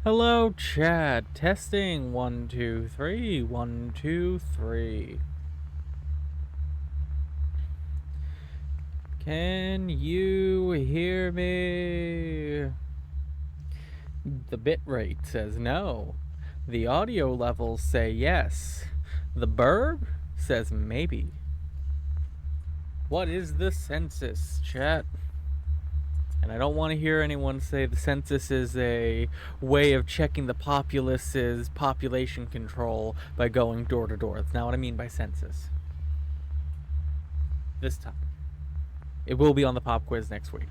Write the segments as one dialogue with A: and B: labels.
A: Hello, chat. Testing 1, 2, 3. 1, 2, 3. Can you hear me? The bitrate says no. The audio levels say yes. The Birb says maybe. What is the census, chat? And I don't want to hear anyone say the census is a way of checking the populace's population control by going door to door. That's not what I mean by census. This time. It will be on the pop quiz next week.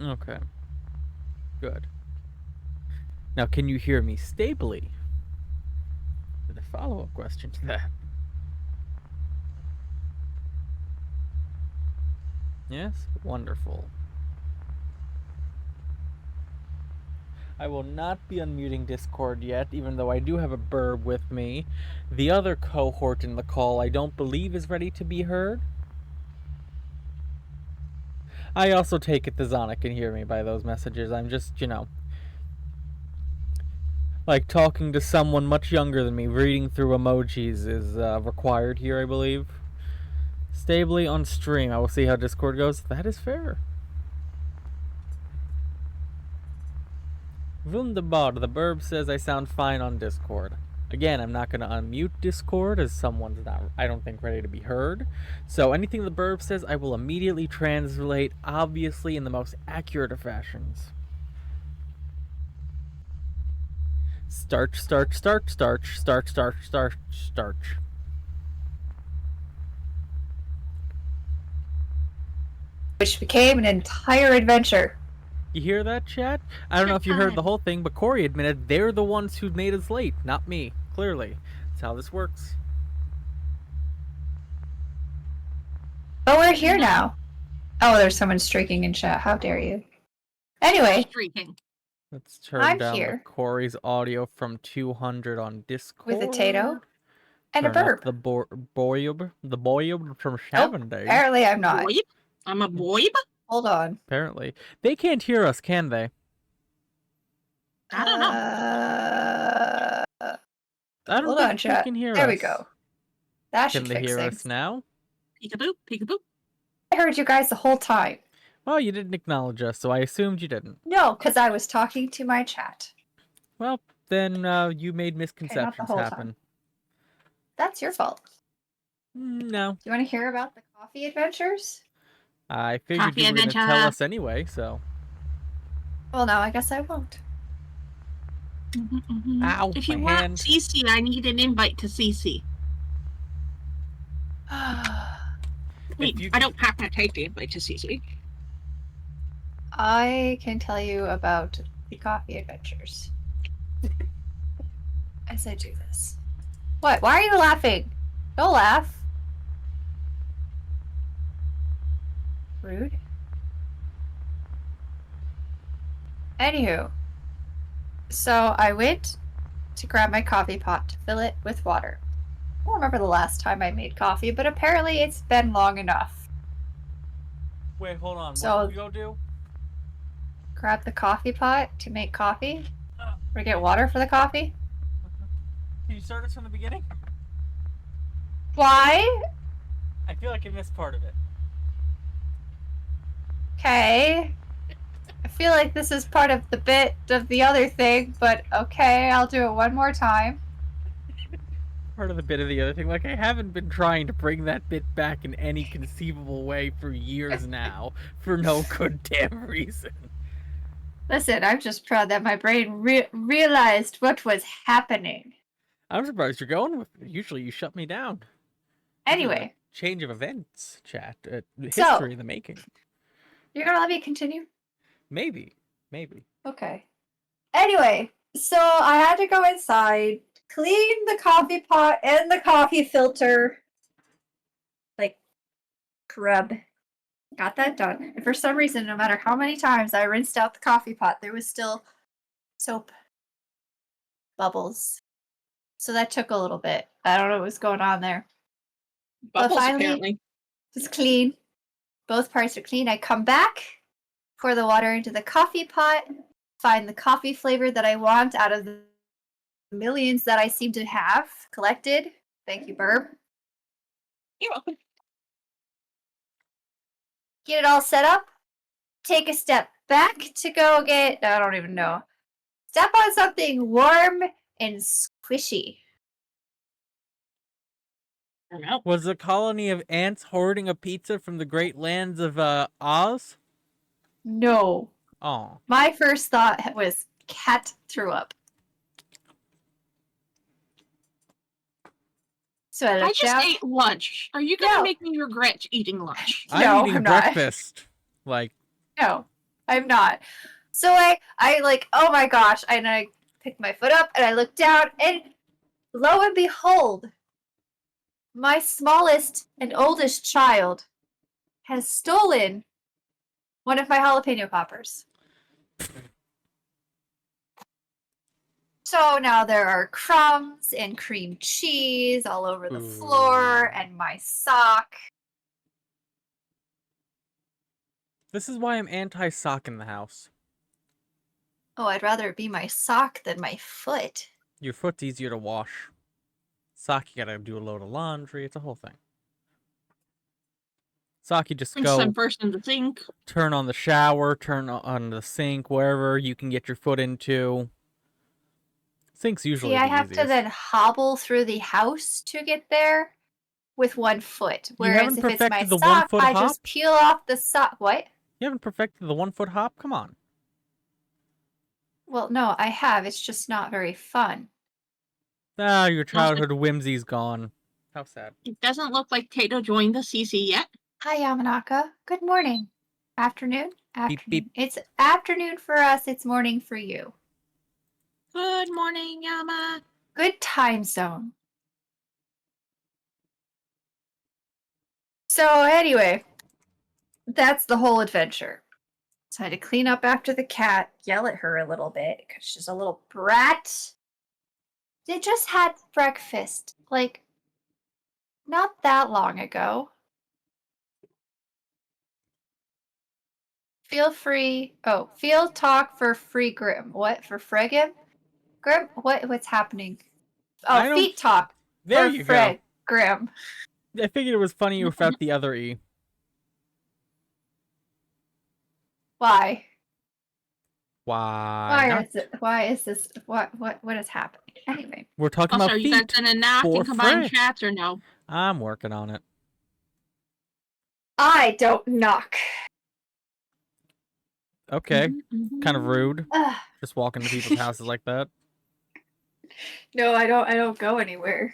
A: Okay. Good. Now, can you hear me stably? The follow-up question to that. Yes? Wonderful. I will not be unmuting Discord yet, even though I do have a Birb with me. The other cohort in the call I don't believe is ready to be heard. I also take it the Zana can hear me by those messages. I'm just, like talking to someone much younger than me. Reading through emojis is required here, I believe. Stably on stream. I will see how Discord goes. That is fair. Wunderbar. The Birb says I sound fine on Discord. Again, I'm not going to unmute Discord as someone's not, I don't think, ready to be heard. So anything the Birb says, I will immediately translate, obviously in the most accurate of fashions. Starch, starch, starch, starch, starch, starch, starch, starch.
B: Which became an entire adventure.
A: You hear that, chat? I don't know if you heard the whole thing, but Corey admitted they're the ones who made us late, not me. Clearly. That's how this works.
B: Oh, we're here now. Oh, there's someone streaking in chat. How dare you? Anyway.
C: Streaking.
A: Let's turn down Corey's audio from 200 on Discord.
B: With a Tato and
A: turn
B: a Birb.
A: Up the boyob from Shavendale.
B: Apparently I'm not.
C: Boyb? I'm a boyb?
B: Hold on.
A: Apparently. They can't hear us, can they?
C: I don't know.
A: I don't think they can hear us.
B: There we go. That should
A: fix things. Can they hear us now?
C: Peekaboo, peekaboo.
B: I heard you guys the whole time.
A: Well, you didn't acknowledge us, so I assumed you didn't.
B: No, because I was talking to my chat.
A: Well, then you made misconceptions happen.
B: Time. That's your fault.
A: No.
B: Do you want to hear about the coffee adventures?
A: I figured you were going to tell us anyway, so.
B: Well, no, I guess I won't.
A: Ow,
C: if you want CC, I need an invite to CC. Wait, I don't have to take the invite to CC.
B: I can tell you about the coffee adventures. As I do this. What? Why are you laughing? Don't laugh. Rude. Anywho. So I went to grab my coffee pot to fill it with water. I don't remember the last time I made coffee, but apparently it's been long enough.
A: Wait, hold on. What did we go do?
B: Grab the coffee pot to make coffee. Or get water for the coffee.
A: Can you start us from the beginning?
B: Why?
A: I feel like I missed part of it.
B: Okay. I feel like this is part of the bit of the other thing, but okay, I'll do it one more time.
A: Part of the bit of the other thing. Like, I haven't been trying to bring that bit back in any conceivable way for years now, for no good damn reason.
B: Listen, I'm just proud that my brain realized what was happening.
A: I'm surprised you're going with it. Usually you shut me down.
B: Anyway.
A: Change of events, chat. History in the making.
B: You're gonna let me continue?
A: Maybe. Maybe.
B: Okay. Anyway, so I had to go inside, clean the coffee pot and the coffee filter. Like, scrub. Got that done. And for some reason, no matter how many times I rinsed out the coffee pot, there was still soap bubbles. So that took a little bit. I don't know what was going on there.
C: Bubbles,
B: but finally,
C: apparently.
B: It's clean. Both parts are clean. I come back, Pour the water into the coffee pot. Find the coffee flavor that I want out of the millions that I seem to have collected. Thank you, Birb.
C: You're welcome.
B: Get it all set up. Take a step back to go get, I don't even know. Step on something warm and squishy.
C: I don't know.
A: Was a colony of ants hoarding a pizza from the great lands of Oz?
B: No.
A: Oh.
B: My first thought was cat threw up. So I
C: I
B: looked
C: just
B: down.
C: ate lunch. Are you gonna
B: No.
C: make me regret eating lunch?
A: I'm
B: No,
A: eating
B: I'm not.
A: breakfast. Like,
B: No, I'm not. So I like, oh my gosh, and I picked my foot up and I looked down and lo and behold, my smallest and oldest child has stolen one of my jalapeno poppers. So now there are crumbs and cream cheese all over the floor and my sock.
A: this is why I'm anti-sock in the house.
B: Oh, I'd rather it be my sock than my foot.
A: Your foot's easier to wash. Sock, you gotta do a load of laundry. It's a whole thing. Sock, you just
C: Rinse
A: go
C: them first in the sink.
A: turn on the shower, turn on the sink, wherever you can get your foot into. Sink's usually
B: See, I
A: the
B: have
A: easiest.
B: to then hobble through the house to get there with one foot. Whereas
A: haven't
B: if it's my
A: perfected the
B: sock,
A: 1 foot
B: I
A: hop?
B: just peel off the sock. What?
A: You haven't perfected the 1 foot hop? Come on.
B: Well, no, I have. It's just not very fun.
A: Ah, your childhood whimsy's gone. How sad.
C: It doesn't look like Tato joined the CC yet.
B: Hi, Yamanaka. Good morning. Afternoon? Afternoon.
A: beep.
B: It's afternoon for us. It's morning for you.
C: Good morning, Yama.
B: Good time zone. So anyway, that's the whole adventure. So I had to clean up after the cat, yell at her a little bit because she's a little brat. They just had breakfast, like, not that long ago. Feel free. Oh, field talk for free Grim. What for Fregim? Grim? What's happening?
A: I
B: Oh,
A: don't-
B: feet talk
A: There
B: for
A: you
B: Freg Grim.
A: go. I figured it was funny without the other E.
B: Why?
A: Why not?
B: Why is this? What is happening? Anyway.
A: We're talking
C: Also,
A: about
C: are you guys
A: feet.
C: gonna knock
A: for
C: and combine
A: free.
C: chats or no?
A: I'm working on it.
B: I don't knock.
A: Okay.
C: Mm-hmm.
A: Kind of rude.
B: Ugh.
A: Just walk into people's houses like that.
B: No, I don't go anywhere.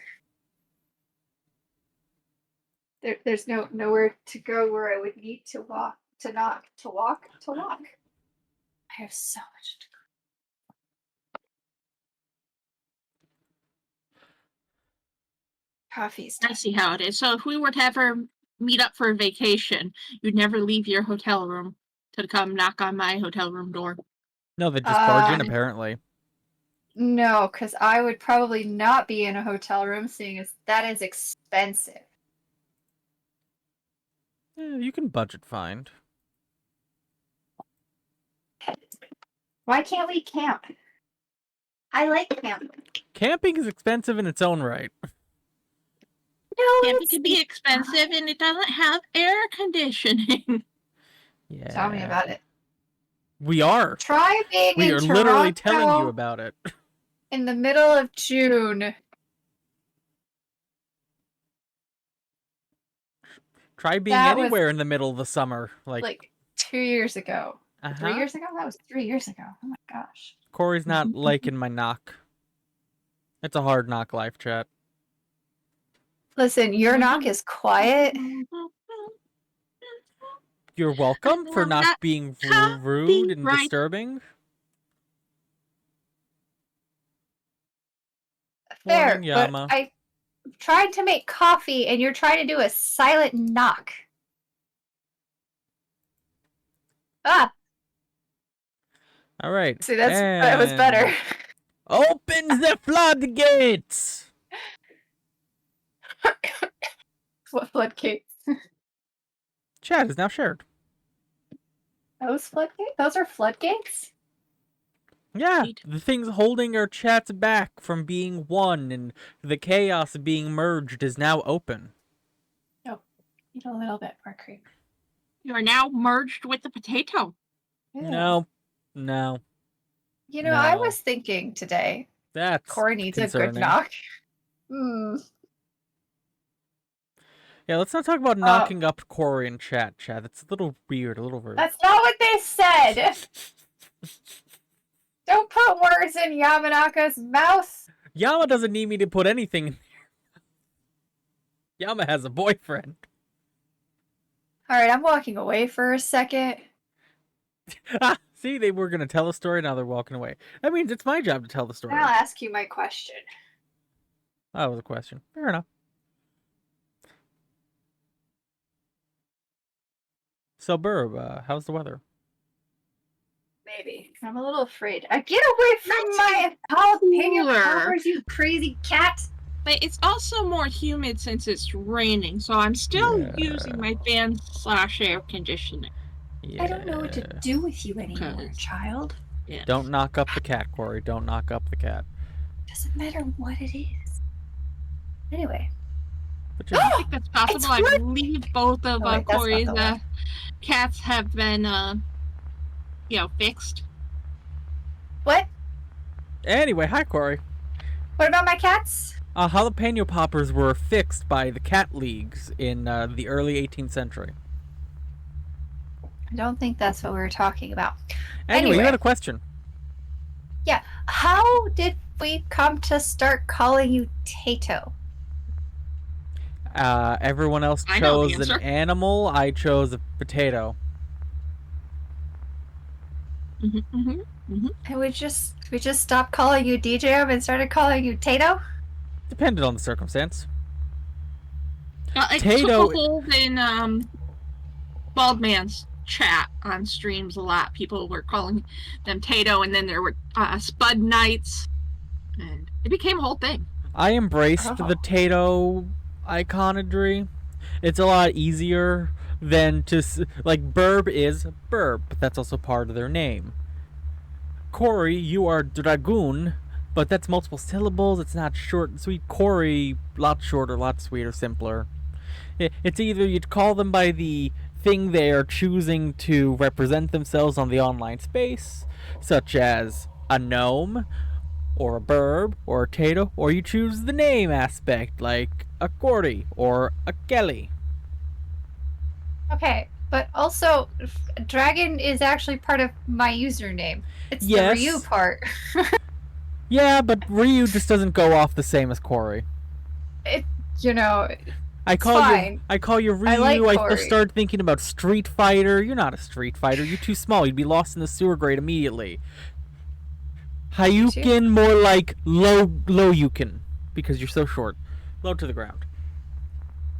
B: There's nowhere to go where I would need to walk, to knock, to walk, to walk. I have so much to go. Coffee's
C: I see how it is. So if we were to ever meet up for a vacation, you'd never leave your hotel room to come knock on my hotel room door.
A: No, they just barge in,
B: Uh,
A: apparently.
B: No, because I would probably not be in a hotel room, seeing as that is expensive.
A: You can budget find.
B: Why can't we camp? I like camp.
A: Camping is expensive in its own right.
B: No,
C: Camping can be expensive and it doesn't have air conditioning.
A: Yeah.
B: Tell me about it.
A: We are.
B: Try being
A: We
B: in
A: are
B: Toronto
A: literally telling you about it.
B: in the middle of June.
A: Try being
B: That was
A: anywhere in the middle of the summer.
B: like 2 years ago. 3 years ago? That was 3 years ago. Oh my gosh.
A: Corey's not liking my knock. It's a hard knock life, chat.
B: Listen, your knock is quiet.
A: You're welcome for not being rude and disturbing.
B: Fair,
A: Morning, Yama.
B: but I tried to make coffee and you're trying to do a silent knock. Ah,
A: All right.
B: see, that was better.
A: Open the floodgates.
B: What floodgates?
A: Chat is now shared.
B: Those floodgates? Those are floodgates?
A: Yeah,
C: Neat.
A: the things holding our chats back from being one and the chaos of being merged is now open.
B: Oh, need a little bit more cream.
C: You are now merged with the potato.
B: Yeah.
A: No.
B: You know, I
A: No.
B: was thinking today,
A: That's
B: Corey needs a
A: concerning.
B: good knock. Hmm.
A: Yeah, let's not talk about knocking up Corey in chat. That's a little weird, a little rude.
B: That's not what they said. Don't put words in Yamanaka's mouth.
A: Yama doesn't need me to put anything in there. Yama has a boyfriend.
B: Alright, I'm walking away for a second.
A: See, they were going to tell a story, now they're walking away. That means it's my job to tell the story.
B: I'll ask you my question.
A: That was a question. Fair enough. So, Birb, how's the weather?
B: Maybe. I'm a little afraid. Get away from my jalapeno
C: Cooler.
B: poppers, you crazy cat!
C: But it's also more humid since it's raining, so I'm still
A: Yeah.
C: using my fan/air conditioning.
A: Yeah.
B: I don't know what to do with you anymore,
C: Okay.
B: child.
C: Yeah.
A: Don't knock up the cat, Corey. Don't knock up the cat.
B: Doesn't matter what it is. Anyway.
A: But
C: I think that's possible. I
B: It's
C: believe both of
B: Oh, wait, that's not
C: Corey's
B: the one.
C: cats have been, fixed.
B: What?
A: Anyway, hi, Corey.
B: What about my cats?
A: Jalapeno poppers were fixed by the cat leagues in the early 18th century.
B: I don't think that's what we were talking about.
A: Anyway, you
B: Anyway.
A: had a question.
B: Yeah. How did we come to start calling you Tato?
A: Everyone else
C: I know the
A: chose an
C: answer.
A: animal. I chose a potato.
B: And we just stopped calling you DJ and started calling you Tato?
A: Depended on the circumstance.
C: It
A: Tato-
C: took a hold in Bald Man's chat on streams a lot. People were calling them Tato, and then there were Spud Nights, and it became a whole thing.
A: I embraced
B: Oh.
A: the Tato iconography. It's a lot easier than to like Birb is Birb, but that's also part of their name. Corey, you are Dragoon, but that's multiple syllables. It's not short and sweet. Corey, lot shorter, lot sweeter, simpler. It's either you'd call them by the thing they are choosing to represent themselves on the online space, such as a gnome, or a Birb, or a Tato, or you choose the name aspect, like a Corey or a Kelly.
B: Okay, but also, Dragon is actually part of my username. It's
A: Yes.
B: the Ryu part.
A: Yeah, but Ryu just doesn't go off the same as Corey.
B: You know,
A: I call
B: fine.
A: you Ryu.
B: I like
A: I
B: Corey.
A: started thinking about Street Fighter. You're not a Street Fighter. You're too small. You'd be lost in the sewer grate immediately. Hayukin, more like low Yukin, because you're so short, low to the ground.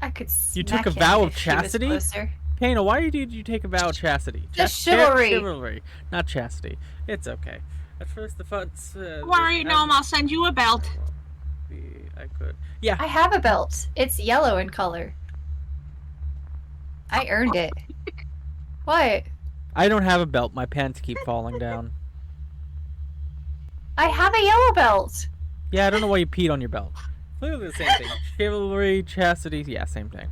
B: I could
A: You
B: smack
A: took a
B: him
A: vow of
B: if he was
A: chastity?
B: closer.
A: Pana, why did you take a vow of chastity?
B: Just chivalry.
A: Chivalry, not chastity. It's okay. At first, the funds.
C: Don't worry, Gnome, I'll send you a belt.
A: I could. Yeah.
B: I have a belt. It's yellow in color. I earned it. What?
A: I don't have a belt. My pants keep falling down.
B: I have a yellow belt.
A: Yeah, I don't know why you peed on your belt. Clearly the same thing. Chivalry, chastity, yeah, same thing.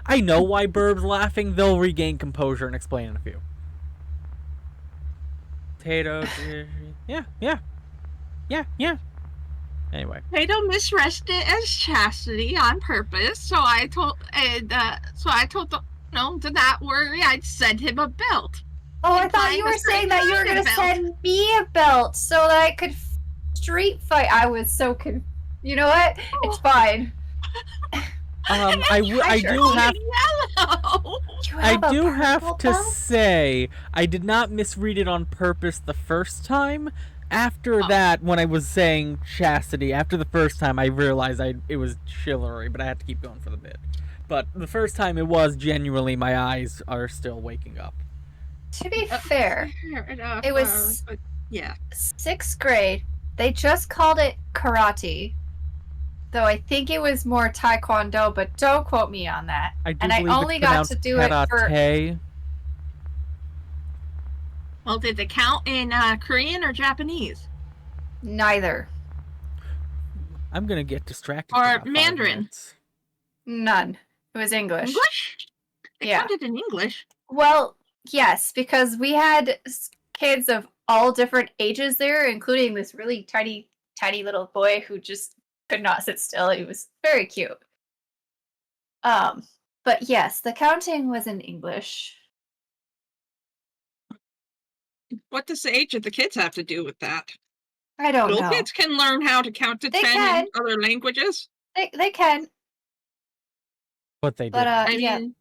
A: I know why Burb's laughing. They'll regain composure and explain in a few. Potato, yeah. Anyway.
C: Tato misread it as chastity on purpose, so I told the gnome to not worry. I'd send him a belt.
B: Oh, I thought
C: Implying
B: you
C: the
B: were saying that you were
C: Dragon
B: going to
C: belt.
B: send me a belt so that I could street fight. I was so You know what? It's fine.
A: I do have
C: Yellow.
B: You
A: I
B: have a
A: do
B: purple
A: have to
B: belt?
A: say, I did not misread it on purpose the first time. After
C: Oh.
A: that, when I was saying chastity, after the first time, I realized it was chivalry, but I had to keep going for the bit. But the first time, it was genuinely, my eyes are still waking up.
B: To be fair, it was-
C: yeah.
B: 6th grade. They just called it karate. Though I think it was more taekwondo, but don't quote me on that.
A: I do
B: And I
A: believe
B: only
A: it's
B: got
A: pronounced
B: to do it for-
A: karate.
C: Well, did they count in Korean or Japanese?
B: Neither.
A: I'm gonna get distracted
C: Or
A: for about 5
C: Mandarin?
A: minutes.
B: None. It was English.
C: English? They
B: Yeah.
C: counted in English.
B: Well, yes, because we had kids of all different ages there, including this really tiny little boy who just could not sit still. He was very cute. But yes, the counting was in English.
C: What does the age of the kids have to do with that?
B: I don't
C: Little
B: know.
C: kids can learn how to count to
B: They
C: 10
B: can.
C: in other languages.
B: They can,
A: But they
B: but
A: didn't.
B: yeah,
C: mean,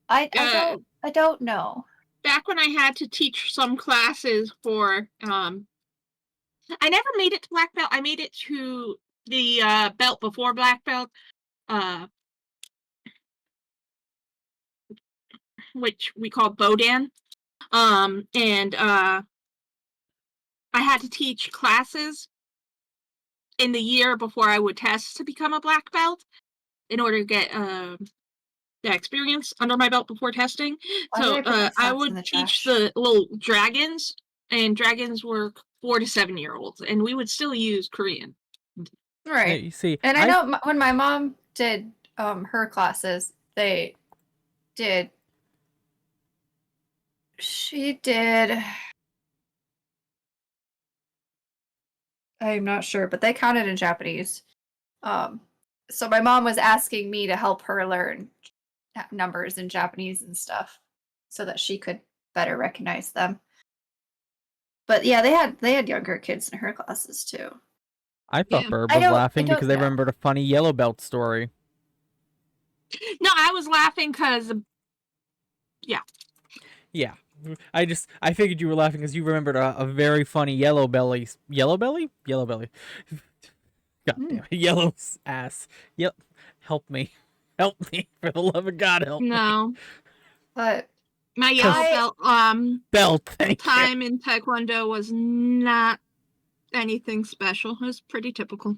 B: I don't know.
C: back when I had to teach some classes for, I never made it to black belt. I made it to the belt before black belt, which we call Bodan. And I had to teach classes in the year before I would test to become a black belt in order to get the experience under my belt before testing.
B: Why did I put my
C: I
B: socks in
C: would
B: the
C: teach
B: trash?
C: the little dragons, and dragons were 4 to 7-year-olds, and we would still use Korean.
B: Right.
A: You see,
B: And I know when my mom did her classes, they did. She did. I'm not sure, but they counted in Japanese. So my mom was asking me to help her learn numbers in Japanese and stuff, so that she could better recognize them. But yeah, they had younger kids in her classes too.
A: I thought
C: Yeah.
A: Birb
B: I
A: was
B: don't-
A: laughing
B: I don't
A: because they
B: know.
A: remembered a funny yellow belt story.
C: No, I was laughing because,
A: Yeah. I figured you were laughing because you remembered a very funny yellow belly. Yellow belly? Yellow belly. God damn it. Yellow ass. Yep. Help me. Help me. For the love of God, help me.
C: no,
B: But
C: my yellow belt
A: Belt, thank you.
C: time in Taekwondo was not anything special. It was pretty typical.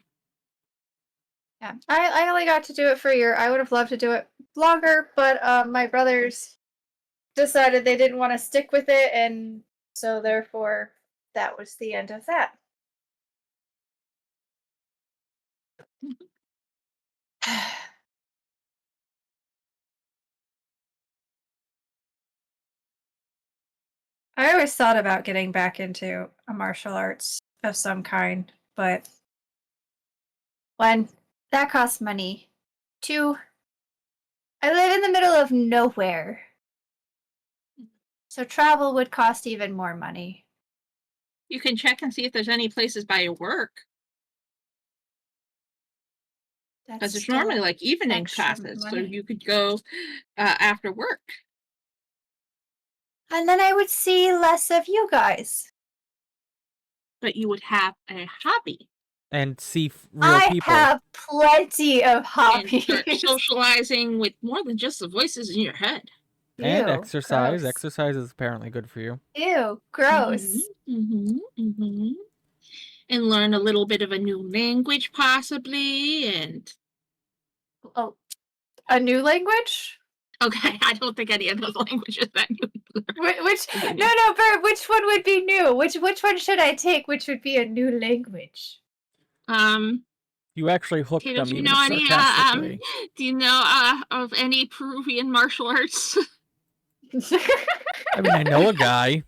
B: yeah, I only got to do it for a year. I would have loved to do it longer, but my brothers decided they didn't want to stick with it, and so therefore that was the end of that. I always thought about getting back into a martial arts of some kind, but one, that costs money. Two, I live in the middle of nowhere. So travel would cost even more money.
C: You can check and see if there's any places by your work, because
B: That's
C: there's
B: still
C: normally like evening
B: extra
C: classes, so
B: money.
C: you could go after work.
B: And then I would see less of you guys.
C: But you would have a hobby
A: And see real
B: I
A: people.
B: have plenty of
C: and
B: hobbies.
C: start socializing with more than just the voices in your head.
A: And
B: Ew,
A: exercise.
B: gross.
A: Exercise is apparently good for you.
B: Ew, gross.
C: And learn a little bit of a new language, possibly. And
B: Oh, a new language?
C: okay, I don't think any of those languages that you learn.
B: Which no, Birb, which one would be new? Which one should I take? Which would be a new language?
A: You actually hooked
C: Taylor,
A: them
C: do you
A: even
C: know any
A: sarcastically.
C: do you know of any Peruvian martial arts?
A: I mean, I know a guy.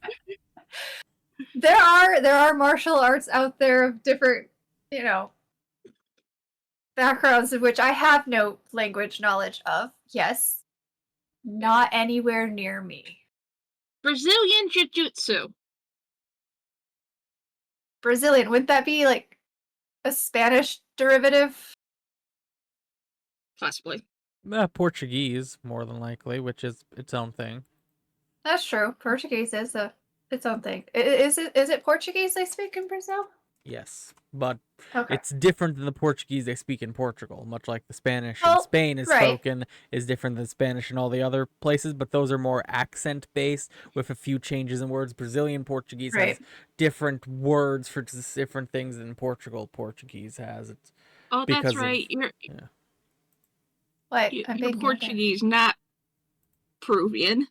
B: There are martial arts out there of different, backgrounds of which I have no language knowledge of. Yes. Not anywhere near me.
C: Brazilian jiu-jitsu.
B: Brazilian, wouldn't that be like a Spanish derivative?
C: Possibly.
A: Portuguese, more than likely, which is its own thing.
B: That's true. Portuguese is its own thing. Is it Portuguese they speak in Brazil?
A: Yes, but
B: Okay.
A: it's different than the Portuguese they speak in Portugal, much like the Spanish in
B: Oh,
A: Spain is
B: right.
A: spoken is different than Spanish in all the other places, but those are more accent-based with a few changes in words. Brazilian Portuguese has
B: Right.
A: different words for different things than Portugal Portuguese has. It's
C: Oh,
A: because
C: that's
A: of-
C: right.
B: What? I'm
C: You're
B: being here again.
C: Portuguese, not Peruvian.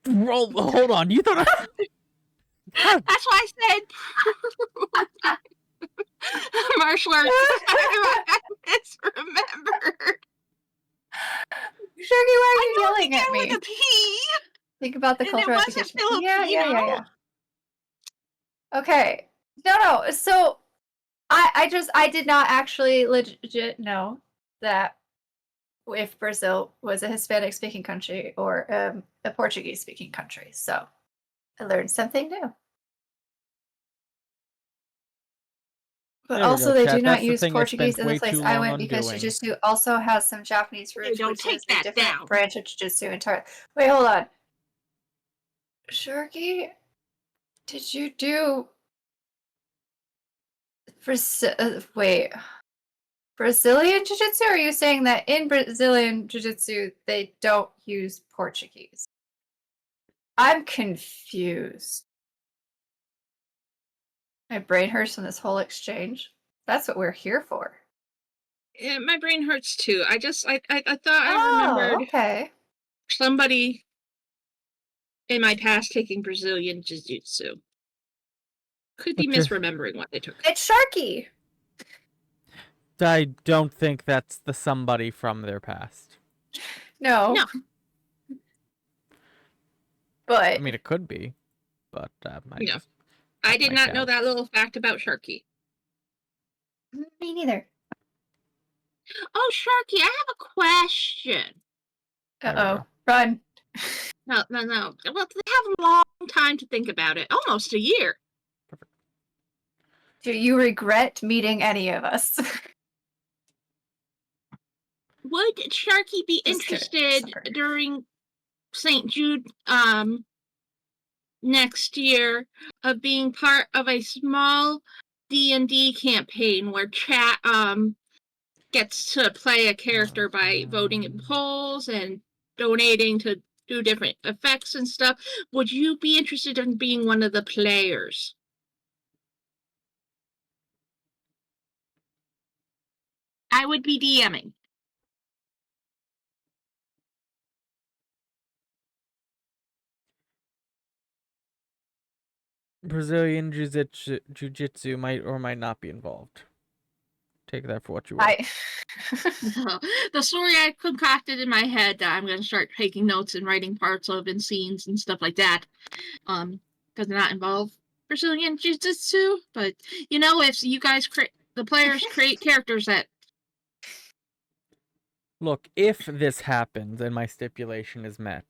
A: Roll. Hold on. You thought God.
C: That's why I said martial arts. I misremembered.
B: Sharky, why are you
C: I know
B: yelling at
C: with
B: me?
C: a P.
B: Think about the
C: And it
B: cultural
C: wasn't
B: education.
C: Filipino.
B: Yeah. Okay. No. So I did not actually legit know that if Brazil was a Hispanic speaking country or a Portuguese speaking country. So I learned something new. But
A: There we
B: also,
A: go,
B: they
A: chat.
B: do not
A: That's the
B: use
A: thing I
B: Portuguese
A: spent
B: in the
A: way
B: place
A: too
B: I
A: long
B: went
A: on
B: because
A: doing.
B: Jujutsu also has some Japanese roots,
C: don't
B: which
C: take
B: is a
C: that
B: different
C: down.
B: branch of Jujutsu entirely. Wait, hold on. Sharky, did you do wait, Brazilian Jiu-Jitsu? Or are you saying that in Brazilian Jiu-Jitsu they don't use Portuguese? I'm confused. My brain hurts from this whole exchange. That's what we're here for.
C: Yeah, my brain hurts too. I thought I
B: Oh,
C: remembered
B: okay.
C: somebody in my past taking Brazilian Jiu-Jitsu. Could be misremembering what they took.
B: It's Sharky.
A: I don't think that's the somebody from their past.
B: No. But
A: I mean, it could be, but
C: I did
A: my
C: not know
A: doubts.
C: that little fact about Sharky.
B: me neither.
C: Oh, Sharky, I have a question.
B: Uh-oh. Run.
C: No. Well, they have a long time to think about it. Almost a year.
A: Perfect.
B: Do you regret meeting any of us?
C: Would Sharky be
B: Just kidding.
C: interested
B: Sorry.
C: during St. Jude next year of being part of a small D&D campaign where chat gets to play a character by voting in polls and donating to do different effects and stuff? Would you be interested in being one of the players? I would be DMing.
A: Brazilian jiu-jitsu might or might not be involved. Take that for what you will.
C: The story I concocted in my head that I'm going to start taking notes and writing parts of and scenes and stuff like that does not involve Brazilian Jiu-Jitsu, but if you guys the players create characters that
A: Look, if this happens and my stipulation is met,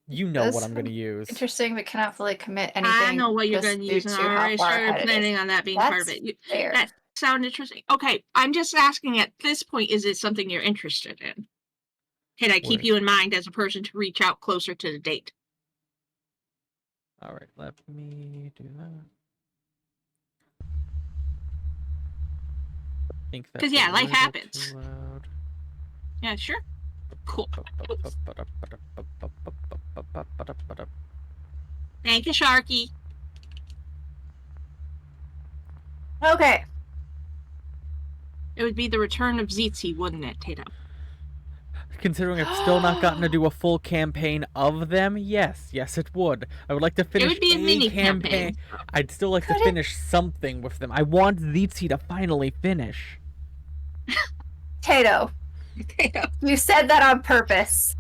A: you know what I'm going to use.
B: Interesting, but cannot fully commit anything.
C: I know what you're going to use, and I already started planning on that being part of it. That sounds interesting. Okay, I'm just asking at this point, is it something you're interested in? Can I keep you in mind as a person to reach out closer to the date?
A: All right, let me do that.
C: Because life happens. Yeah, sure. Cool. Thank you, Sharky.
B: Okay.
C: It would be the return of Zitzi, wouldn't it, Tato?
A: Considering I've still not gotten to do a full campaign of them, yes, it would. I would like to finish
C: a mini campaign.
A: I'd still like to finish something with them. I want Zitzi to finally finish.
B: Tato. You said that on purpose.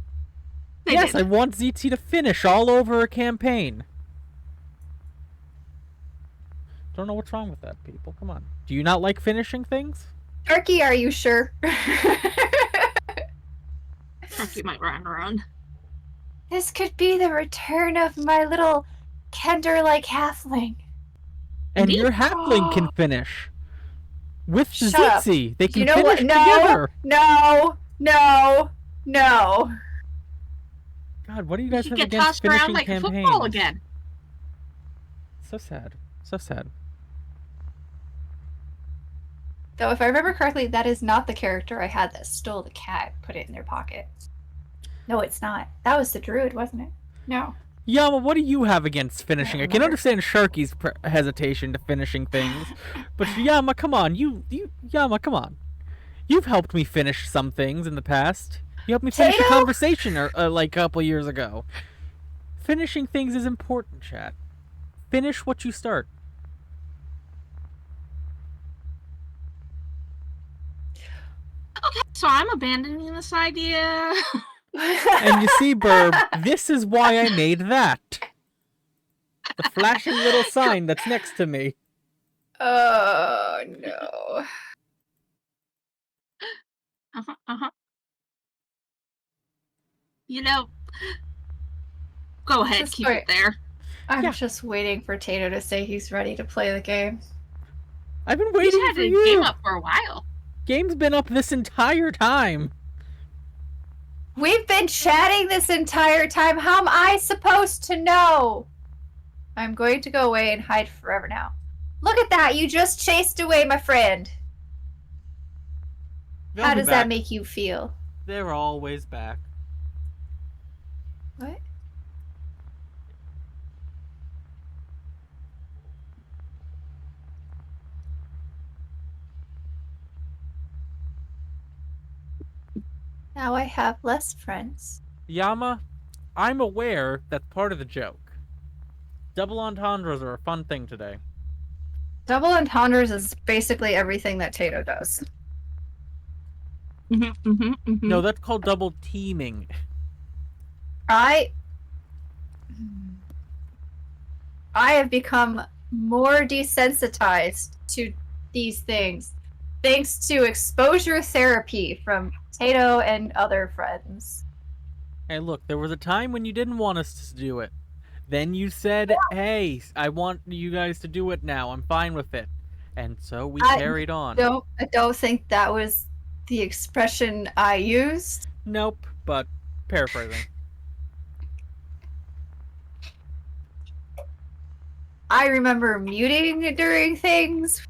A: Yes, I want Zitzi to finish all over a campaign. Don't know what's wrong with that, people. Come on. Do you not like finishing things?
B: Turkey, are you sure?
C: Turkey might run around.
B: This could be the return of my little Kender-like halfling.
A: And your halfling can finish. With Zitzi. They can
B: you know
A: finish together.
B: No.
A: God, what do you guys have
C: get
A: against
C: tossed
A: finishing
C: around like
A: campaigns?
C: a football again.
A: So sad.
B: Though, if I remember correctly, that is not the character I had that stole the cat, put it in their pocket. No, it's not. That was the druid, wasn't it? No.
A: Yama, what do you have against finishing? I can understand Sharky's hesitation to finishing things, but Yama, come on, Yama, come on. You've helped me finish some things in the past. You helped me finish a conversation like a couple years ago. Finishing things is important, chat. Finish what you start.
C: Okay, so I'm abandoning this idea.
A: And you see, Birb, this is why I made that. The flashing little sign that's next to me.
B: Oh no.
C: You know, go ahead,
B: Just
C: keep
B: wait.
C: it there.
B: I'm
A: Yeah.
B: just waiting for Tato to say he's ready to play the game.
A: I've been
C: He's
A: waiting
C: had
A: for
C: the
A: you.
C: game up for a while.
A: Game's been up this entire time.
B: We've been chatting this entire time. How am I supposed to know? I'm going to go away and hide forever now. Look at that. You just chased away my friend.
A: They'll
B: How
A: be
B: does
A: back.
B: that make you feel?
A: They're always back.
B: What? Now I have less friends.
A: Yama, I'm aware that's part of the joke. Double entendres are a fun thing today.
B: Double entendres is basically everything that Tato does.
A: No, that's called double teaming.
B: I have become more desensitized to these things thanks to exposure therapy from Tato and other friends.
A: Hey, look, there was a time when you didn't want us to do it. Then you said, hey, I want you guys to do it now. I'm fine with it. And so we carried on.
B: I don't think that was the expression I used.
A: Nope, but paraphrasing.
B: I remember muting during things.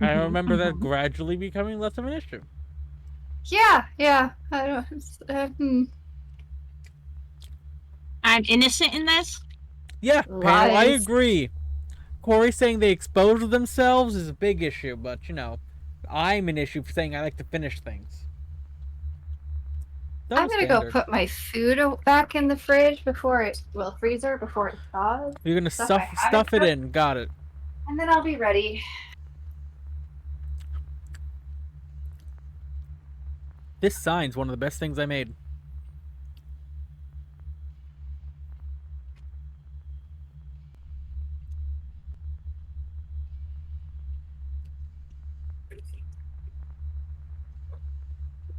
A: I remember that gradually becoming less of an issue.
B: Yeah. I don't.
C: I'm innocent in this.
A: Yeah, Pale, I
B: Lies.
A: agree. Corey saying they exposed themselves is a big issue, but, you know, I'm an issue for saying I like to finish things.
B: I'm gonna go put my food back in the fridge freezer before it thaws.
A: You're gonna
B: Stuff I
A: stuff
B: haven't
A: it
B: cooked.
A: in. Got it.
B: And then I'll be ready.
A: This sign's one of the best things I made.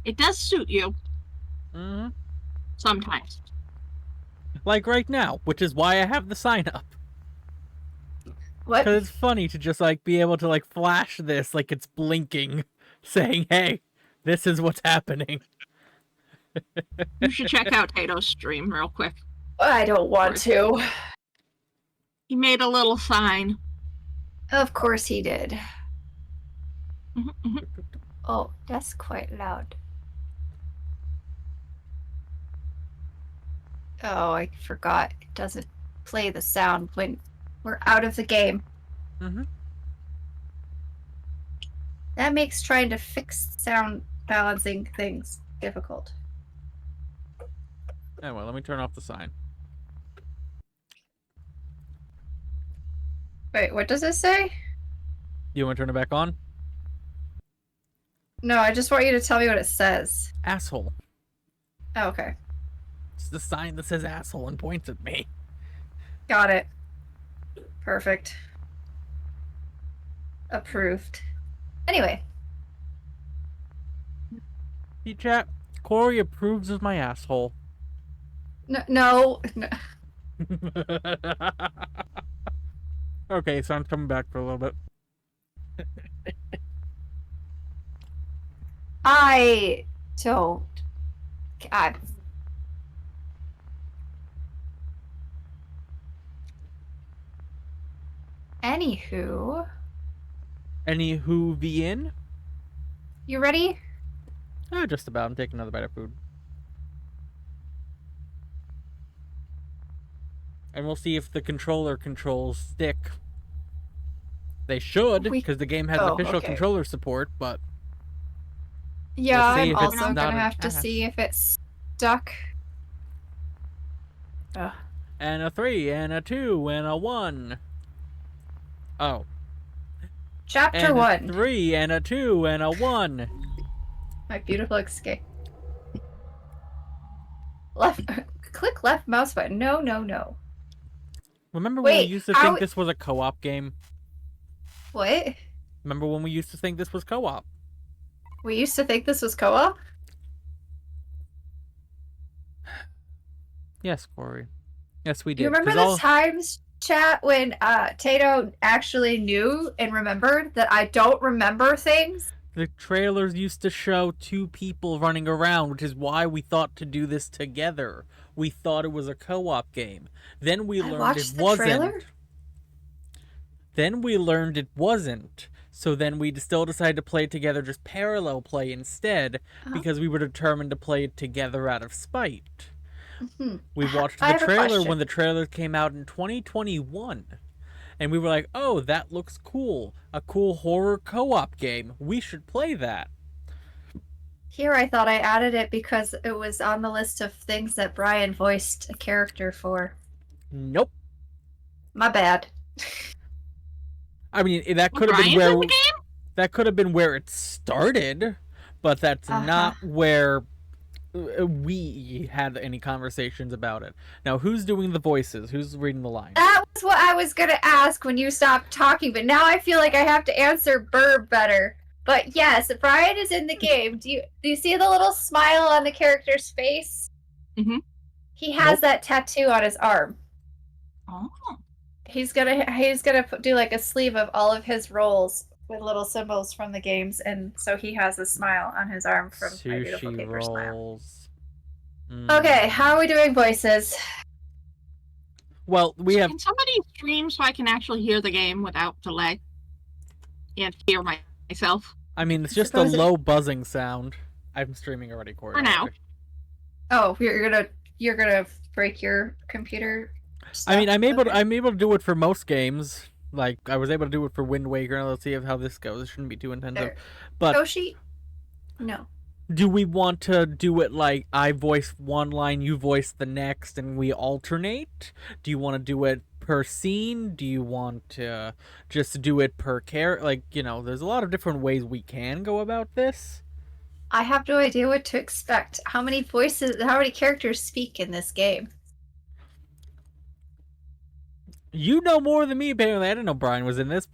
C: It does suit you
A: Mm-hmm.
C: sometimes.
A: Like right now, which is why I have the sign up.
B: What?
A: Because it's funny to just, like, be able to, like, flash this like it's blinking, saying, hey, this is what's happening.
C: You should check out Tato's stream real quick.
B: I don't want to.
C: He made a little sign.
B: Of course he did. Oh, that's quite loud. Oh, I forgot. It doesn't play the sound when we're out of the game.
A: Mm-hmm.
B: That makes trying to fix sound balancing things difficult.
A: Anyway, let me turn off the sign.
B: Wait, what does it say?
A: You want to turn it back on?
B: No, I just want you to tell me what it says.
A: Asshole.
B: Oh, okay.
A: It's the sign that says asshole and points at me.
B: Got it. Perfect. Approved. Anyway.
A: See, chat? Corey approves of my asshole.
B: No.
A: Okay, so I'm coming back for a little bit.
B: I don't. Anywho.
A: Any who be in?
B: You ready?
A: Just about. I'm taking another bite of food. And we'll see if the controller controls stick. They should, because the game has official controller support, but...
B: Yeah,
A: We'll see
B: I'm
A: if
B: also
A: it's
B: gonna
A: not
B: have to
A: an
B: see if it's stuck.
A: And a 3, and a 2, and a 1. Oh.
B: Chapter
A: And a
B: 1.
A: 3, and a 2, and a 1.
B: My beautiful escape. Left. Click left mouse button. No, no, no.
A: Remember when we
B: Wait,
A: used to
B: how-
A: think this was a co-op game?
B: What?
A: Remember when we used to think this was co-op?
B: We used to think this was co-op?
A: Yes, Corey. Yes, we did.
B: Do you remember
A: 'Cause
B: the times, chat, when Tato actually knew and remembered that I don't remember things?
A: the trailers used to show 2 people running around, which is why we thought to do this together. We thought it was a co-op game. Then we learned it wasn't.
B: Trailer?
A: Then we learned it wasn't. So then we still decided to play it together, just parallel play instead, because we were determined to play it together out of spite.
B: Mm-hmm.
A: We watched the trailer when the trailer came out in 2021. And we were like, oh, that looks cool. A cool horror co-op game. We should play that.
B: Here I thought I added it because it was on the list of things that Brian voiced a character for.
A: Nope.
B: My bad.
A: I mean, that could have been where that could have been where it started, but that's not where we had any conversations about it. Now, who's doing the voices? Who's reading the lines?
B: That was what I was gonna ask when you stopped talking, but now I feel like I have to answer Birb better. But yes, Brian is in the game. Do you see the little smile on the character's face?
C: Mm-hmm.
B: He has that tattoo on his arm.
C: Oh.
B: He's gonna do like a sleeve of all of his roles with little symbols from the games, and so he has a smile on his arm from My Beautiful Paper Smile. Okay, how are we doing voices?
A: Well, we have.
C: Can somebody stream so I can actually hear the game without delay and hear myself?
A: I mean, it's just a low buzzing sound. I'm streaming already, Corey.
C: For now.
B: Oh, you're gonna break your computer stuff?
A: I mean, I'm able to do it for most games. Like, I was able to do it for Wind Waker. Let's see how this goes. It shouldn't be too intensive. But
B: Yoshi? No.
A: Do we want to do it like I voice one line, you voice the next, and we alternate? Do you want to do it per scene? Do you want to just do it per character? Like, there's a lot of different ways we can go about this.
B: I have no idea what to expect. How many characters speak in this game?
A: You know more than me, apparently. I didn't know Brian was in this.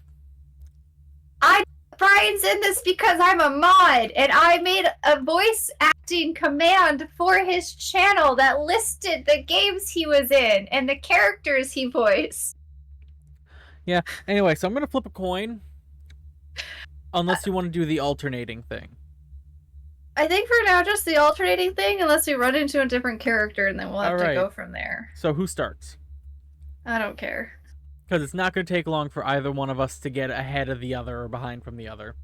B: Brian's in this because I'm a mod, and I made a voice acting command for his channel that listed the games he was in and the characters he voiced.
A: Yeah, anyway, so I'm going to flip a coin. Unless you want to do the alternating thing.
B: I think for now, just the alternating thing, unless we run into a different character, and then we'll have to go from there.
A: So who starts?
B: I don't care.
A: Because it's not going to take long for either one of us to get ahead of the other or behind from the other.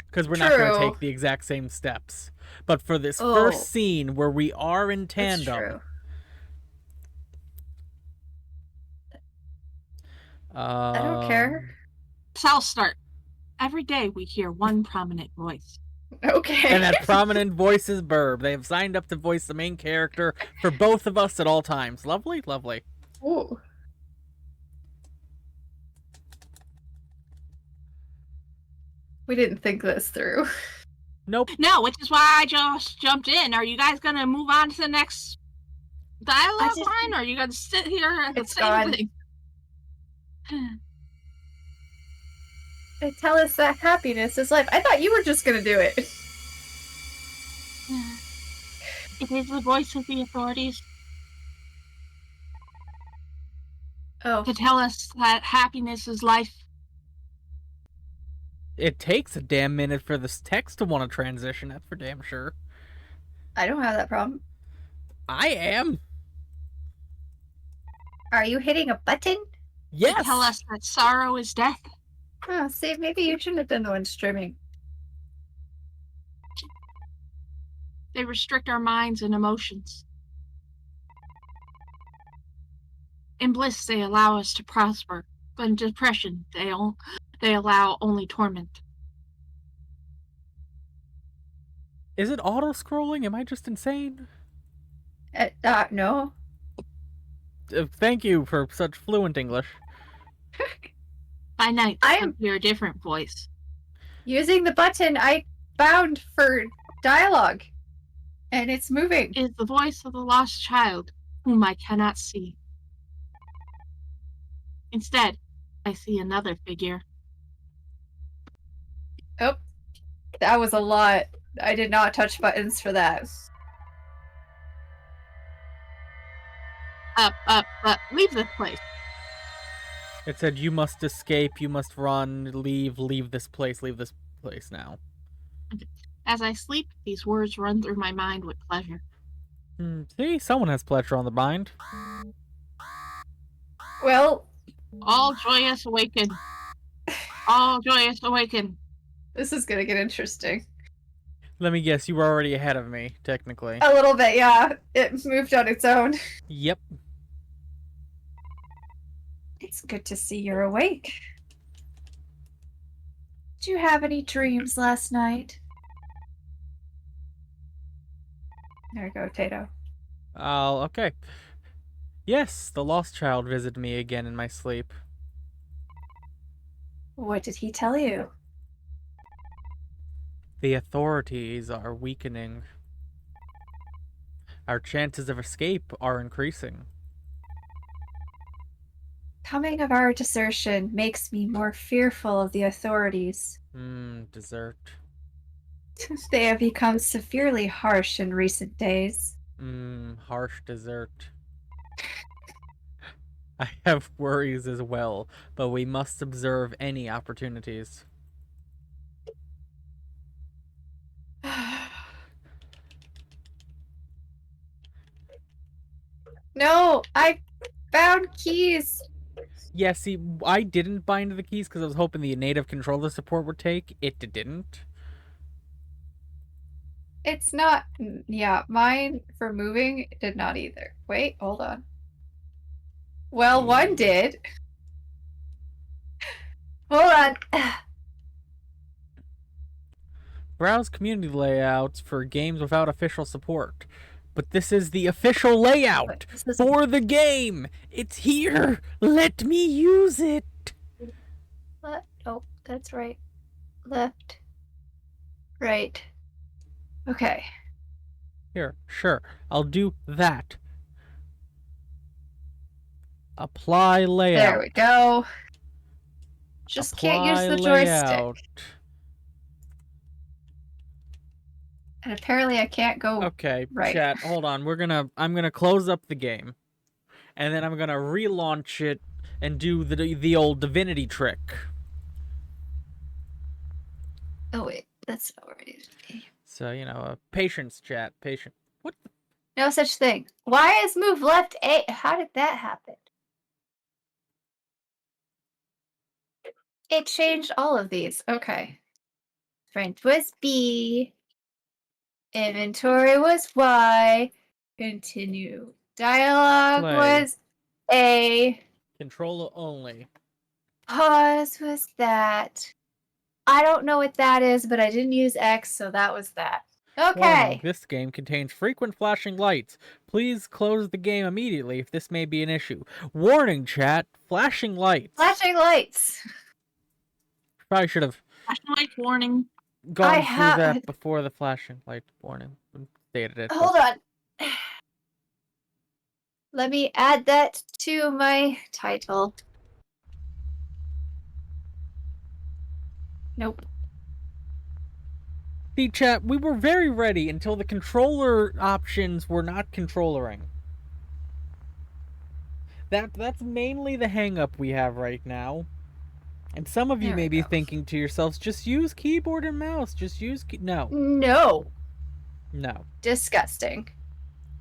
A: Because we're not going to take the exact same steps. But for this first scene where we are in tandem...
B: I don't care.
C: So I'll start. Every day we hear one prominent voice.
B: Okay.
A: And that prominent voice is Birb. They have signed up to voice the main character for both of us at all times. Lovely, lovely.
B: Ooh. We didn't think this through.
A: Nope.
C: No, which is why I just jumped in. Are you guys going to move on to the next dialogue line, or are you going to sit here and the same thing?
B: They tell us that happiness is life. I thought you were just going to do it.
C: It is the voice of the authorities. To tell us that happiness is life.
A: It takes a damn minute for this text to want to transition, that's for damn sure.
B: I don't have that problem.
A: I am.
B: Are you hitting a button?
A: Yes.
C: To tell us that sorrow is death.
B: Oh, see, maybe you shouldn't have been the one streaming.
C: They restrict our minds and emotions. In bliss, they allow us to prosper, but in depression, they allow only torment.
A: Is it auto-scrolling? Am I just insane?
B: No.
A: Thank you for such fluent English.
C: By night,
B: I
C: I
B: am-
C: hear a different voice.
B: Using the button I found for dialogue. And it's moving.
C: It is the voice of the lost child, whom I cannot see. Instead, I see another figure.
B: Oh, that was a lot. I did not touch buttons for that.
C: Leave this place.
A: It said you must escape, you must run, leave this place now.
C: As I sleep, these words run through my mind with pleasure.
A: See, someone has pleasure on the mind.
B: Well,
C: All joyous awaken. All joyous awaken.
B: this is gonna get interesting.
A: Let me guess, you were already ahead of me, technically.
B: A little bit, yeah. It moved on its own.
A: Yep.
B: It's good to see you're awake. Did you have any dreams last night? There we go, Tato.
A: Okay. Yes, the lost child visited me again in my sleep.
B: What did he tell you?
A: The authorities are weakening. Our chances of escape are increasing.
B: Coming of our desertion makes me more fearful of the authorities.
A: Dessert.
B: They have become severely harsh in recent days.
A: Harsh dessert. I have worries as well, but we must observe any opportunities.
B: No, I found keys.
A: Yeah, see, I didn't bind the keys because I was hoping the native controller support would take. It didn't.
B: It's not. Yeah, mine for moving did not either. Wait, hold on. Well, one did. Hold on.
A: Browse community layouts for games without official support. But this is the official layout for the game. It's here. Let me use it.
B: Oh, that's right. Left. Right. Okay.
A: Here, sure. I'll do that. Apply layout.
B: There we go. Just
A: Apply
B: can't use the
A: layout.
B: joystick. And apparently I can't go
A: Okay,
B: right.
A: chat, hold on. I'm gonna close up the game. And then I'm gonna relaunch it and do the old divinity trick.
B: Oh wait, that's not where I need to be.
A: So, patience, chat. Patience. What the?
B: No such thing. Why is move left A? How did that happen? It changed all of these. Okay. Strength was B. Inventory was Y. Continue. Dialogue
A: Play.
B: was A.
A: Controller only.
B: Pause was that. I don't know what that is, but I didn't use X, so that was that. Okay.
A: Warning, this game contains frequent flashing lights. Please close the game immediately if this may be an issue. Warning, chat. Flashing lights.
B: Flashing lights.
A: Probably should have
C: Flashing light warning.
A: gone through that before the flashing light warning. Stated it.
B: Hold on. Let me add that to my title. Nope.
A: See, chat, we were very ready until the controller options were not controllering. That's mainly the hang-up we have right now. And some of you may be thinking to yourselves, just use keyboard and mouse. Just use no.
B: No.
A: No.
B: Disgusting.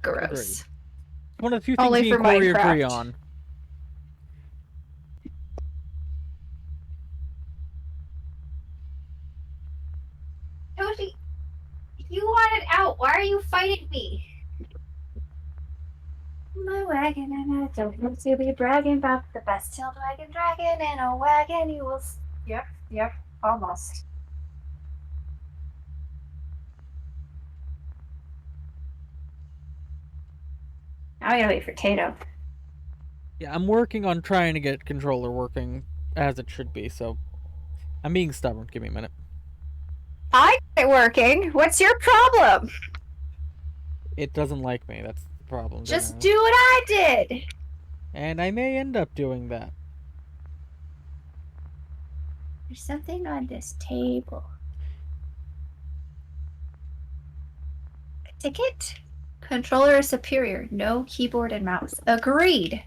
B: Gross.
A: Agreed. One of the few things
B: Only
A: me
B: for
A: and Corey
B: Minecraft.
A: agree on.
B: Toshi, you wanted out. Why are you fighting me? My wagon and I don't want to be bragging about the best tailed wagon dragon in a wagon. You will. Yep, almost. Now I gotta wait for Tato.
A: Yeah, I'm working on trying to get controller working as it should be, so I'm being stubborn. Give me a minute.
B: I got it working. What's your problem?
A: It doesn't like me. That's the problem.
B: Just do what I did.
A: And I may end up doing that.
B: There's something on this table. A ticket? Controller is superior. No keyboard and mouse. Agreed.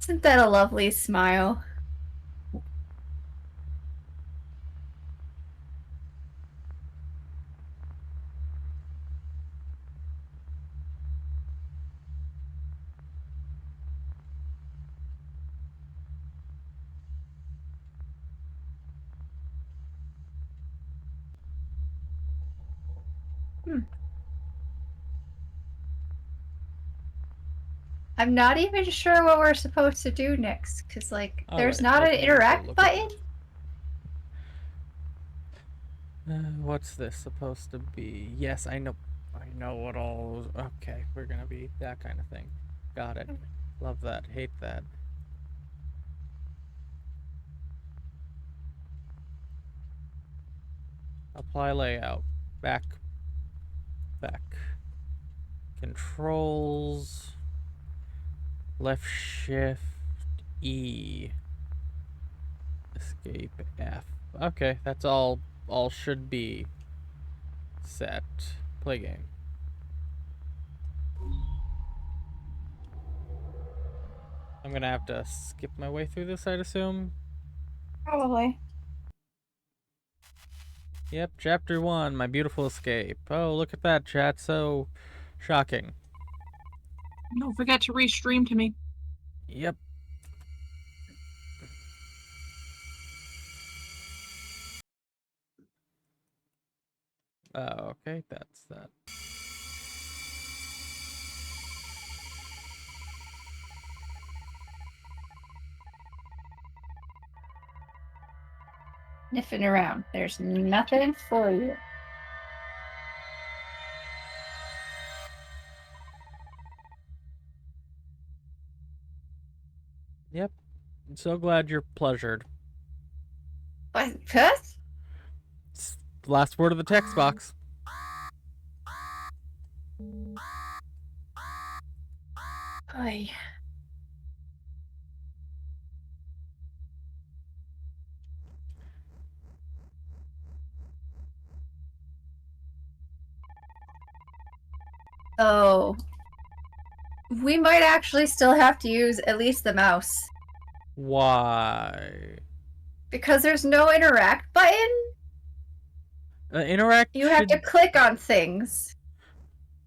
B: Isn't that a lovely smile? I'm not even sure what we're supposed to do next, because, like, there's
A: Alright,
B: not
A: let
B: an
A: me go
B: interact
A: look
B: button.
A: What's this supposed to be? Yes, I know what all. Okay, we're gonna be that kind of thing. Got it. Love that. Hate that. Apply layout. Back. Controls. Left shift E. Escape F. Okay, that's all should be set. Play game. I'm gonna have to skip my way through this, I'd assume.
B: Probably.
A: Yep, chapter 1, my beautiful escape. Oh, look at that, chat. So shocking.
C: Don't forget to restream to me.
A: Yep. Okay, that's that.
B: Sniffing around. There's nothing for you.
A: Yep. I'm so glad you're pleasured.
B: What?
A: It's the last word of the text box.
B: Oy. Oh. We might actually still have to use at least the mouse.
A: Why?
B: Because there's no interact button.
A: Interact
B: You have to click on things.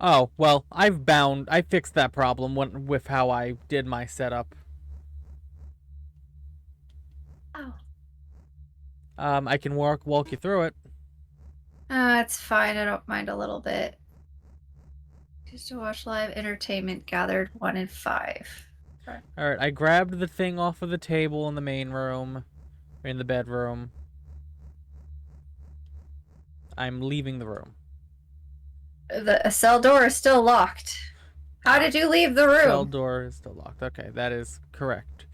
A: Oh, well, I fixed that problem with how I did my setup.
B: Oh.
A: I can walk you through it.
B: It's fine. I don't mind a little bit. Just to watch live entertainment gathered 1 in 5.
A: Alright, I grabbed the thing off of the table in the main room, in the bedroom. I'm leaving the room.
B: The cell door is still locked. How did you leave the room?
A: Cell door is still locked. Okay, that is correct.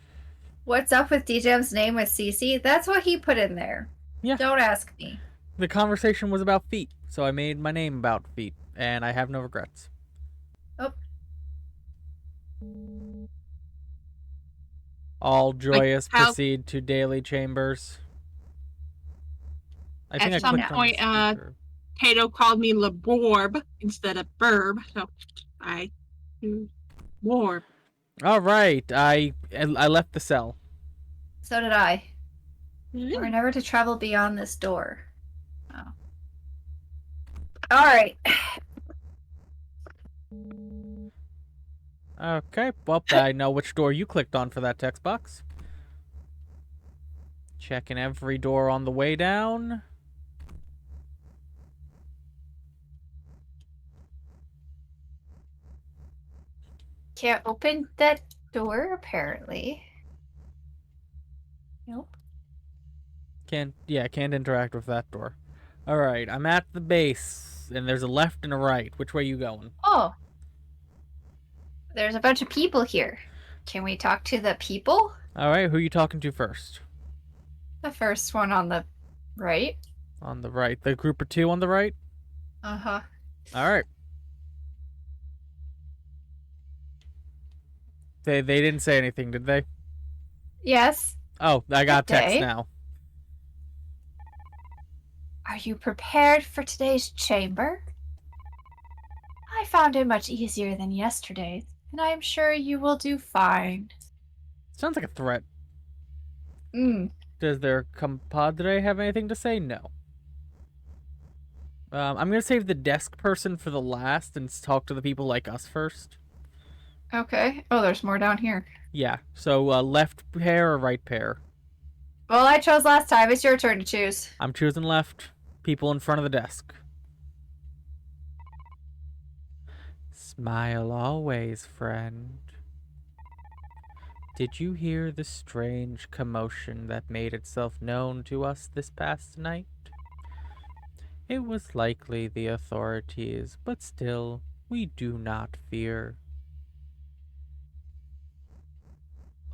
B: What's up with DJ's name with CC? That's what he put in there.
A: Yeah.
B: Don't ask me.
A: The conversation was about feet, so I made my name about feet, and I have no regrets.
B: Oh.
A: All joyous proceed to daily chambers. I think
C: At
A: I
C: some
A: clicked
C: point,
A: on the speaker.
C: Tato called me LeBorb instead of Birb, so I do Borb.
A: All right, I left the cell.
B: So did I. We're never to travel beyond this door. Oh. All right.
A: Okay, well, I know which door you clicked on for that text box. Checking every door on the way down.
B: Can't open that door, apparently. Nope.
A: Can't interact with that door. Alright, I'm at the base, and there's a left and a right. Which way you going?
B: Oh, there's a bunch of people here. Can we talk to the people?
A: Alright, who are you talking to first?
B: The first one on the right.
A: On the right. The group of two on the right?
B: Uh-huh.
A: Alright. They didn't say anything, did they?
B: Yes.
A: Oh, I got
B: Good
A: text
B: day.
A: now.
B: Are you prepared for today's chamber? I found it much easier than yesterday's, and I am sure you will do fine.
A: Sounds like a threat.
B: Hmm.
A: Does their compadre have anything to say? No. I'm gonna save the desk person for the last and talk to the people like us first.
B: Okay. Oh, there's more down here.
A: Yeah. So left pair or right pair?
B: Well, I chose last time. It's your turn to choose.
A: I'm choosing left. People in front of the desk. Smile always, friend. Did you hear the strange commotion that made itself known to us this past night? It was likely the authorities, but still, we do not fear.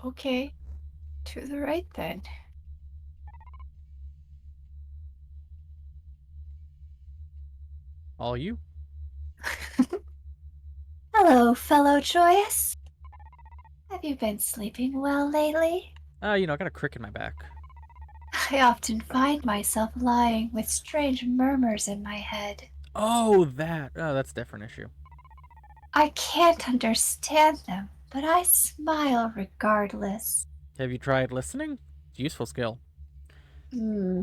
B: Okay. To the right then.
A: All you?
B: Hello, fellow Joyous. Have you been sleeping well lately?
A: I got a crick in my back.
B: I often find myself lying with strange murmurs in my head.
A: Oh, that. Oh, that's a different issue.
B: I can't understand them, but I smile regardless.
A: Have you tried listening? It's a useful skill.
B: Hmm.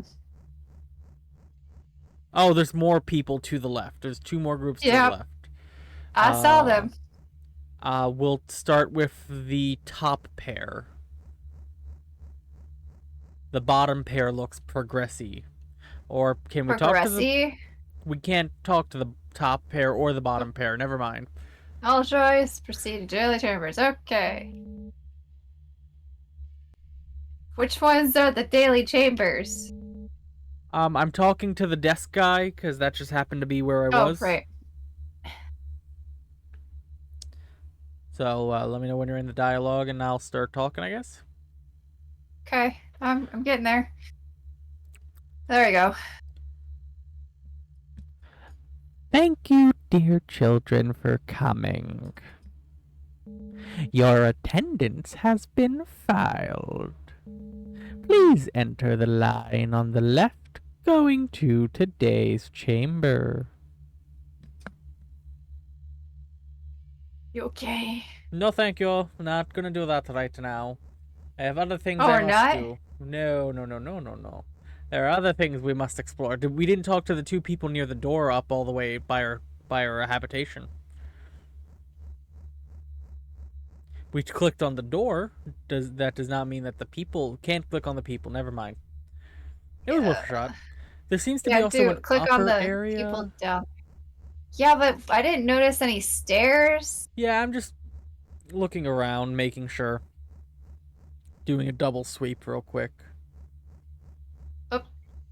A: Oh, there's more people to the left. There's two more groups to the left.
B: I saw them.
A: We'll start with the top pair. The bottom pair looks progressy. Or can we talk to the... We can't talk to the top pair or the bottom pair. Never mind.
B: All Joyous, proceed to daily chambers. Okay. Which ones are the daily chambers?
A: I'm talking to the desk guy, because that just happened to be where I was.
B: Oh, right.
A: So, let me know when you're in the dialogue, and I'll start talking, I guess.
B: Okay, I'm getting there. There we go.
A: Thank you, dear children, for coming. Your attendance has been filed. Please enter the line on the left, going to today's chamber.
B: You okay?
A: No, thank you. Not gonna do that right now. I have other things
B: Oh,
A: I
B: we're
A: must
B: not?
A: do. No. There are other things we must explore. We didn't talk to the two people near the door up all the way by our habitation. We clicked on the door. That does not mean that the people can't click on the people. Never mind. It was worth a shot. There seems to be also an
B: click
A: upper
B: on the
A: area.
B: people down. Yeah, but I didn't notice any stairs.
A: Yeah, I'm just looking around, making sure. Doing a double sweep real quick.
B: Oh.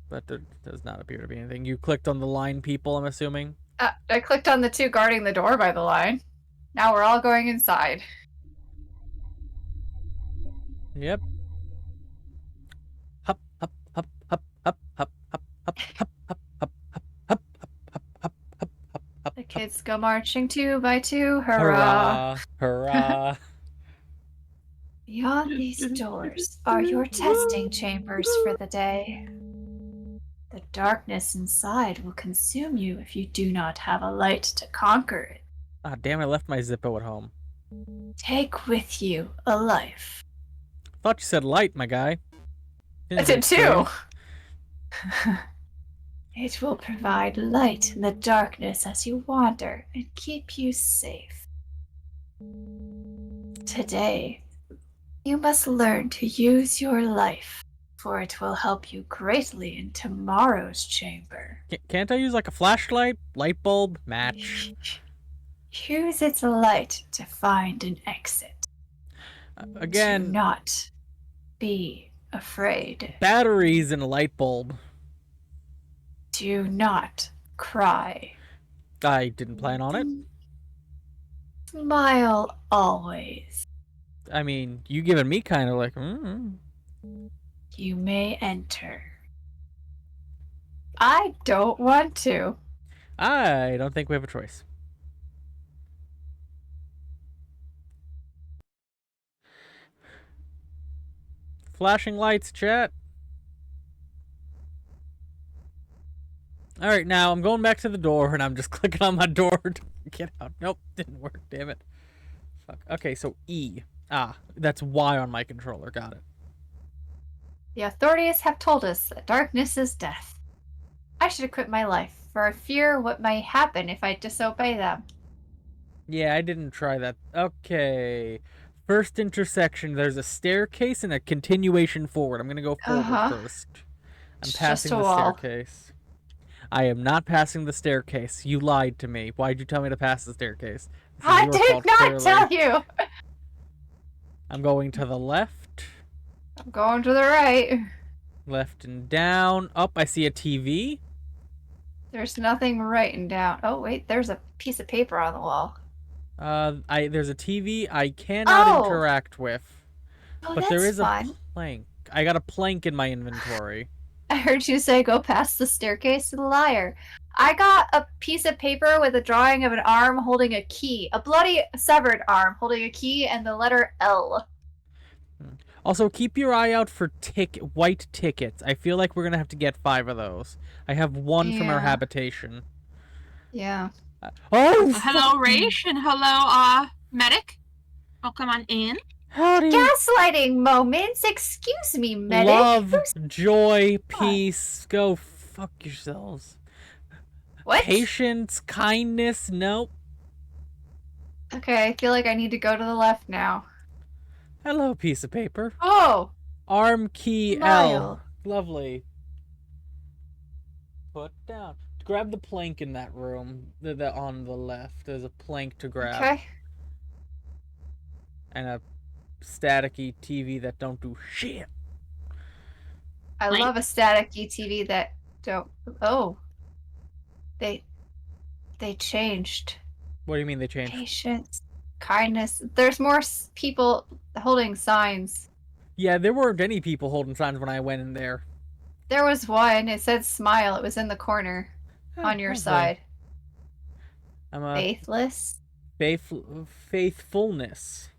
A: But there does not appear to be anything. You clicked on the line people, I'm assuming?
B: I clicked on the two guarding the door by the line. Now we're all going inside.
A: Yep. Hup, hup, hup, hup, hup, hup, hup, hup, hup, hup, hup, hup, hup, hup, hup.
B: The kids go marching two by two. Hurrah!
A: Hurrah!
B: Beyond these doors are your testing chambers for the day. The darkness inside will consume you if you do not have a light to conquer it.
A: Ah, damn! I left my Zippo at home.
B: Take with you a life.
A: Thought you said light, my guy.
B: I did too. It will provide light in the darkness as you wander and keep you safe. Today, you must learn to use your life, for it will help you greatly in tomorrow's chamber.
A: Can't I use like a flashlight, light bulb, match?
B: Use its light to find an exit.
A: Again,
B: Do not be afraid.
A: Batteries in a light bulb.
B: Do not cry.
A: I didn't plan on it.
B: Smile always.
A: I mean, you giving me kind of like,
B: You may enter. I don't want to.
A: I don't think we have a choice. Flashing lights, chat. Alright, now I'm going back to the door and I'm just clicking on my door to get out. Nope, didn't work, damn it. Fuck. Okay, so E. Ah, that's Y on my controller, got it.
B: The authorities have told us that darkness is death. I should quit my life, for I fear what may happen if I disobey them.
A: Yeah, I didn't try that. Okay. First intersection, there's a staircase and a continuation forward. I'm gonna go forward first. I'm
B: It's
A: passing
B: just a
A: the
B: wall.
A: staircase. I am not passing the staircase. You lied to me. Why'd you tell me to pass the staircase? This is
B: I
A: your
B: did
A: fault,
B: not
A: clearly.
B: tell you!
A: I'm going to the left.
B: I'm going to the right.
A: Left and down. Up, I see a TV.
B: There's nothing written down. Oh, wait, there's a piece of paper on the wall.
A: There's a TV I cannot interact with.
B: Oh,
A: But there
B: that's
A: is
B: fun.
A: a plank. I got a plank in my inventory.
B: I heard you say go past the staircase to the liar. I got a piece of paper with a drawing of an arm holding a key. A bloody severed arm holding a key and the letter L.
A: Also, keep your eye out for white tickets. I feel like we're gonna have to get 5 of those. I have 1 from our
B: Yeah.
A: habitation.
B: Yeah.
A: Oh!
C: Hello, Raish, and hello, Medic. Welcome on in.
A: Howdy!
B: Gaslighting moments. Excuse me, medic.
A: Love, joy, peace. Go fuck yourselves.
B: What?
A: Patience, kindness. Nope.
B: Okay, I feel like I need to go to the left now.
A: Hello, piece of paper.
B: Oh!
A: Arm key L.
B: Smile.
A: Lovely. Put down. Grab the plank in that room. The on the left. There's a plank to grab.
B: Okay.
A: And a staticky TV that don't do shit.
B: I
C: Right.
B: love a staticky TV that don't... Oh. They changed.
A: What do you mean they changed?
B: Patience. Kindness. There's more people holding signs.
A: Yeah, there weren't any people holding signs when I went in there.
B: There was one. It said smile. It was in the corner on your
A: Lovely.
B: side.
A: I'm a
B: Faithless.
A: faithfulness.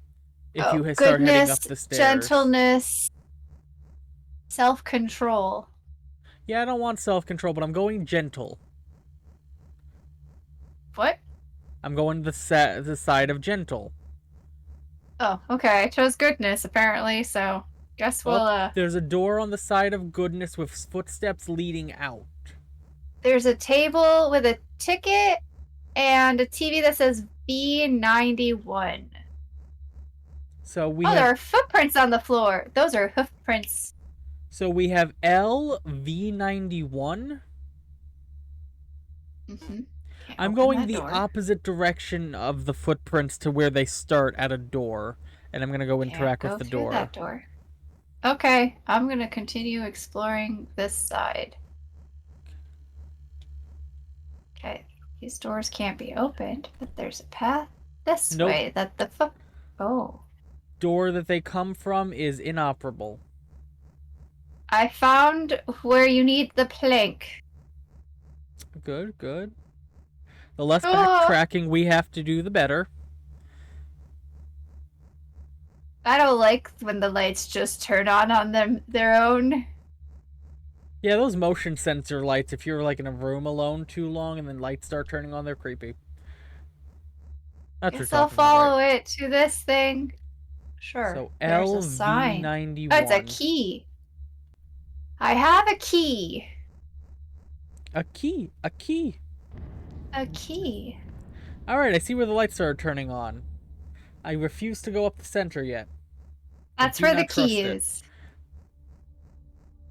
A: If
B: Oh,
A: you start heading
B: goodness,
A: up the stairs.
B: gentleness, self-control.
A: Yeah, I don't want self-control, but I'm going gentle.
B: What?
A: I'm going the side of gentle.
B: Oh, okay. I chose goodness, apparently, so guess we'll,
A: There's a door on the side of goodness with footsteps leading out.
B: There's a table with a ticket and a TV that says B91.
A: So we
B: There
A: have
B: are footprints on the floor. Those are hoof prints.
A: LV91.
B: Mm-hmm.
A: I'm going the opposite direction of the footprints to where they start at a door, and I'm gonna go interact with the door.
B: That door. Okay, I'm gonna continue exploring this side. Okay, these doors can't be opened, but there's a path this
A: Nope.
B: way that the Oh.
A: Door that they come from is inoperable.
B: I found where you need the plank.
A: Good, good. The less
B: Oh.
A: backtracking we have to do, the better.
B: I don't like when the lights just turn on their own.
A: Yeah, those motion sensor lights, if you're like in a room alone too long and then lights start turning on, they're creepy. That's
B: Guess
A: what
B: I'll
A: you're talking about,
B: follow
A: right?
B: it to this thing. Sure.
A: So
B: There's a sign.
A: LV91.
B: Oh, it's a key. I have a key.
A: A key. A key.
B: A key.
A: Alright, I see where the lights are turning on. I refuse to go up the center yet.
B: That's
A: do
B: where the
A: not trust
B: key
A: it.
B: is.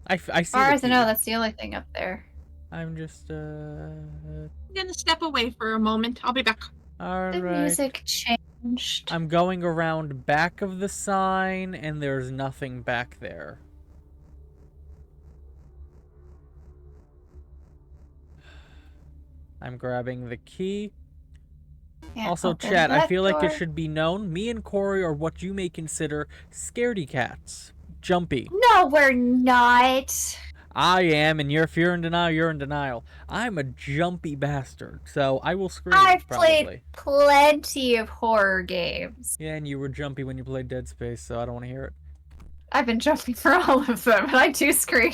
A: I see
B: As far
A: the
B: as I
A: key.
B: know, that's the only thing up there.
A: I'm just,
C: I'm gonna step away for a moment. I'll be back.
B: The
A: Alright.
B: music changed.
A: I'm going around back of the sign, and there's nothing back there. I'm grabbing the key.
B: Can't
A: Also,
B: open
A: chat, I
B: that
A: feel like it
B: door.
A: should be known, me and Corey are what you may consider scaredy cats. Jumpy.
B: No, we're not.
A: I am, and if you're in denial, you're in denial. I'm a jumpy bastard, so I will scream,
B: I've
A: probably.
B: played plenty of horror games.
A: Yeah, and you were jumpy when you played Dead Space, so I don't want to hear it.
B: I've been jumping for all of them, and I do scream.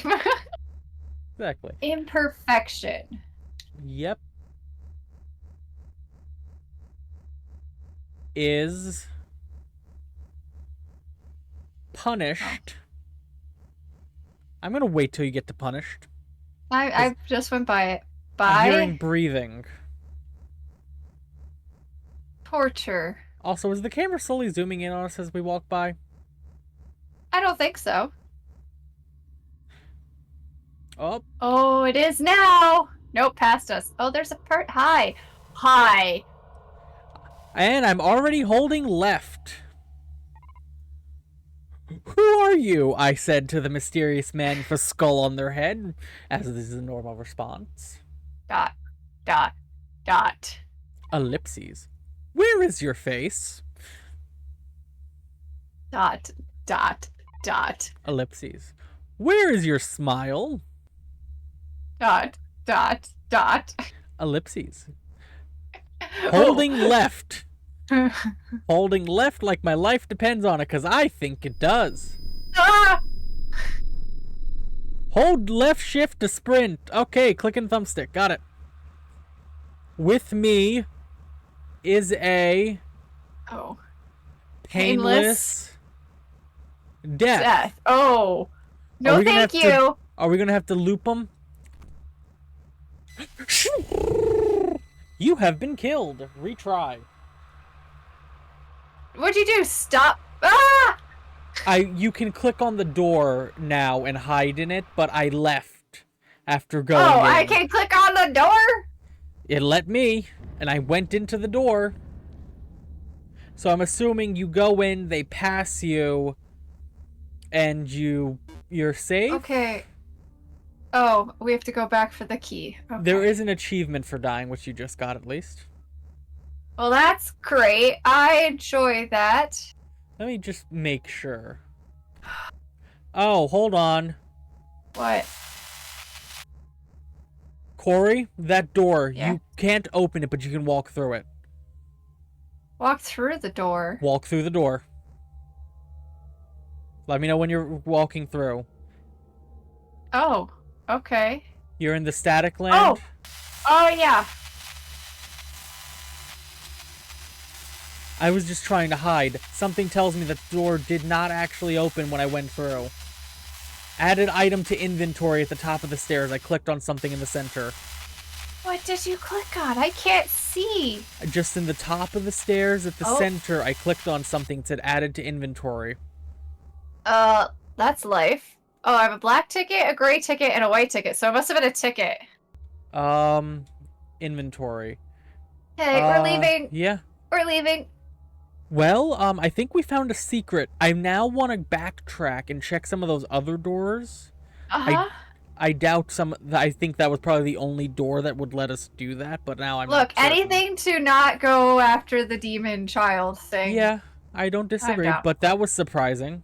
A: Exactly.
B: Imperfection.
A: Yep. Is punished. I'm gonna wait till you get to punished.
B: I just went by it.
A: I'm hearing
B: By
A: breathing.
B: torture.
A: Also, is the camera slowly zooming in on us as we walk by?
B: I don't think so.
A: Oh,
B: Oh, it is now. Nope, past us. Oh, there's a part. Hi. Hi.
A: and I'm already holding left. Who are you? I said to the mysterious man with a skull on their head, as this is a normal response.
B: Dot. Dot. Dot.
A: Ellipses. Where is your face?
B: Dot. Dot. Dot.
A: Ellipses. Where is your smile?
B: Dot. Dot. Dot.
A: Ellipses. Holding left. Holding left like my life depends on it, because I think it does.
B: Ah!
A: Hold left shift to sprint. Okay, clicking thumbstick. Got it. With me is a
B: Oh.
A: painless death.
B: Death. Oh. No,
A: we gonna
B: thank
A: have to-
B: you.
A: Are we going to have to loop them? You have been killed. Retry.
B: What'd you do? Stop. Ah!
A: You can click on the door now and hide in it, but I left after going
B: Oh,
A: in.
B: I can click on the door?
A: It let me, and I went into the door. So I'm assuming you go in, they pass you, and you're safe?
B: Okay. Oh, we have to go back for the key. Okay.
A: There is an achievement for dying, which you just got at least.
B: Well, that's great. I enjoy that.
A: Let me just make sure. Oh, hold on.
B: What?
A: Corey, that door,
B: Yeah.
A: you can't open it, but you can walk through it.
B: Walk through the door.
A: Walk through the door. Let me know when you're walking through.
B: Oh, okay.
A: You're in the static land?
B: Oh! Oh, yeah.
A: I was just trying to hide. Something tells me that the door did not actually open when I went through. Added item to inventory at the top of the stairs. I clicked on something in the center.
B: What did you click on? I can't see.
A: Just in the top of the stairs at the
B: Oh.
A: center, I clicked on something that said added to inventory.
B: That's life. Oh, I have a black ticket, a gray ticket, and a white ticket, so it must have been a ticket.
A: Inventory.
B: Hey, we're leaving.
A: Yeah.
B: We're leaving.
A: Well, I think we found a secret. I now want to backtrack and check some of those other doors.
B: Uh-huh.
A: I doubt I think that was probably the only door that would let us do that, but now I'm
B: Look,
A: not certain.
B: anything to not go after the demon child thing.
A: Yeah, I don't disagree,
B: doubt.
A: but that was surprising.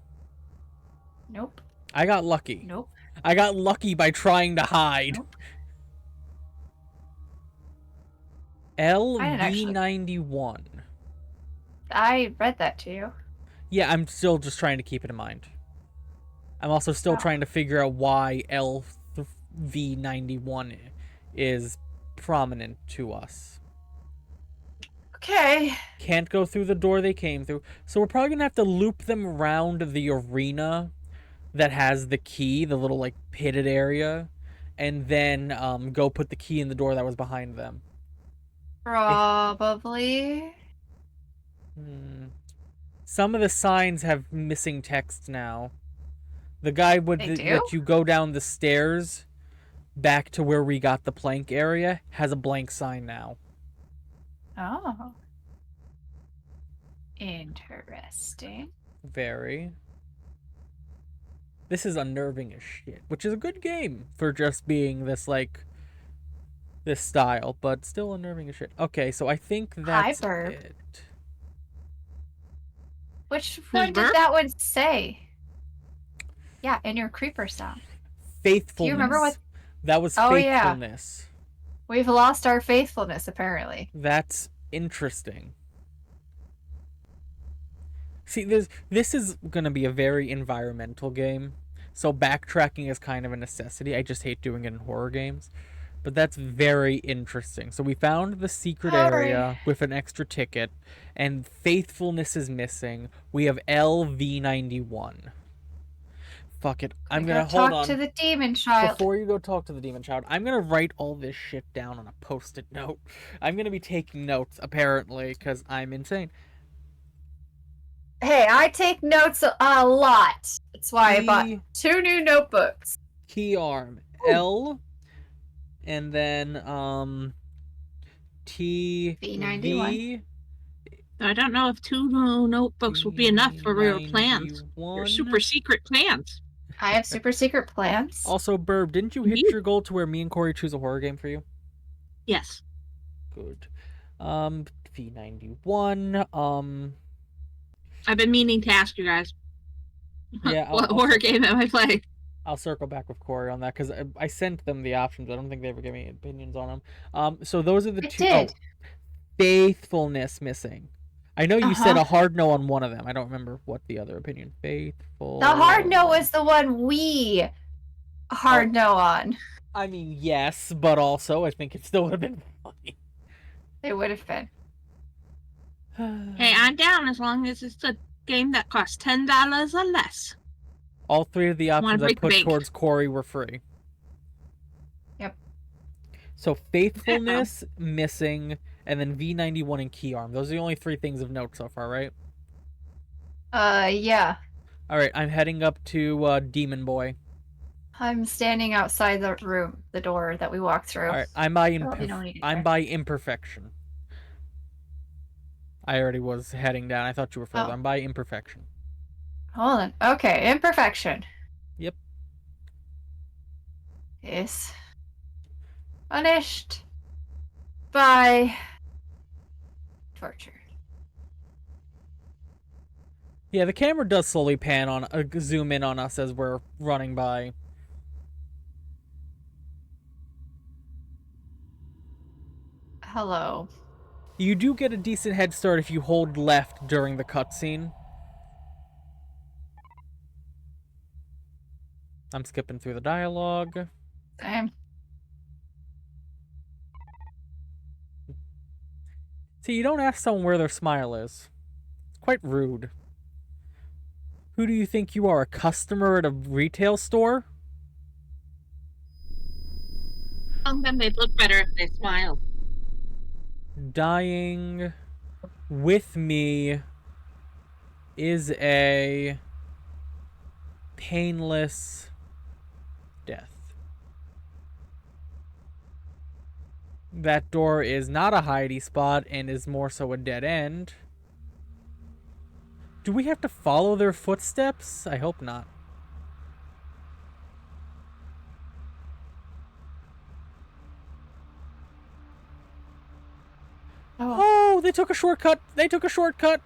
B: Nope.
A: I got lucky.
B: Nope.
A: I got lucky by trying to hide.
B: Nope.
A: LV91.
B: I read that to you.
A: Yeah, I'm still just trying to keep it in mind. I'm also still
B: Oh.
A: trying to figure out why LV91 is prominent to us.
B: Okay.
A: Can't go through the door they came through, so we're probably gonna have to loop them around the arena that has the key, the little like pitted area, and then go put the key in the door that was behind them.
B: Probably.
A: Some of the signs have missing text now. The guy would
B: They do?
A: let you go down the stairs back to where we got the plank area has a blank sign now.
B: Oh. Interesting.
A: Very. This is unnerving as shit, which is a good game for just being this, like, this style, but still unnerving as shit. Okay, so I think
B: Hi,
A: that's
B: Birb.
A: it.
B: Which one did
C: Birb?
B: that one say? Yeah, in your creeper sound.
A: Faithfulness.
B: Do you remember what?
A: That was
B: Oh, yeah.
A: faithfulness.
B: We've lost our faithfulness, apparently.
A: That's interesting. See, this is gonna be a very environmental game, so backtracking is kind of a necessity. I just hate doing it in horror games, but that's very interesting. So we found the secret area with an extra ticket, and faithfulness is missing. We have LV91. Fuck it. I'm gonna hold
B: talk
A: on.
B: to the demon child.
A: Before you go talk to the demon child, I'm gonna write all this shit down on a post-it note. I'm gonna be taking notes, apparently, because I'm insane.
B: Hey, I take notes a lot. That's why I bought 2 new notebooks.
A: Key arm. L, and then, T, V.
C: I don't know if 2 notebooks will be enough for your plans. Your super secret plans.
B: I have super secret plans.
A: Also, Birb, didn't you hit your goal to where me and Corey choose a horror game for you?
C: Yes.
A: Good. V91.
C: I've been meaning to ask you guys.
A: Yeah.
C: What horror game am I playing?
A: I'll circle back with Corey on that because I sent them the options. I don't think they ever gave me opinions on them. So those are the two.
B: Did.
A: Oh, faithfulness missing. I know you said a hard no on one of them. I don't remember what the other opinion. Faithful.
B: The hard no was the one we hard no on.
A: I mean, yes, but also I think it still would have been funny.
B: It would have been.
C: Hey, I'm down as long as it's a game that costs $10 or less.
A: All 3 of the options I put towards Corey were free.
B: Yep.
A: So faithfulness, missing, and then V91 and key arm. Those are the only 3 things of note so far, right?
B: Yeah.
A: All right, I'm heading up to Demon Boy.
B: I'm standing outside the room, the door that we walked through.
A: All right, I'm by imperfection. I already was heading down. I thought you were further. I'm by imperfection.
B: Hold on. Okay, imperfection.
A: Yep.
B: Is punished by torture.
A: Yeah, the camera does slowly pan on, zoom in on us as we're running by.
B: Hello.
A: You do get a decent head start if you hold left during the cutscene. I'm skipping through the dialogue.
B: Same.
A: See, you don't ask someone where their smile is. It's quite rude. Who do you think you are, a customer at a retail store?
C: Then they'd look better if they smiled.
A: Dying with me is a painless death. That door is not a hidey spot and is more so a dead end. Do we have to follow their footsteps? I hope not. Oh, they took a shortcut. They took a shortcut.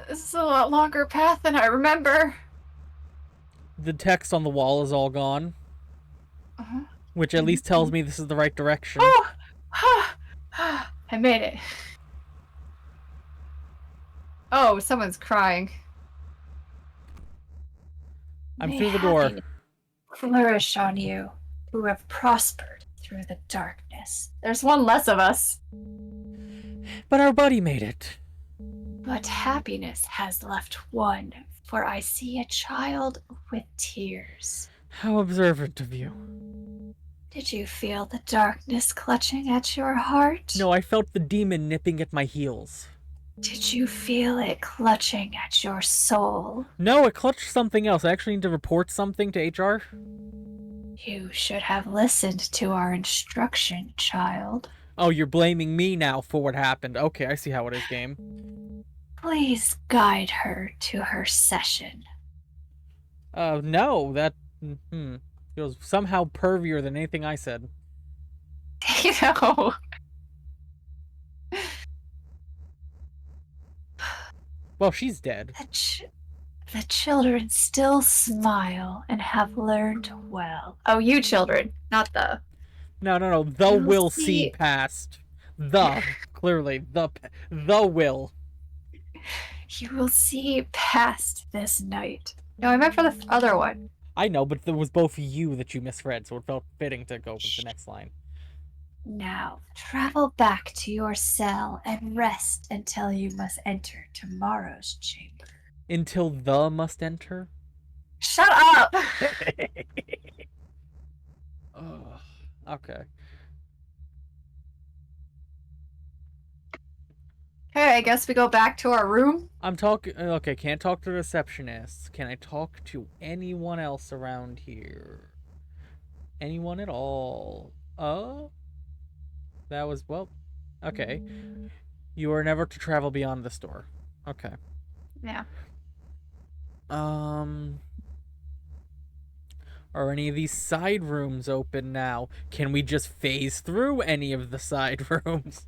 B: This is a lot longer path than I remember.
A: The text on the wall is all gone. Which at least tells me this is the right direction.
B: Oh! I made it. Oh, someone's crying.
A: I'm through the door.
B: Flourish on you, who have prospered through the darkness. There's one less of us.
A: But our buddy made it.
B: But happiness has left one, for I see a child with tears.
A: How observant of you.
B: Did you feel the darkness clutching at your heart?
A: No, I felt the demon nipping at my heels.
B: Did you feel it clutching at your soul?
A: No, it clutched something else. I actually need to report something to HR.
B: You should have listened to our instruction, child.
A: Oh, you're blaming me now for what happened. Okay, I see how it is, game.
B: Please guide her to her session.
A: No, that feels somehow pervier than anything I said.
B: You know.
A: Well, she's dead.
B: The children still smile and have learned well. Oh, you children, not the.
A: No. The
B: You'll
A: will see
B: see-
A: past. Clearly, the will.
B: You will see past this night. No, I meant for the other one.
A: I know, but there was both you that you misread, so it felt fitting to go with the next line.
B: Now, travel back to your cell and rest until you must enter tomorrow's chamber.
A: Until the must enter?
B: Shut up!
A: Oh, okay.
B: Okay, I guess we go back to our room.
A: I'm talking. Okay, can't talk to receptionists. Can I talk to anyone else around here? Anyone at all? Oh? That was, well, okay. You are never to travel beyond this door. Okay.
B: Yeah.
A: Are any of these side rooms open now? Can we just phase through any of the side rooms?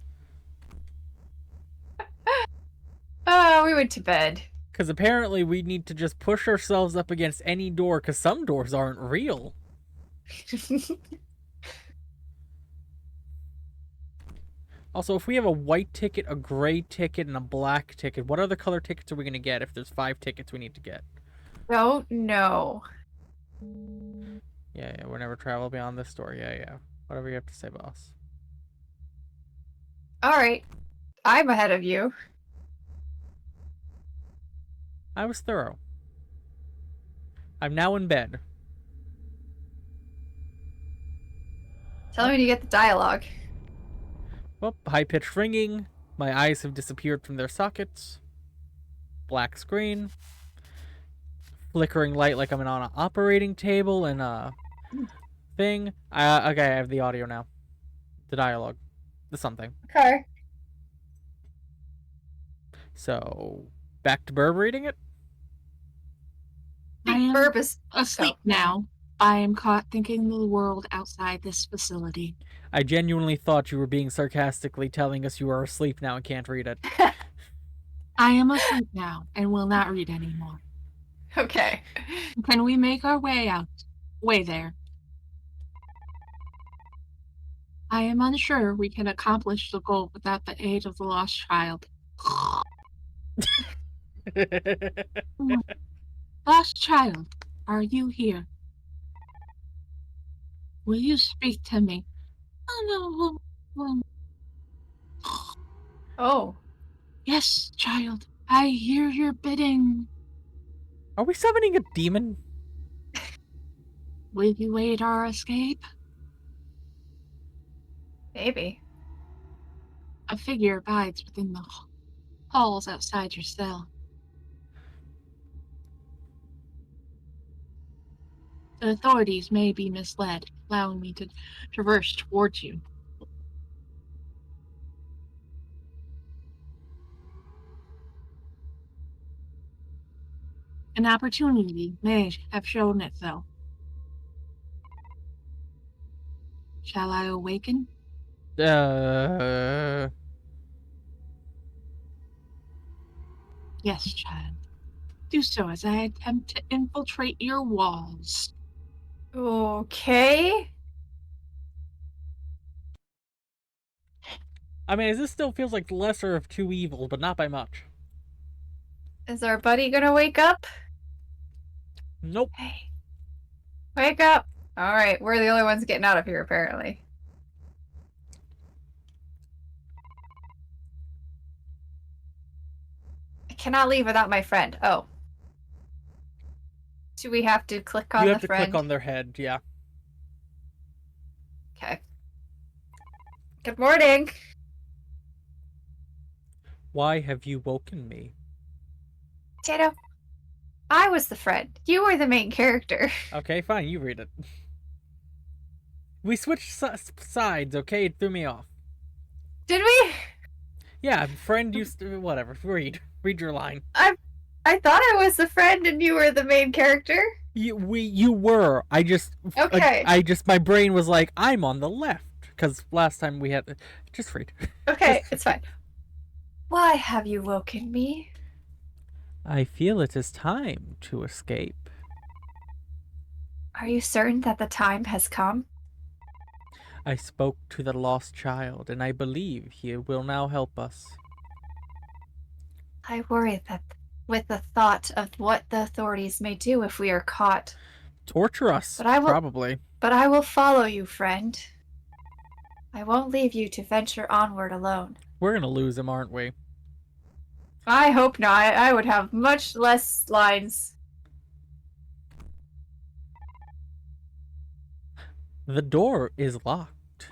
B: Oh, we went to bed.
A: Because apparently we need to just push ourselves up against any door, because some doors aren't real. Also, if we have a white ticket, a gray ticket, and a black ticket, what other color tickets are we going to get if there's 5 tickets we need to get?
B: Don't know.
A: Yeah, we'll never travel beyond this door. Yeah. Whatever you have to say, boss.
B: Alright. I'm ahead of you.
A: I was thorough. I'm now in bed.
B: Tell me when you get the dialogue.
A: Well, high-pitched ringing. My eyes have disappeared from their sockets. Black screen. Flickering light like I'm on an operating table and a thing. Okay, I have the audio now. The dialogue. The something.
B: Okay.
C: So,
A: back to Birb reading it?
C: I am
B: Birb is
C: asleep now. I am caught thinking the world outside this facility.
A: I genuinely thought you were being sarcastically telling us you are asleep now and can't read it.
C: I am asleep now and will not read anymore.
B: Okay.
C: Can we make our way there? I am unsure we can accomplish the goal without the aid of the lost child. Lost child, are you here? Will you speak to me?
B: Oh.
C: Yes, child, I hear your bidding.
A: Are we summoning a demon?
C: Will you aid our escape?
B: Maybe.
C: A figure abides within the halls outside your cell. The authorities may be misled, allowing me to traverse towards you. An opportunity may have shown itself. Shall I awaken? Yes, child. Do so as I attempt to infiltrate your walls.
B: Okay.
A: I mean, this still feels like the lesser of two evils, but not by much.
B: Is our buddy gonna wake up?
A: Nope.
B: Hey. Wake up! Alright, we're the only ones getting out of here, apparently. I cannot leave without my friend. Oh. Do we have to click on
A: You
B: the
A: have to
B: friend?
A: click on their head, yeah.
B: Okay. Good morning!
A: Why have you woken me?
B: Tato, I was the friend. You were the main character.
A: Okay, fine, you read it. We switched sides, okay? It threw me off.
B: Did we?
A: Yeah, friend used to... Whatever, read. Read your line.
B: I thought I was the friend and you were the main character.
A: You were.
B: Okay.
A: My brain was like, I'm on the left. Because last time we had... Just read.
B: Okay, it's fine. Why have you woken me?
A: I feel it is time to escape.
B: Are you certain that the time has come?
A: I spoke to the lost child, and I believe he will now help us.
B: I worry that with the thought of what the authorities may do if we are caught.
A: Torture us, probably.
B: But I will follow you, friend. I won't leave you to venture onward alone.
A: We're gonna lose him, aren't we?
B: I hope not. I would have much less lines.
A: The door is locked.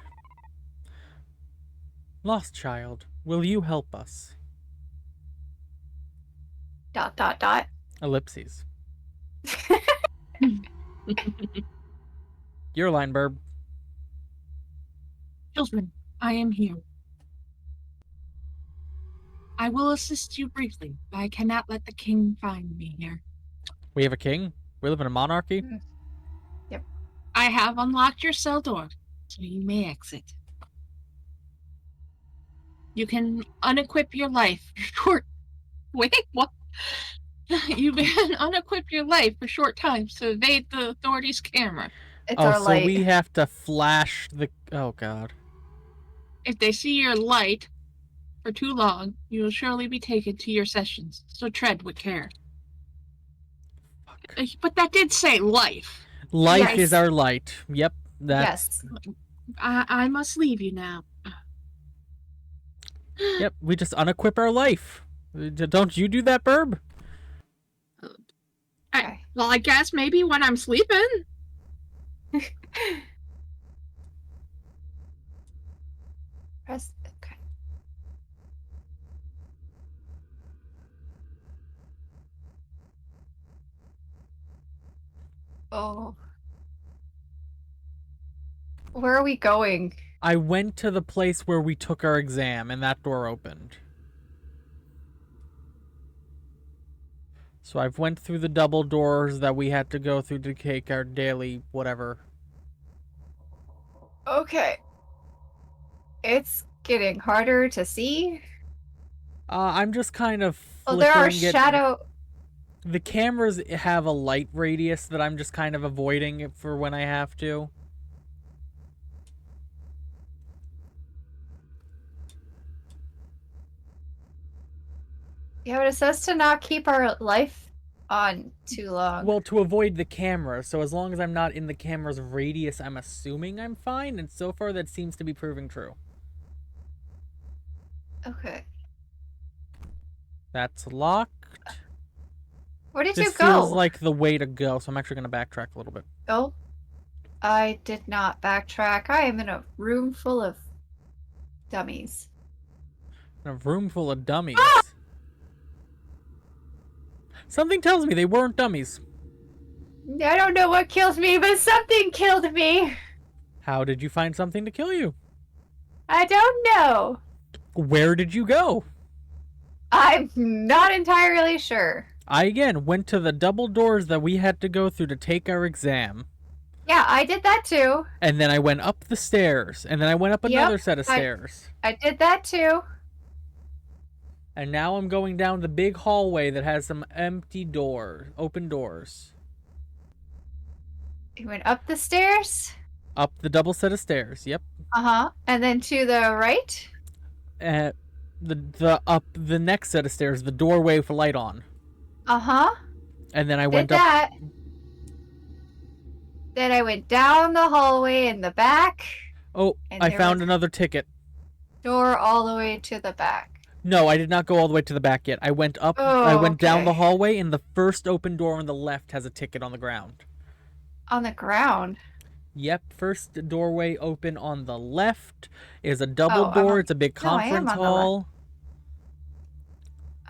A: Lost child, will you help us? ... Ellipses. Your line, Birb.
C: Children, I am here. I will assist you briefly, but I cannot let the king find me here.
A: We have a king? We live in a monarchy?
B: Yep.
C: I have unlocked your cell door, so you may exit. You can unequip your life for short... Wait, what? You can unequip your life for short times to evade the authorities' camera.
B: It's our light.
A: So we have to flash the... Oh, God.
C: If they see your light for too long, you will surely be taken to your sessions, so tread with care.
A: Fuck.
C: But that did say life.
A: Life is our light. Yep, that's...
B: Yes.
C: I must leave you now.
A: Yep, we just unequip our life. Don't you do that, Birb?
C: Well, I guess maybe when I'm sleeping.
B: Press. Okay. Oh. Where are we going?
A: I went to the place where we took our exam, and that door opened. So I've went through the double doors that we had to go through to take our daily whatever.
B: Okay. It's getting harder to see.
A: I'm just kind of
B: Oh, there are
A: flickering it.
B: shadow...
A: The cameras have a light radius that I'm just kind of avoiding for when I have to.
B: Yeah, but it says to not keep our life on too long.
A: Well, to avoid the camera, so as long as I'm not in the camera's radius, I'm assuming I'm fine, and so far that seems to be proving true.
B: Okay.
A: That's locked.
B: Where did you
A: This
B: go?
A: feels like the way to go, so I'm actually going to backtrack a little bit.
B: Oh. I did not backtrack. I am in a room full of dummies.
A: In a room full of dummies.
B: Ah!
A: Something tells me they weren't dummies.
B: I don't know what kills me, but something killed me.
A: How did you find something to kill you?
B: I don't know.
A: Where did you go?
B: I'm not entirely sure.
A: I, again, went to the double doors that we had to go through to take our exam.
B: Yeah, I did that too.
A: And then I went up the stairs. And then I went up another set of stairs.
B: I did that too.
A: And now I'm going down the big hallway that has some empty doors, open doors.
B: You went up the stairs?
A: Up the double set of stairs, yep.
B: Uh-huh. And then to the right?
A: Up the next set of stairs, the doorway with a light on.
B: Uh-huh.
A: And then I
B: did
A: went
B: that.
A: up.
B: Then I went down the hallway in the back.
A: Oh, I found another ticket.
B: Door all the way to the back.
A: No, I did not go all the way to the back yet. I went up.
B: Oh,
A: I went down the
B: okay.
A: hallway, and the first open door on the left has a ticket on the ground.
B: On the ground?
A: Yep, first doorway open on the left is a double door. It's a big conference hall.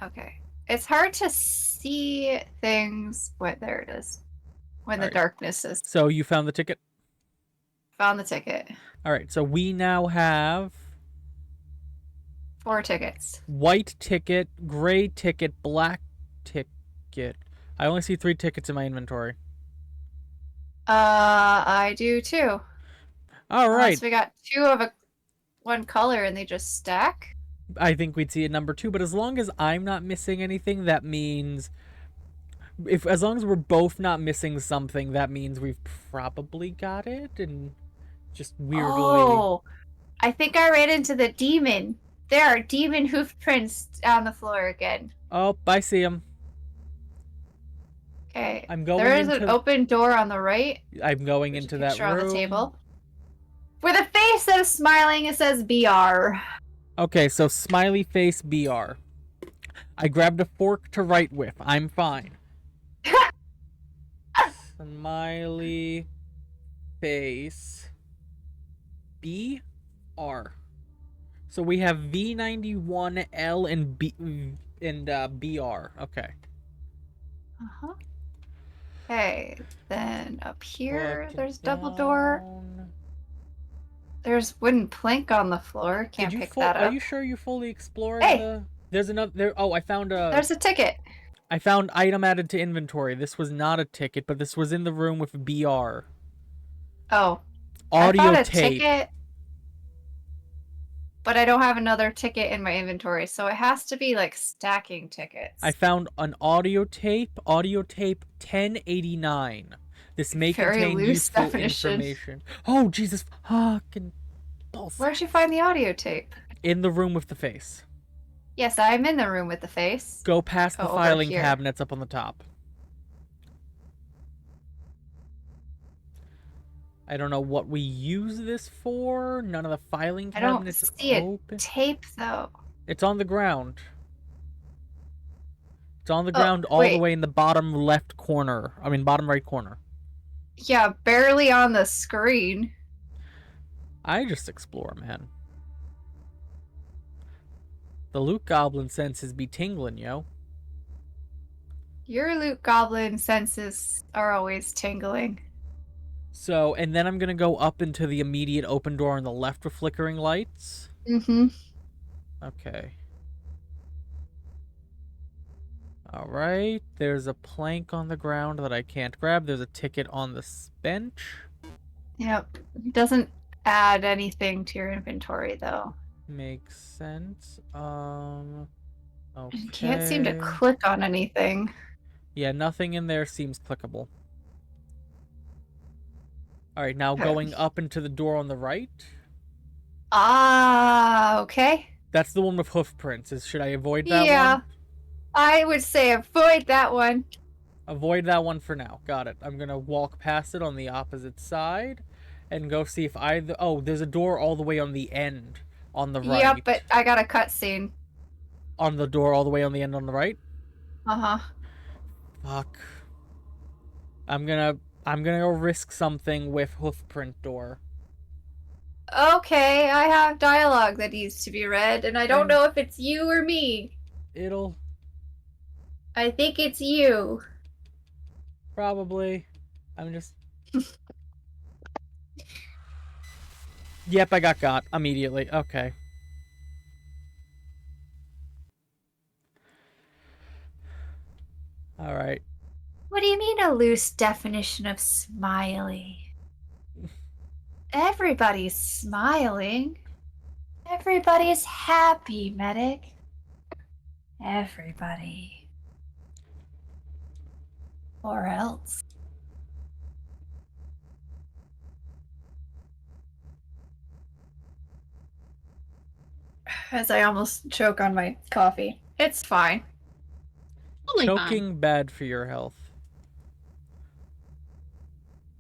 B: Okay. It's hard to see things. Wait, there it is. When the darkness is.
A: So you found the ticket?
B: Found the ticket.
A: All right, so we now have
B: 4 tickets.
A: White ticket, gray ticket, black ticket. I only see 3 tickets in my inventory.
B: I do too.
A: All right.
B: Unless we got 2 of one color and they just stack.
A: I think we'd see a number 2, but as long as I'm not missing anything, that means as long as we're both not missing something, that means we've probably got it. And just weirdly.
B: Oh, I think I ran into the demon. There are demon hoof prints on the floor again.
A: Oh, I see them.
B: Okay.
A: I'm going
B: There is
A: into...
B: an open door on the right.
A: I'm going into that room.
B: On the table. With a face that is smiling, it says BR.
A: Okay, so smiley face BR. I grabbed a fork to write with. I'm fine. Smiley face BR. So we have V91L and BR. Okay.
B: Uh-huh. Okay, then up here,
A: Look
B: there's
A: down.
B: double door. There's wooden plank on the floor. Can't pick that up.
A: Are you sure you fully explored
B: Hey!
A: There's another... There. Oh, I found a...
B: There's a ticket.
A: I found item added to inventory. This was not a ticket, but this was in the room with BR.
B: Oh.
A: Audio
B: I found a
A: tape.
B: ticket, but I don't have another ticket in my inventory, so it has to be like stacking tickets.
A: I found an audio tape 1089. This may
B: Very
A: contain
B: loose
A: useful
B: definition.
A: information. Oh, Jesus fucking balls.
B: Where'd you find the audio tape?
A: In the room with the face.
B: Yes, I'm in the room with the face.
A: Go past the
B: over
A: filing
B: here.
A: cabinets up on the top. I don't know what we use this for. None of the filing
B: I don't
A: cabinets
B: see
A: open.
B: a tape though.
A: It's on the ground. It's on the ground all
B: wait.
A: the way in the bottom left corner. I mean, bottom right corner.
B: Yeah, barely on the screen.
A: I just explore, man. The loot goblin senses be tingling, yo.
B: Your loot goblin senses are always tingling.
A: So, and then I'm gonna go up into the immediate open door on the left with flickering lights.
B: Mm-hmm.
A: Okay. Alright, there's a plank on the ground that I can't grab. There's a ticket on the bench.
B: Yep. It doesn't add anything to your inventory though.
A: Makes sense. Okay.
B: You can't seem to click on anything.
A: Yeah, nothing in there seems clickable. Alright, now
B: Okay.
A: going up into the door on the right.
B: Ah, okay.
A: That's the one with hoof prints. Should I avoid that
B: Yeah.
A: one?
B: I would say avoid that one.
A: Avoid that one for now. Got it. I'm gonna walk past it on the opposite side and go see if either... Oh, there's a door all the way on the end on the right.
B: Yeah, but I got a cutscene.
A: On the door all the way on the end on the right?
B: Uh-huh.
A: Fuck. I'm gonna go risk something with hoofprint door.
B: Okay, I have dialogue that needs to be read, and I don't know if it's you or me.
A: It'll...
B: I think it's you.
A: Probably. I'm just... Yep, I got immediately. Okay. Alright.
B: What do you mean a loose definition of smiley? Everybody's smiling. Everybody's happy, medic. Everybody. Or else. As I almost choke on my coffee. It's fine.
C: Totally
A: Choking bad for your health.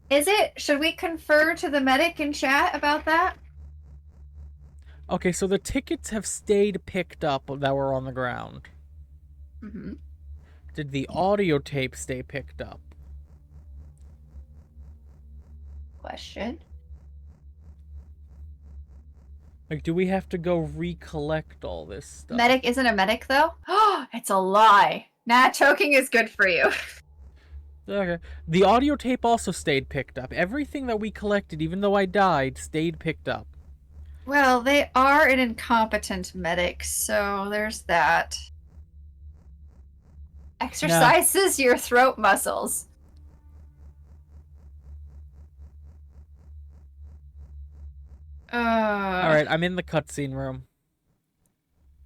B: Is it? Should we confer to the medic in chat about that?
A: Okay, so the tickets have stayed picked up that were on the ground.
B: Mm-hmm.
A: Did the audio tape stay picked up?
B: Question.
A: Like, do we have to go recollect all this stuff?
B: Medic isn't a medic, though? Oh, it's a lie. Nah, choking is good for you.
A: Okay. The audio tape also stayed picked up. Everything that we collected, even though I died, stayed picked up.
B: Well, they are an incompetent medic, so there's that. Exercises your throat muscles.
A: Alright, I'm in the cutscene room.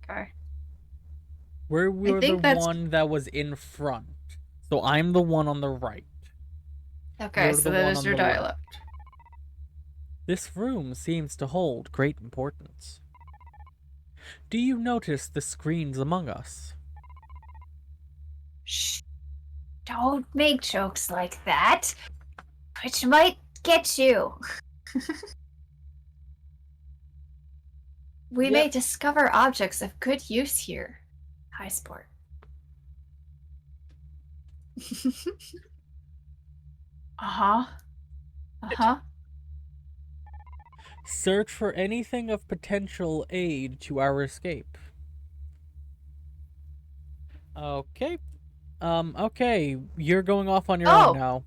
B: Okay.
A: Where we were the
B: think that's-
A: one that was in front. So I'm the one on the right.
B: Okay,
A: You're
B: so
A: the
B: that
A: one
B: is
A: on
B: your
A: the
B: dialogue.
A: left. This room seems to hold great importance. Do you notice the screens among us?
B: Shh. Don't make jokes like that, which might get you. We may discover objects of good use here. High sport. Uh-huh. Uh-huh.
A: Search for anything of potential aid to our escape. Okay. Okay. You're going off on your own now.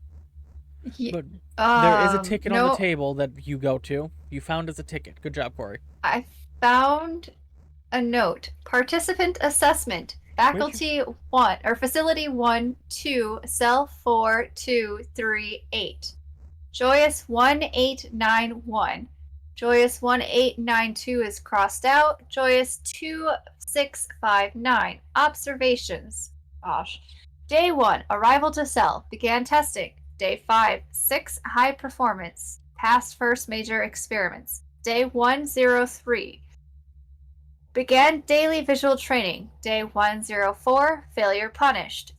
A: But there is a ticket on the table that you go to. You found as a ticket. Good job, Corey.
B: I found a note. Participant assessment. Faculty 1 or facility 1, 2, cell 4, 2, 3, 8. Joyous 1891. Joyous 1892 is crossed out. Joyous 2659. Observations. Gosh. Day 1, arrival to cell. Began testing. Day 5, 6 high performance. Passed first major experiments. Day 103. Began daily visual training. Day 104, failure punished.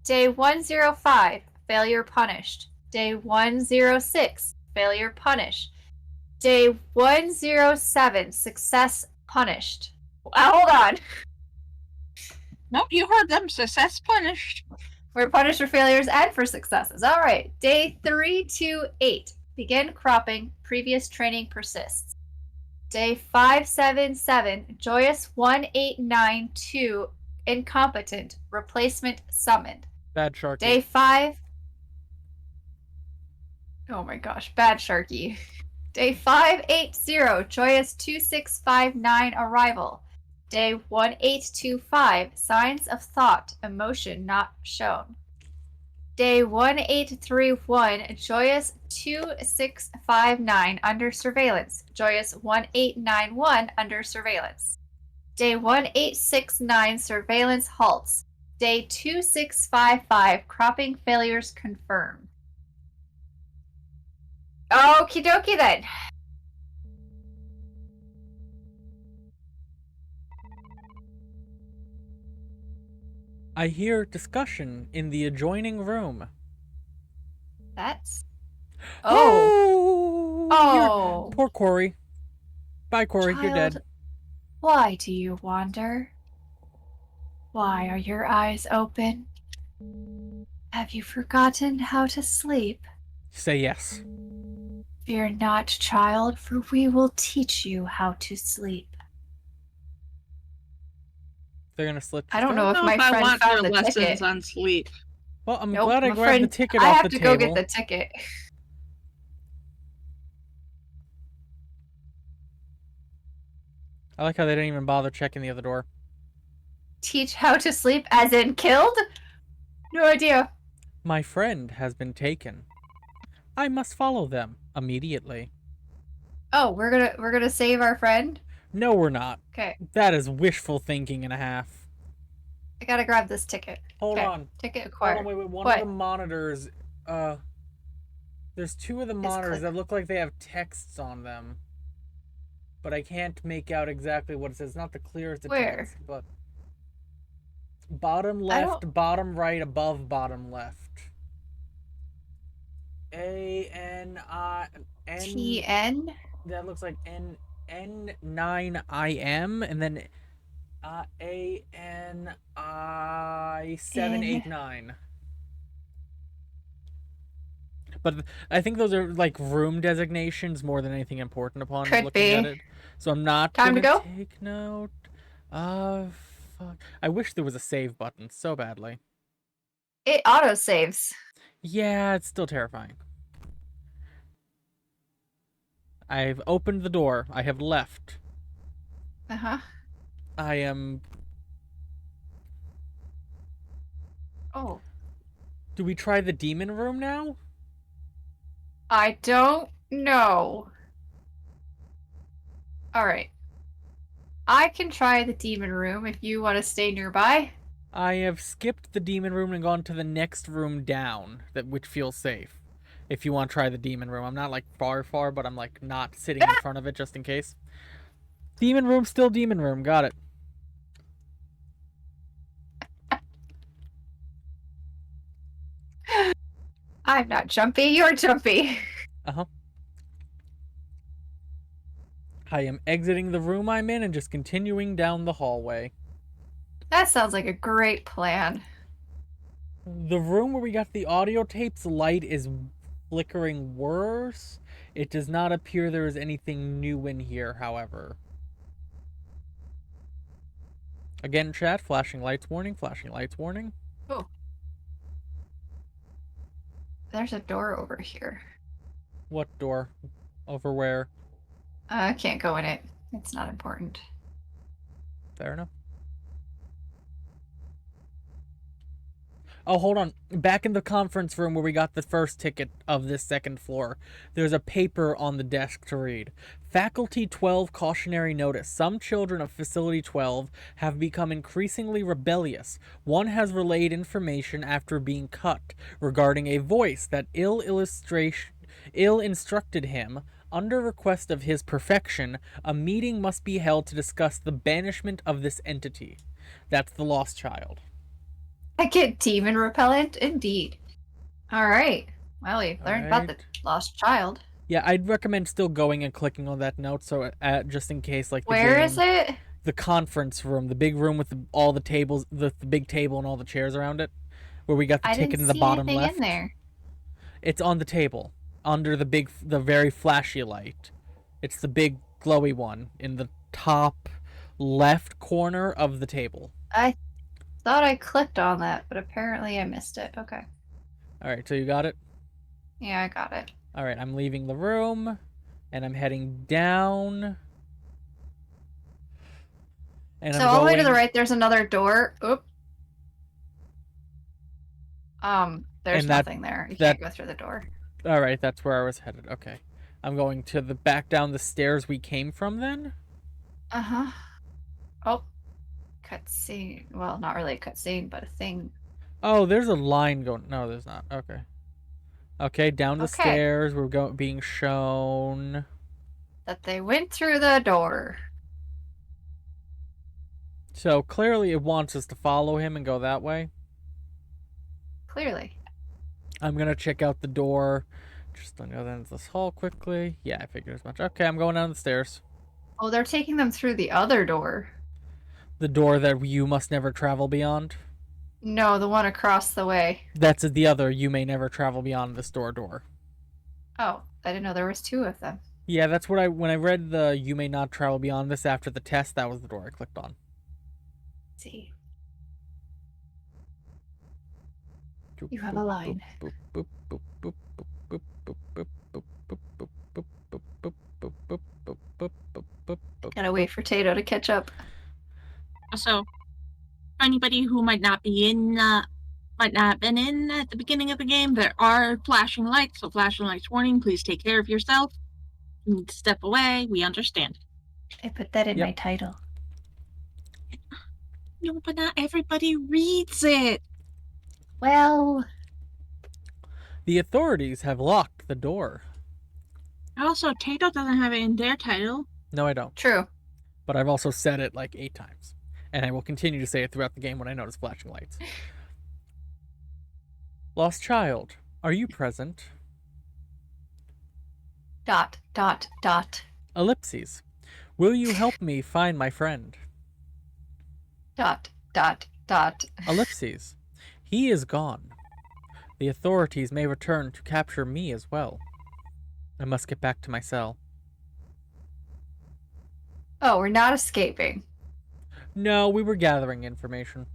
B: Day 105, failure punished. Day 106, failure punished. Day 107, success punished. Hold on.
C: Nope, you heard them. Success punished.
B: We're punished for failures and for successes. All right. Day 328, begin cropping. Previous training persists. Day 577, Joyous 1892, incompetent, replacement summoned.
A: Bad Sharky.
B: Day 5. Oh my gosh, bad Sharky. Day 580, Joyous 2659, arrival. Day 1825, signs of thought, emotion not shown. Day 1831, Joyous 2659 under surveillance. Joyous 1891 under surveillance. Day 1869, surveillance halts. Day 2655, cropping failures confirmed. Okie dokie then.
A: I hear discussion in the adjoining room.
B: That's.
A: Oh! Poor Corey. Bye, Corey.
B: Child,
A: You're dead.
B: Why do you wander? Why are your eyes open? Have you forgotten how to sleep?
A: Say yes.
B: Fear not, child, for we will teach you how to sleep.
A: They're gonna slit.
B: I don't know if my
C: I
B: friend
C: want
B: found
C: your
B: the
C: lessons
B: ticket.
C: on sleep.
A: Well, I'm
B: Nope,
A: glad I
B: my
A: grabbed the
B: friend-
A: ticket
B: I
A: off
B: have
A: the
B: to
A: table.
B: go get the ticket.
A: I like how they didn't even bother checking the other door.
B: Teach how to sleep as in killed? No idea.
A: My friend has been taken. I must follow them immediately.
B: Oh, we're gonna save our friend?
A: No, we're not.
B: Okay.
A: That is wishful thinking and a half.
B: I gotta grab this ticket.
A: Hold
B: okay.
A: on.
B: Ticket acquired.
A: Hold on, wait. One
B: what?
A: of the monitors, there's two of the monitors that look like they have texts on them. But I can't make out exactly what it says. Not the clearest of text, but bottom left, bottom right, above bottom left. A-N-I-N.
B: T-N?
A: That looks like N9IM, and then A-N-I-789. But I think those are like room designations more than anything important upon looking at it. So I'm not
B: Time to go?
A: Take note. Fuck. I wish there was a save button so badly.
B: It auto saves.
A: Yeah, it's still terrifying. I've opened the door. I have left.
B: Uh-huh.
A: I am...
B: Oh.
A: Do we try the demon room now?
B: I don't know. Alright. I can try the demon room if you want to stay nearby.
A: I have skipped the demon room and gone to the next room down, which feels safe. If you want to try the demon room. I'm not, like, far, but I'm, like, not sitting in front of it just in case. Demon room, still demon room. Got it.
B: I'm not jumpy, you're jumpy.
A: Uh-huh. I am exiting the room I'm in and just continuing down the hallway.
B: That sounds like a great plan.
A: The room where we got the audio tapes light is flickering worse. It does not appear there is anything new in here, however. Again, chat, flashing lights warning, flashing lights warning.
B: Oh. There's a door over here.
A: What door? Over where?
B: I can't go in it. It's not important.
A: Fair enough. Oh, hold on. Back in the conference room where we got the first ticket of this second floor, there's a paper on the desk to read. Faculty 12 cautionary notice. Some children of Facility 12 have become increasingly rebellious. One has relayed information after being cut regarding a voice that ill instructed him. Under request of his perfection, a meeting must be held to discuss the banishment of this entity. That's the lost child.
B: I get demon repellent? Indeed. Alright. Well, we learned about the lost child.
A: Yeah, I'd recommend still going and clicking on that note, so just in case, like,
B: Where is it?
A: The conference room, the big room with all the tables, the big table and all the chairs around it, where we got the ticket in the bottom left. I didn't see anything in there. It's on the table, under the very flashy light. It's the big glowy one in the top left corner of the table.
B: I thought I clicked on that, but apparently I missed it. Okay.
A: Alright, so you got it?
B: Yeah, I got it.
A: Alright, I'm leaving the room, and I'm heading down. And
B: so all the way to the right, there's another door. Oop. There's nothing there. You can't go through the door.
A: Alright, that's where I was headed. Okay. I'm going to the back down the stairs we came from then?
B: Uh-huh. Oh. Cutscene. Well, not really a cutscene, but a thing.
A: Oh, there's a line going. No, there's not. Okay. Okay, down the stairs. We're being shown
B: that they went through the door.
A: So clearly it wants us to follow him and go that way.
B: Clearly.
A: I'm gonna check out the door just on the other end of this hall quickly. Yeah, I figured as much. Okay, I'm going down the stairs.
B: Oh, they're taking them through the other door.
A: The door that you must never travel beyond?
B: No, the one across the way.
A: That's the other you may never travel beyond this door.
B: Oh, I didn't know there was two of them.
A: Yeah, that's what when I read the you may not travel beyond this after the test, that was the door I clicked on.
B: Let's see. You have a line. Gotta wait for Tato to catch up.
C: So, for anybody who might not have been in at the beginning of the game, there are flashing lights. So, flashing lights warning. Please take care of yourself. You need to step away. We understand.
B: I put that in my title.
C: No, but not everybody reads it.
B: Well,
A: the authorities have locked the door.
C: Also, Tato doesn't have it in their title.
A: No, I don't.
B: True.
A: But I've also said it like 8 times. And I will continue to say it throughout the game when I notice flashing lights. Lost child, are you present? ... Ellipses. Will you help me find my friend? ... Ellipses. He is gone. The authorities may return to capture me as well. I must get back to my cell.
B: Oh, we're not escaping.
A: No, we were gathering information.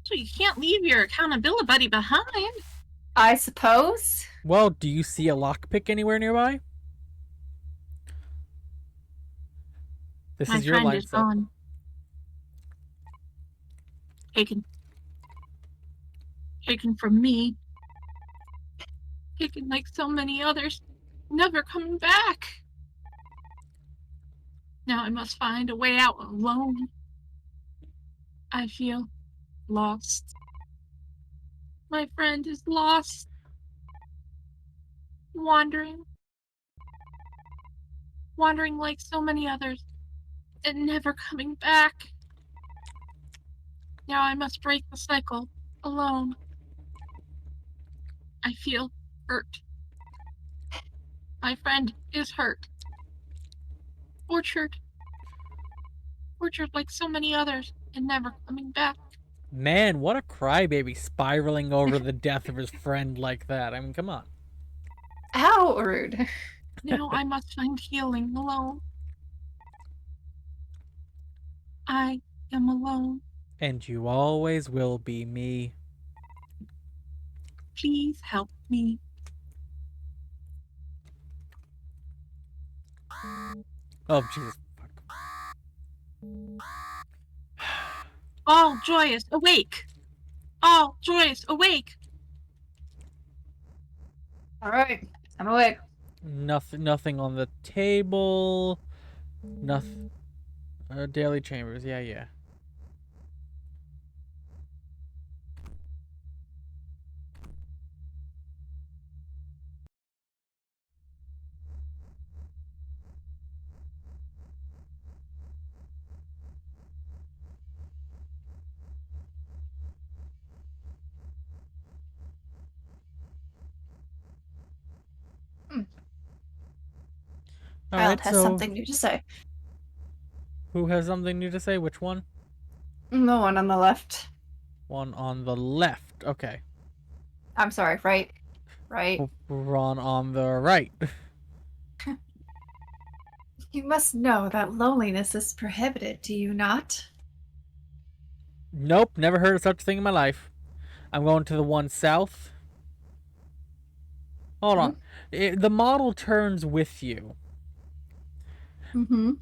C: So you can't leave your accountability buddy behind.
B: I suppose.
A: Well, do you see a lockpick anywhere nearby? This
C: My
A: is your
C: friend
A: line
C: is
A: set.
C: gone. Taken from me. Taken like so many others. Never coming back. Now I must find a way out alone. I feel lost. My friend is lost. Wandering. Wandering like so many others. And never coming back. Now I must break the cycle. Alone. I feel hurt. My friend is hurt. Tortured. Tortured like so many others. And never coming back.
A: Man, what a crybaby spiraling over the death of his friend like that. I mean, come on.
B: How rude.
C: Now I must find healing alone. I am alone.
A: And you always will be me.
C: Please help me.
A: Oh, Jesus.
C: All joyous, awake! All joyous, awake!
B: Alright, I'm awake.
A: Nothing on the table. Nothing. Daily chambers. Yeah. All
B: Child
A: right,
B: has
A: so
B: something new to say.
A: who has something new to say? Which one?
B: The one on the left.
A: One on the left. Okay.
B: I'm sorry, right? Right.
A: One on the right.
B: You must know that loneliness is prohibited, do you not?
A: Nope, never heard of such a thing in my life. I'm going to the one south. Hold on. The model turns with you.
B: Mm-hmm.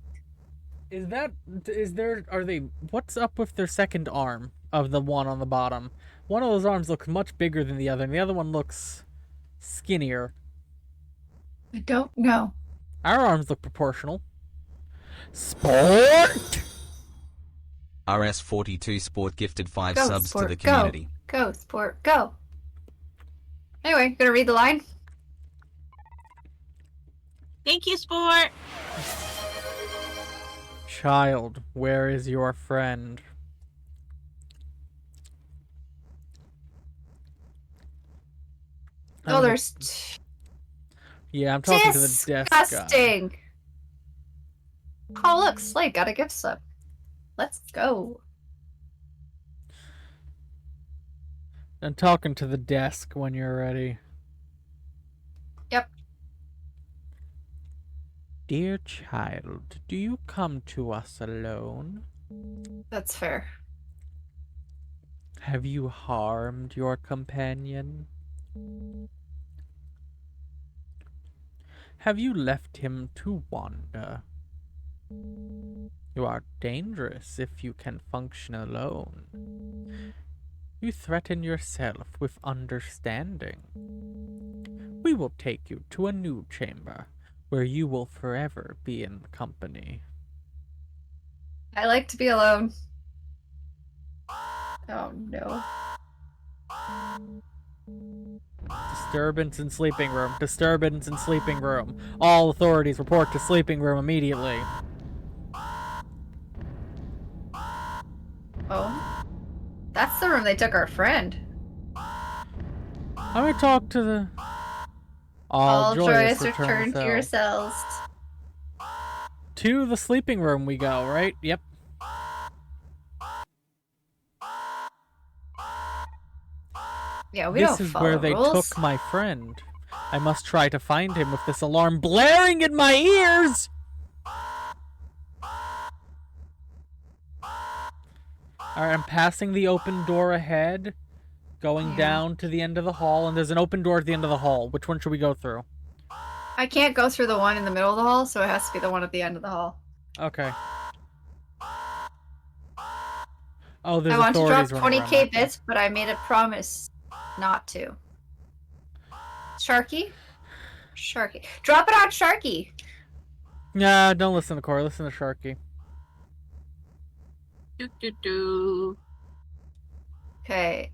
A: What's up with their second arm of the one on the bottom? One of those arms looks much bigger than the other, and the other one looks skinnier.
B: I don't know.
A: Our arms look proportional. Sport!
D: RS42 Sport gifted 5
B: Go,
D: subs
B: sport,
D: to the community.
B: Go, sport, go. Anyway, gonna read the line?
C: Thank you, sport!
A: Child, where is your friend?
B: Oh, there's
A: Yeah, I'm talking to the desk guy.
B: disgusting. Oh, look, Slade got a gift sub. Let's go.
A: I'm talking to the desk when you're ready.
B: Yep.
A: Dear child, do you come to us alone?
B: That's fair.
A: Have you harmed your companion? Have you left him to wander? You are dangerous if you can function alone. You threaten yourself with understanding. We will take you to a new chamber, where you will forever be in company.
B: I like to be alone. Oh no.
A: Disturbance in sleeping room. Disturbance in sleeping room. All authorities report to sleeping room immediately.
B: Oh. That's the room they took our friend.
A: I'm gonna talk to the...
B: All joyous
A: return
B: return to
A: cell.
B: your cells.
A: To the sleeping room we go, right? Yep.
B: Yeah, we
A: This
B: don't
A: is
B: follow
A: where they
B: rules.
A: took my friend. I must try to find him with this alarm blaring in my ears! Alright, I'm passing the open door ahead, going down to the end of the hall, and there's an open door at the end of the hall. Which one should we go through?
B: I can't go through the one in the middle of the hall, so it has to be the one at the end of the hall.
A: Okay. Oh, there's
B: I want to drop
A: authorities running around
B: 20k
A: back there.
B: bits, but I made a promise not to. Sharky? Sharky. Drop it on Sharky!
A: Nah, don't listen to Corey. Listen to Sharky.
B: Okay.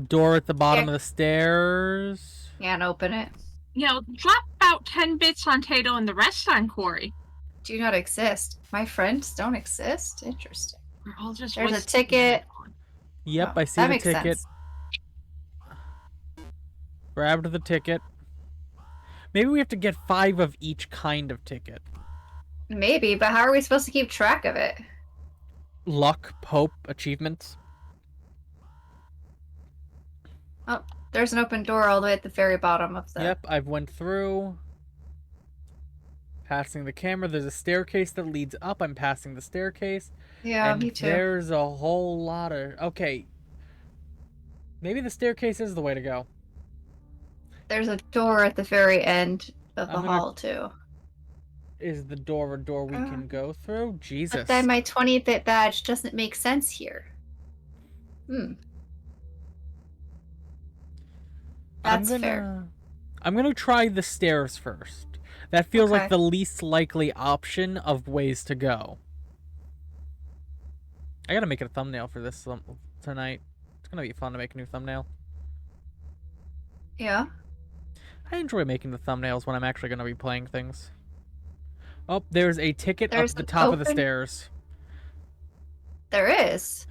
A: Door at the bottom of the stairs.
B: Can't open it.
C: Drop about 10 bits on Tato and the rest on Corey.
B: Do not exist. My friends don't exist? Interesting.
C: We're all just
B: There's a ticket.
A: Yep,
B: Oh,
A: I see
B: that
A: the
B: makes
A: ticket.
B: sense.
A: Grabbed the ticket. Maybe we have to get 5 of each kind of ticket.
B: Maybe, but how are we supposed to keep track of it?
A: Luck, hope, achievements.
B: Oh, there's an open door all the way at the very bottom of the...
A: Yep, I've went through. Passing the camera. There's a staircase that leads up. I'm passing the staircase.
B: Yeah,
A: and
B: me too.
A: There's a whole lot of... Okay. Maybe the staircase is the way to go.
B: There's a door at the very end of the hall, too.
A: Is the door a door we can go through? Jesus.
B: But then my 20-bit badge doesn't make sense here. That's fair.
A: I'm gonna try the stairs first. That feels like the least likely option of ways to go. I gotta make it a thumbnail for this tonight. It's gonna be fun to make a new thumbnail.
B: Yeah.
A: I enjoy making the thumbnails when I'm actually gonna be playing things. Oh, there's a ticket
B: There's
A: up the
B: an
A: top of the
B: open-
A: stairs.
B: There is.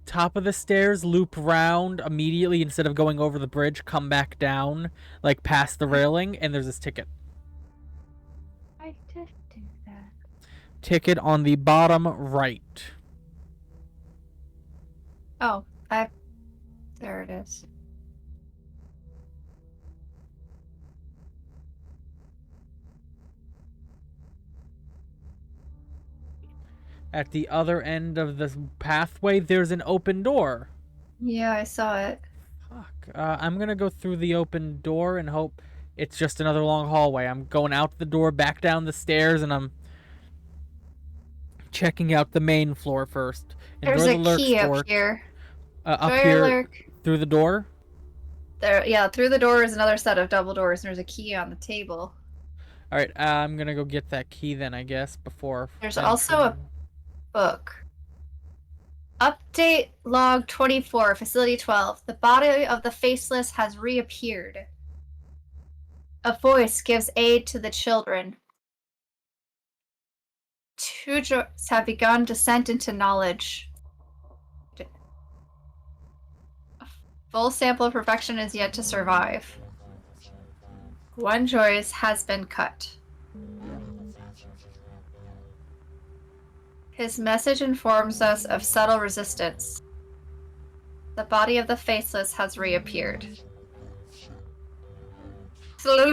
A: Top of the stairs, loop round immediately instead of going over the bridge, come back down, like past the railing, and there's this ticket.
B: I did do that.
A: Ticket on the bottom right.
B: Oh, there it is.
A: At the other end of the pathway, there's an open door.
B: Yeah, I saw it.
A: Fuck. I'm gonna go through the open door and hope it's just another long hallway. I'm going out the door, back down the stairs, and I'm checking out the main floor first.
B: There's
A: Enjoy
B: a
A: the lurk
B: key
A: sport.
B: up here.
A: Up
B: Enjoy
A: here
B: your lurk.
A: through the door.
B: There, yeah, through the door is another set of double doors, and there's a key on the table.
A: All right, I'm gonna go get that key then, I guess, before.
B: There's also a book. Update log 24, facility 12. The body of the faceless has reappeared. A voice gives aid to the children. 2 droids have begun descent into knowledge. A full sample of perfection is yet to survive. 1 droid has been cut. His message informs us of subtle resistance. The body of the faceless has reappeared.
A: So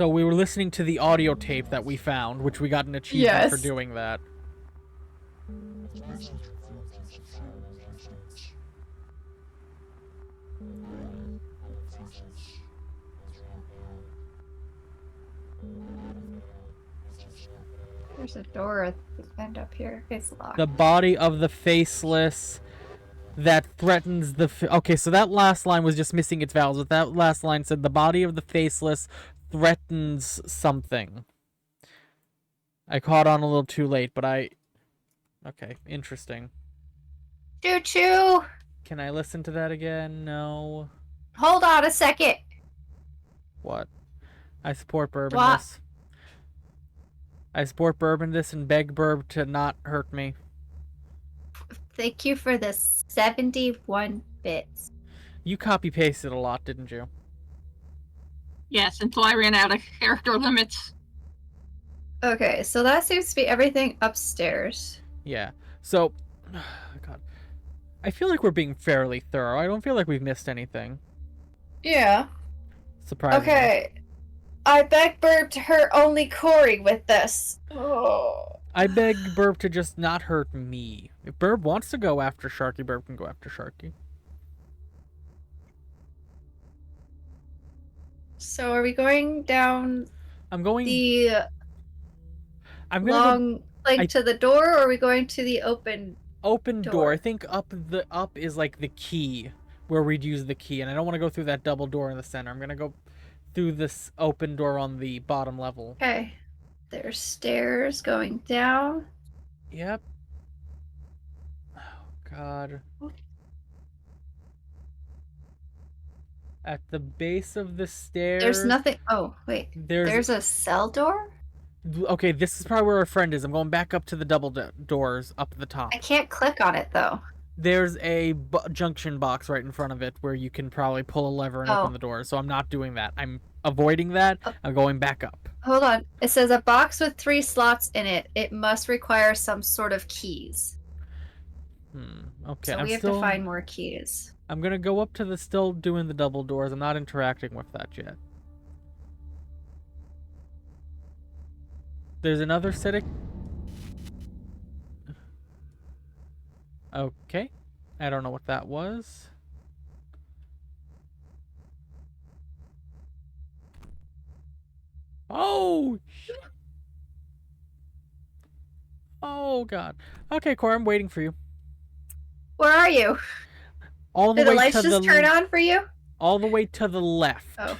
A: we were listening to the audio tape that we found, which we got an achievement for
B: Yes.
A: doing that.
B: There's a door at the end up here. It's locked.
A: The body of the faceless that threatens the... Okay, so that last line was just missing its vowels, but that last line said the body of the faceless threatens something. I caught on a little too late, but I... Okay, interesting.
B: Choo choo!
A: Can I listen to that again? No.
B: Hold on a second.
A: What? I support Birb in
B: What?
A: this. I support Birb in this and beg Birb to not hurt me.
B: Thank you for the 71 bits.
A: You copy-pasted a lot, didn't you?
C: Yes, until I ran out of character limits.
B: Okay, so that seems to be everything upstairs.
A: Yeah. So, God, I feel like we're being fairly thorough. I don't feel like we've missed anything.
B: Yeah.
A: Surprisingly.
B: Okay. I beg Birb to hurt only Corey with this. Oh.
A: I beg Birb to just not hurt me. If Birb wants to go after Sharky, Birb can go after Sharky.
B: So are we going down
A: I'm going.
B: I'm
A: gonna
B: long like to the door, or are we going to the open
A: door? I think up is like the key where we'd use the key, and I don't want to go through that double door in the center. I'm gonna go through this open door on the bottom level.
B: Okay. There's stairs going down.
A: Yep. Oh God. At the base of the stairs.
B: There's nothing. Oh wait. There's a cell door.
A: Okay, this is probably where our friend is. I'm going back up to the double doors up at the top.
B: I can't click on it though.
A: There's a junction box right in front of it where you can probably pull a lever and open the door. So I'm not doing that. I'm avoiding that. I'm going back up.
B: Hold on. It says a box with 3 slots in it. It must require some sort of keys.
A: Okay.
B: So we have to find more keys.
A: I'm going to go up to the still doing the double doors. I'm not interacting with that yet. There's another set of... Okay. I don't know what that was. Oh! Oh, God. Okay, Cora, I'm waiting for you.
B: Where are you?
A: All the
B: Did
A: way
B: the lights
A: to
B: just turn on for you?
A: All the way to the left.
B: Oh.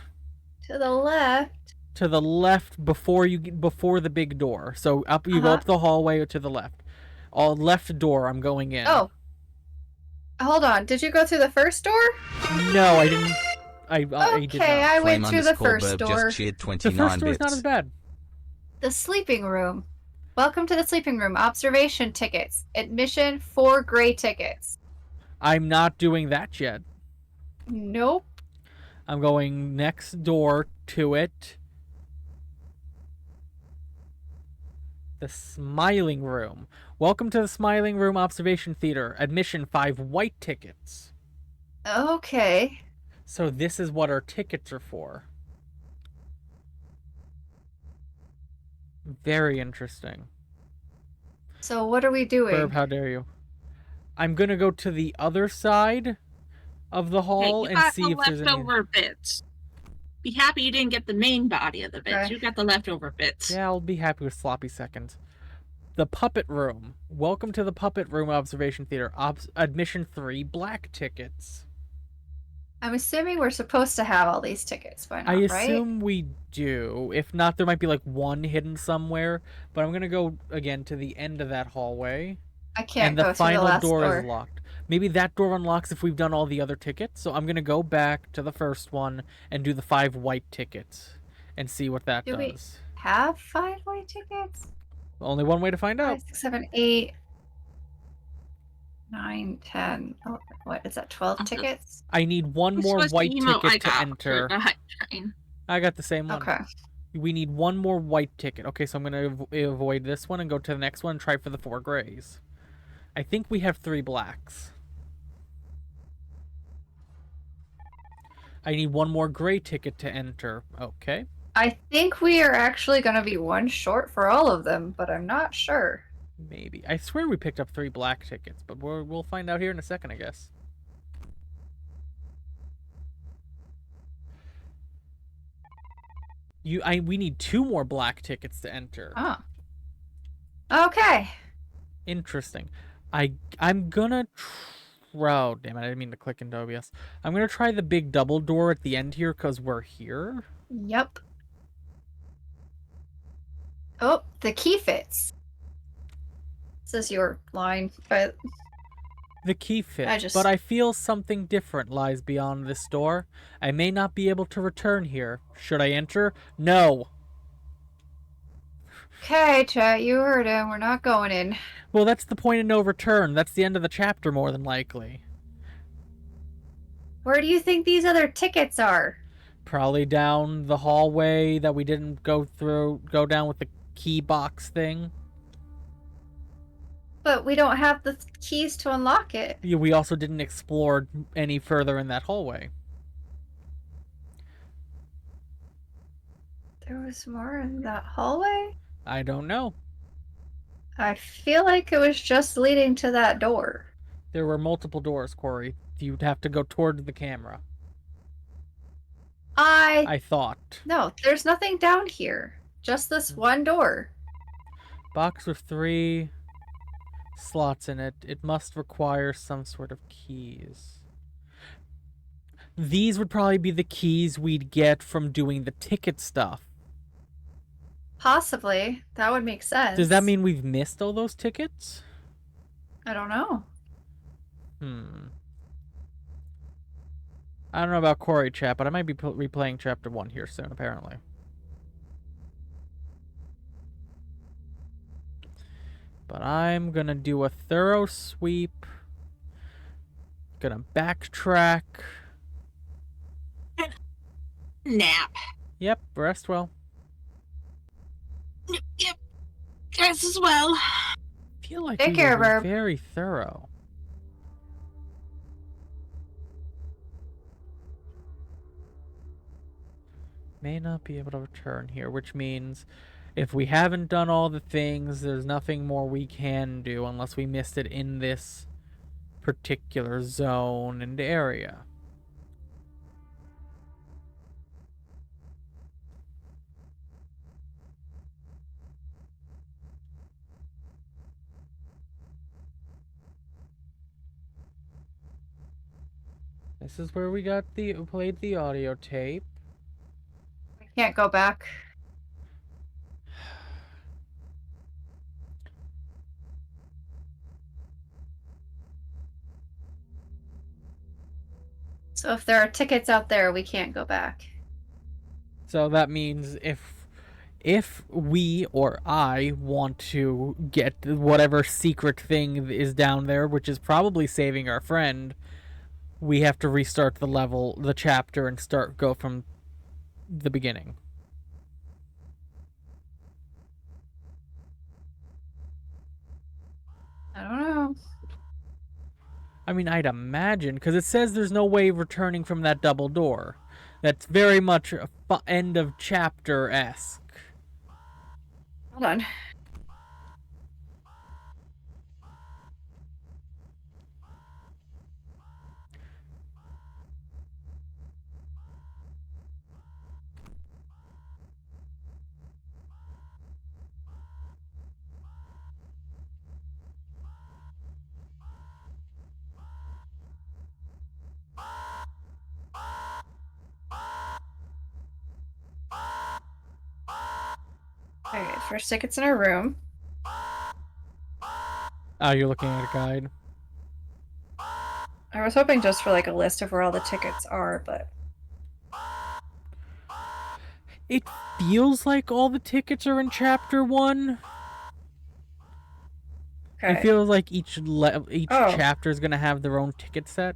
B: To the left?
A: To the left before the big door. So up you go up the hallway to the left. All left door, I'm going in.
B: Oh. Hold on. Did you go through the first door?
A: No, I didn't. I did not.
B: Okay, I went through the first door.
D: Just cheered
A: The
D: 29
A: first door's
D: bits.
A: not as bad.
B: The sleeping room. Welcome to the sleeping room. Observation tickets. Admission 4 gray tickets.
A: I'm not doing that yet.
B: Nope.
A: I'm going next door to it. The Smiling Room. Welcome to the Smiling Room Observation Theater. Admission 5 white tickets.
B: Okay.
A: So this is what our tickets are for. Very interesting.
B: So what are we doing?
A: Birb, how dare you? I'm gonna go to the other side of the hall and see if there's any
C: leftover bits. Be happy you didn't get the main body of the bits.
B: Okay.
C: You got the leftover bits.
A: Yeah, I'll be happy with sloppy seconds. The Puppet Room. Welcome to the Puppet Room Observation Theater. Admission 3 black tickets.
B: I'm assuming we're supposed to have all these tickets by now,
A: I
B: right?
A: assume we do. If not, there might be like one hidden somewhere. But I'm gonna go again to the end of that hallway.
B: I can't
A: And
B: go
A: the
B: to the
A: final
B: last
A: door is locked. Maybe that door unlocks if we've done all the other tickets. So I'm gonna go back to the first one and do the 5 white tickets and see what that
B: Do we
A: does.
B: have 5 white tickets?
A: Only one way to find out.
B: 5, 6, 7, 8, 9, 10. Oh, what is that? 12 tickets?
A: I need one
C: This
A: more
C: was the
A: white
C: email
A: ticket to
C: I got
A: enter.
C: for the hype train.
A: I got the same one.
B: Okay.
A: We need one more white ticket. Okay, so I'm going to avoid this one and go to the next one and try for the 4 grays. I think we have 3 blacks. I need one more gray ticket to enter. Okay.
B: I think we are actually going to be one short for all of them, but I'm not sure.
A: Maybe. I swear we picked up 3 black tickets, but we'll find out here in a second, I guess. We need 2 more black tickets to enter.
B: Oh. Okay.
A: Interesting. I'm gonna oh, damn it, I didn't mean to click into OBS. I'm gonna try the big double door at the end here because we're here.
B: Yep. Oh, the key fits. This is your line, but
A: The key fits, but I feel something different lies beyond this door. I may not be able to return here. Should I enter? No.
B: Okay, chat, you heard him. We're not going in.
A: Well, that's the point of no return. That's the end of the chapter, more than likely.
B: Where do you think these other tickets are?
A: Probably down the hallway that we didn't go down with the key box thing.
B: But we don't have the keys to unlock it.
A: Yeah, we also didn't explore any further in that hallway.
B: There was more in that hallway?
A: I don't know.
B: I feel like it was just leading to that door.
A: There were multiple doors, Corey. You'd have to go toward the camera. I thought.
B: No, there's nothing down here. Just this one door.
A: Box with 3 slots in it. It must require some sort of keys. These would probably be the keys we'd get from doing the ticket stuff.
B: Possibly. That would make sense.
A: Does that mean we've missed all those tickets?
B: I don't know.
A: I don't know about Corey chat, but I might be replaying chapter 1 here soon, apparently. But I'm gonna do a thorough sweep. Gonna backtrack.
C: Nap.
A: Yep, rest well.
C: Yep. As as well.
A: I feel like
B: Take
A: we
B: care,
A: were
B: Birb.
A: very thorough. May not be able to return here, which means if we haven't done all the things, there's nothing more we can do unless we missed it in this particular zone and area. This is where we played the audio tape.
B: We can't go back. So if there are tickets out there, we can't go back.
A: So that means if we or I want to get whatever secret thing is down there, which is probably saving our friend, we have to restart the chapter, and go from the beginning.
B: I don't know.
A: I mean, I'd imagine, because it says there's no way of returning from that double door. That's very much end of chapter-esque.
B: Hold on. Okay, first tickets in our room.
A: Oh, you're looking at a guide?
B: I was hoping just for like a list of where all the tickets are, but
A: It feels like all the tickets are in chapter 1.
B: okay.
A: It feels like each chapter is going to have their own ticket set.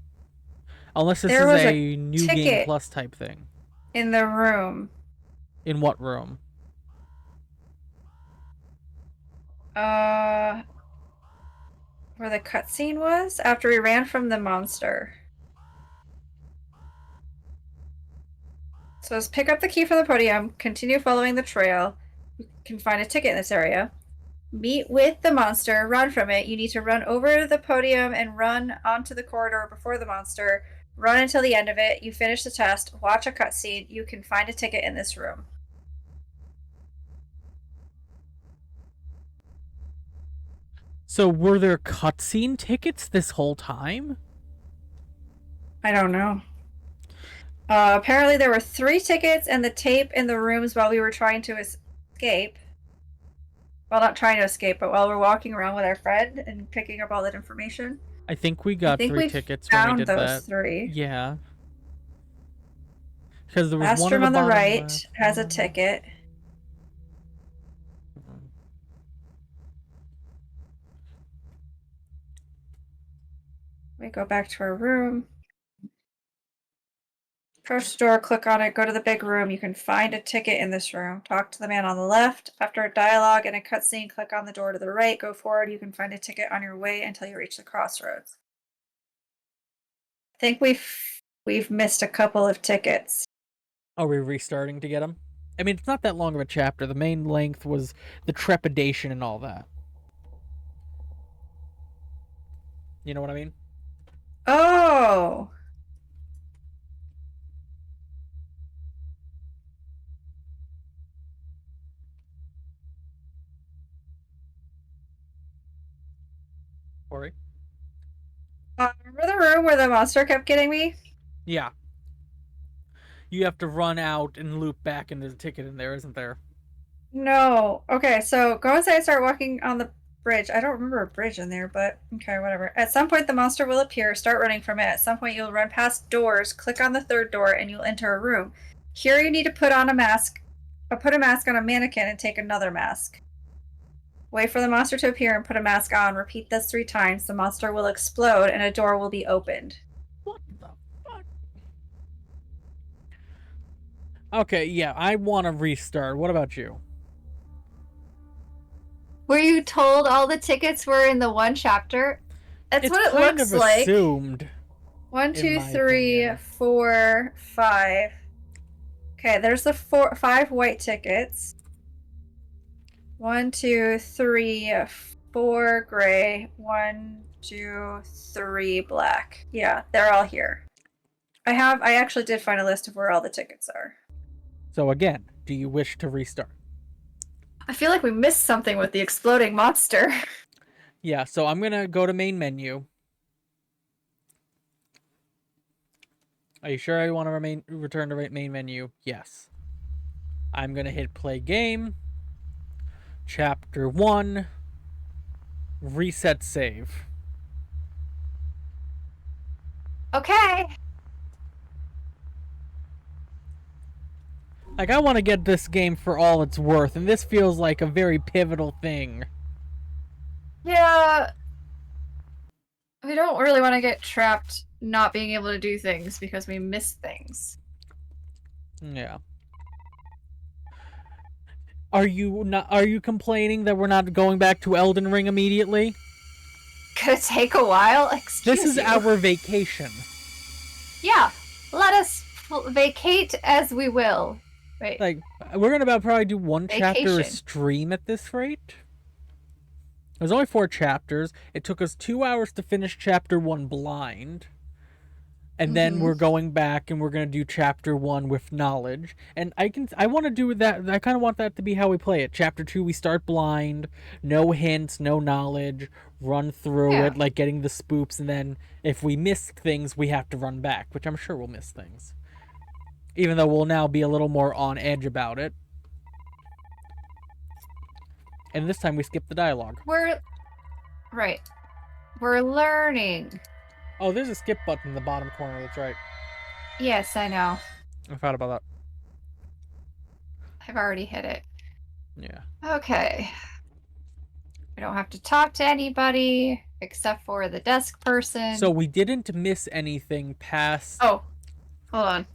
A: Unless this
B: There
A: is
B: was
A: a
B: a
A: new game
B: ticket
A: plus type thing.
B: in the room.
A: In what room?
B: Where the cutscene was after we ran from the monster. So let's pick up the key from the podium, continue following the trail. You can find a ticket in this area. Meet with the monster, run from it. You need to run over to the podium and run onto the corridor before the monster. Run until the end of it. You finish the test, watch a cutscene. You can find a ticket in this room.
A: So were there cutscene tickets this whole time?
B: I don't know. Apparently there were 3 tickets and the tape in the rooms while we were trying to escape. Well, not trying to escape, but while we're walking around with our friend and picking up all that information.
A: I think we got 3 tickets when we
B: found
A: did
B: those
A: that.
B: 3.
A: Yeah. Because there was
B: Last
A: one
B: room on the right
A: left.
B: has a ticket. We go back to our room. Approach the door, click on it, go to the big room. You can find a ticket in this room. Talk to the man on the left. After a dialogue and a cutscene, click on the door to the right. Go forward. You can find a ticket on your way until you reach the crossroads. I think we've missed a couple of tickets.
A: Are we restarting to get them? I mean, it's not that long of a chapter. The main length was the trepidation and all that. You know what I mean?
B: Oh.
A: Corey?
B: Remember the room where the monster kept getting me?
A: Yeah. You have to run out and loop back, and there's a ticket in there, isn't there?
B: No. Okay, so go inside and start walking on the bridge. I don't remember a bridge in there, but okay, whatever. At some point, the monster will appear. Start running from it. At some point, you'll run past doors, click on the third door, and you'll enter a room. Here, you need to put on a mask, or put a mask on a mannequin and take another mask. Wait for the monster to appear and put a mask on. Repeat this 3 times. The monster will explode and a door will be opened.
A: What the fuck? Okay, yeah, I want to restart. What about you?
B: Were you told all the tickets were in the one chapter? That's
A: It's
B: what it
A: kind
B: looks
A: of
B: like.
A: assumed.
B: 1, 2,
A: my
B: 3,
A: opinion.
B: 4, 5. Okay, there's the 5 white tickets. 1, 2, 3, 4 gray. 1, 2, 3 black. Yeah, they're all here. I actually did find a list of where all the tickets are.
A: So again, do you wish to restart?
B: I feel like we missed something with the exploding monster.
A: Yeah, so I'm gonna go to main menu. Are you sure I want to return to main menu? Yes. I'm gonna hit play game. Chapter 1. Reset save.
B: Okay.
A: Like, I want to get this game for all it's worth, and this feels like a very pivotal thing.
B: Yeah. We don't really want to get trapped not being able to do things because we miss things.
A: Yeah. Are you complaining that we're not going back to Elden Ring immediately?
B: Could it take a while? Excuse
A: This is
B: you.
A: our vacation.
B: Yeah. Let us vacate as we will. Wait.
A: Like, we're gonna probably do one chapter a
B: Vacation.
A: stream at this rate. There's only 4 chapters. It took us 2 hours to finish chapter 1 blind. And then we're going back and we're going to do chapter 1 with knowledge. And I want to do that. I kind of want that to be how we play it. Chapter 2, we start blind, no hints, no knowledge, run through it, like getting the spoops. And then if we miss things, we have to run back, which I'm sure we'll miss things. Even though we'll now be a little more on edge about it. And this time we skip the dialogue.
B: Right. We're learning.
A: Oh, there's a skip button in the bottom corner. That's right.
B: Yes, I know.
A: I forgot about that.
B: I've already hit it.
A: Yeah.
B: Okay. We don't have to talk to anybody except for the desk person.
A: So we didn't miss anything past...
B: Oh, hold on.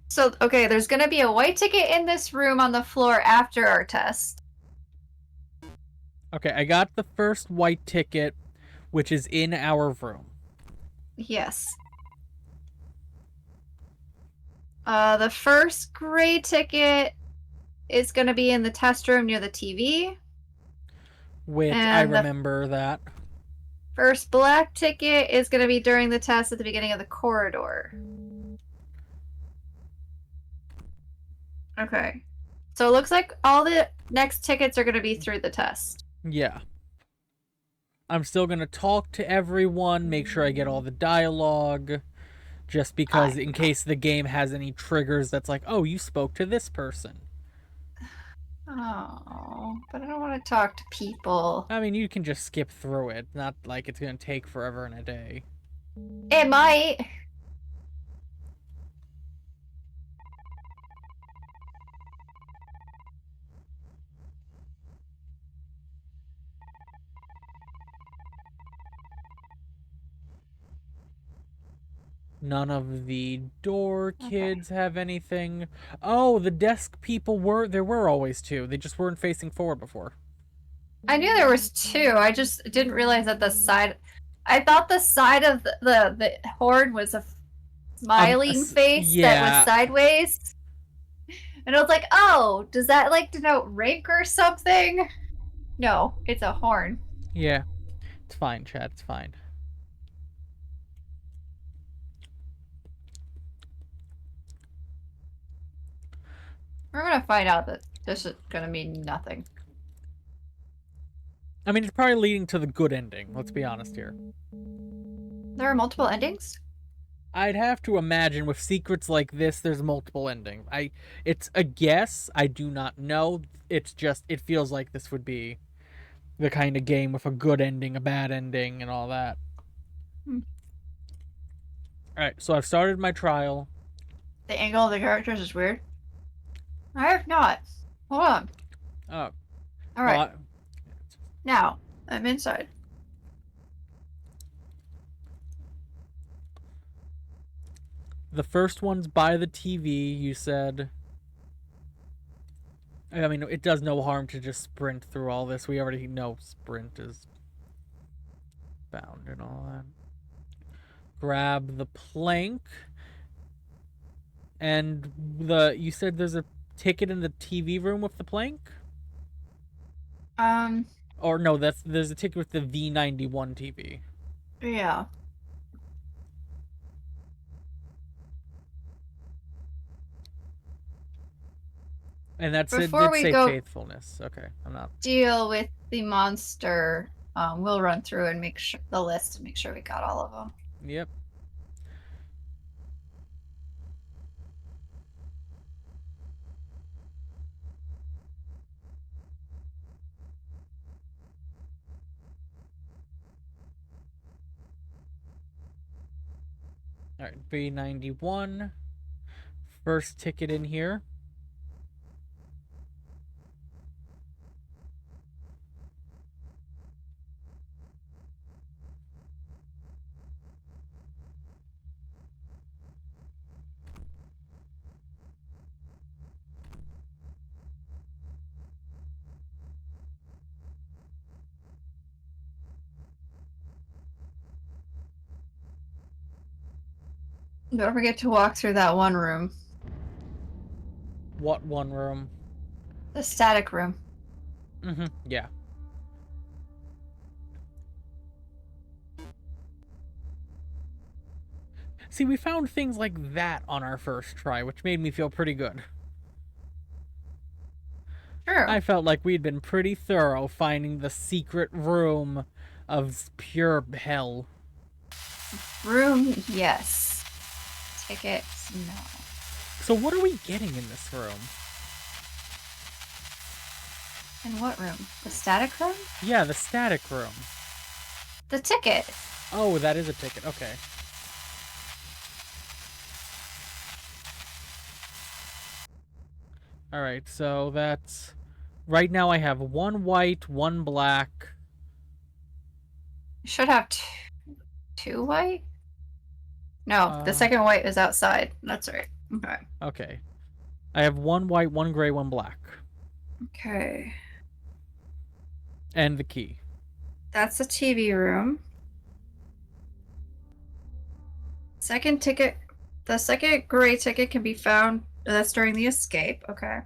B: So, okay, there's going to be a white ticket in this room on the floor after our test.
A: Okay, I got the first white ticket, which is in our room.
B: Yes. The first gray ticket is going to be in the test room near the TV.
A: Which I remember that.
B: First black ticket is going to be during the test at the beginning of the corridor. Okay. So it looks like all the next tickets are going to be through the test.
A: Yeah. I'm still going to talk to everyone, make sure I get all the dialogue, just because in case the game has any triggers that's like, oh, you spoke to this person.
B: Oh, but I don't want to talk to people.
A: I mean, you can just skip through it. Not like it's going to take forever and a day.
B: It might.
A: None of the door kids have anything. Oh, the desk people there were always 2. They just weren't facing forward before.
B: I knew there was 2. I just didn't realize that the side. I thought the side of the horde was smiling face that was
A: yeah.
B: sideways. And I was like, oh, does that like denote rank or something? No, it's a horn.
A: Yeah. It's fine, Chad. It's fine.
B: We're gonna find out that this is gonna mean nothing.
A: I mean, it's probably leading to the good ending. Let's be honest here.
B: There are multiple endings?
A: I'd have to imagine with secrets like this, there's multiple endings. It's a guess. I do not know. It's just, it feels like this would be the kind of game with a good ending, a bad ending, and all that. Alright, so I've started my trial.
B: The angle of the characters is weird. I have not. Hold on.
A: Oh.
B: Alright.
A: Well,
B: Now, I'm inside.
A: the first one's by the TV, you said. I mean, it does no harm to just sprint through all this. We already know sprint is bound and all that. Grab the plank. And you said there's a ticket in the TV room with the plank? Or no, there's a ticket with the V91 TV.
B: Yeah.
A: And that did
B: Before we
A: say
B: go
A: faithfulness. Okay, I'm not.
B: deal with the monster, we'll run through and make sure the list and make sure we got all of them.
A: Yep. Alright, V91. First ticket in here.
B: Don't forget to walk through that one room.
A: What one room?
B: The static room.
A: Yeah. See, we found things like that on our first try, which made me feel pretty good.
B: True.
A: I felt like we'd been pretty thorough finding the secret room of pure hell.
B: Room, yes. Tickets, no.
A: So what are we getting in this room?
B: In what room? The static room?
A: Yeah, the static room.
B: The ticket.
A: Oh, that is a ticket. Okay. Alright, so that's... Right now I have one white, one black.
B: You should have two white? No, the second white is outside. That's right. Okay.
A: Okay. I have one white, one gray, one black.
B: Okay.
A: And the key.
B: That's the TV room. Second ticket. The second gray ticket can be found. That's during the escape. Okay.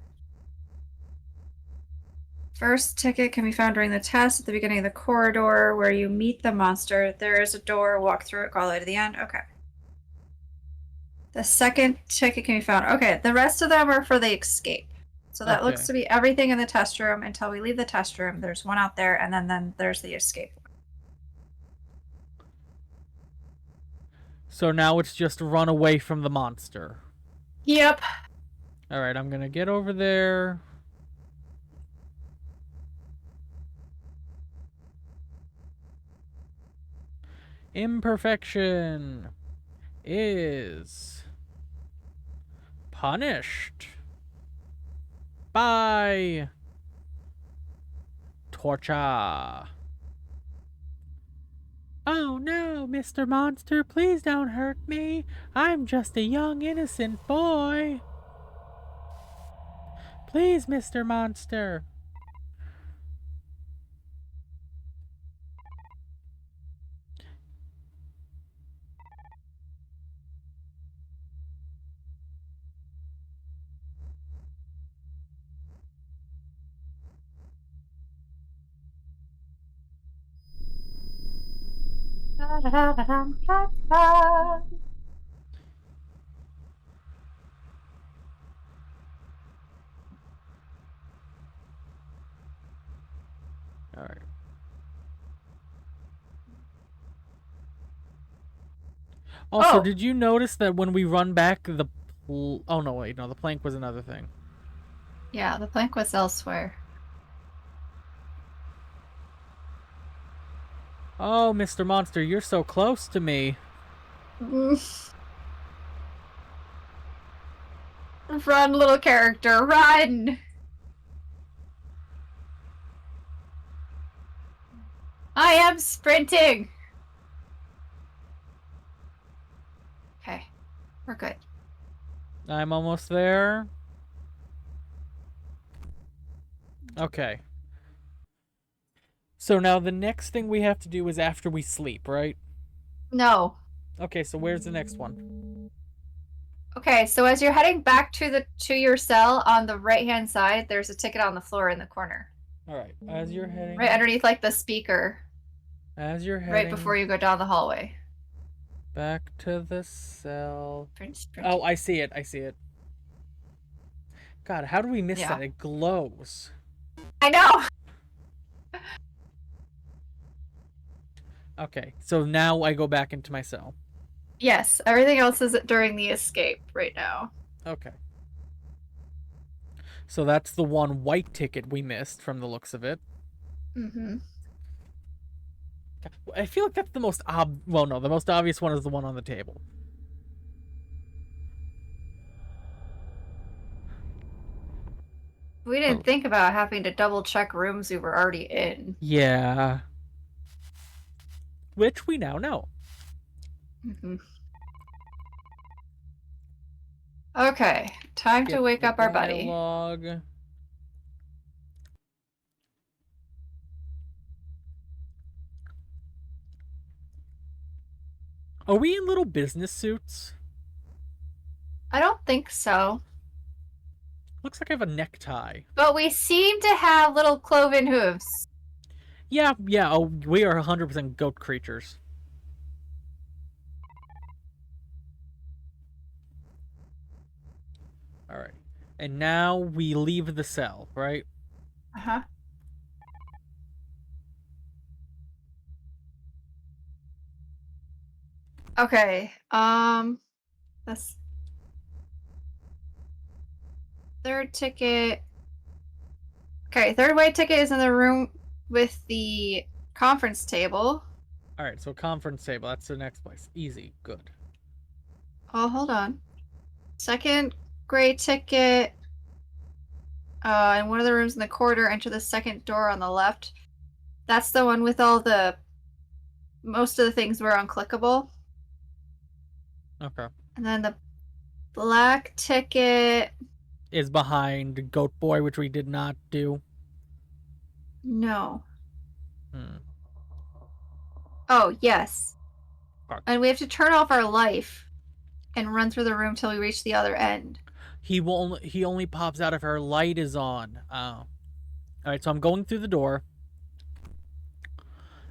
B: First ticket can be found during the test at the beginning of the corridor where you meet the monster. There is a door. Walk through it. Go all the way to the end. Okay. The second ticket can be found. Okay. The rest of them are for the escape. So that looks to be everything in the test room until we leave the test room. There's one out there, and then there's the escape one.
A: So now it's just run away from the monster.
B: Yep.
A: Alright, I'm gonna get over there. Imperfection is punished by torture. Oh no, Mr. Monster, please don't hurt me. I'm just a young, innocent boy. Please, Mr. Monster. All right. Also,
B: Oh.
A: did you notice that when we run back, oh no, wait, no, the plank was another thing.
B: Yeah, the plank was elsewhere.
A: Oh, Mr. Monster, you're so close to me.
B: Run, little character, run! I am sprinting! Okay, we're good.
A: I'm almost there. Okay. So now the next thing we have to do is after we sleep, right?
B: No.
A: Okay, so where's the next one?
B: Okay, so as you're heading back to your cell on the right-hand side, there's a ticket on the floor in the corner.
A: All right, as you're heading...
B: Right underneath, like, the speaker.
A: As you're heading...
B: Right before you go down the hallway.
A: Back to the cell...
B: Sprint.
A: Oh, I see it, I see it. God, how do we miss
B: Yeah.
A: that? It glows.
B: I know!
A: Okay, so now I go back into my cell.
B: Yes, everything else is during the escape right now.
A: Okay. So that's the one white ticket we missed from the looks of it.
B: Mm-hmm.
A: I feel like that's the most well, no, the most obvious one is the one on the table.
B: We didn't think about having to double check rooms we were already in.
A: Yeah. Which we now know.
B: Mm-hmm. Okay, time to wake up our buddy.
A: Dialogue. Are we in little business suits?
B: I don't think so.
A: Looks like I have a necktie.
B: But we seem to have little cloven hooves.
A: Yeah. Oh, we are 100% goat creatures. All right. And now we leave the cell, right?
B: Uh-huh. Okay, this third ticket. Okay, third white ticket is in the room with the conference table.
A: All right, so conference table. That's the next place. Easy. Good.
B: Oh, hold on. Second gray ticket. In one of the rooms in the corridor, enter the second door on the left. That's the one with all the... Most of the things were unclickable.
A: Okay.
B: And then the black ticket...
A: Is behind Goat Boy, which we did not do.
B: No.
A: Hmm.
B: Oh, yes.
A: Okay.
B: And we have to turn off our life and run through the room till we reach the other end.
A: He only pops out if our light is on. Oh. All right, so I'm going through the door.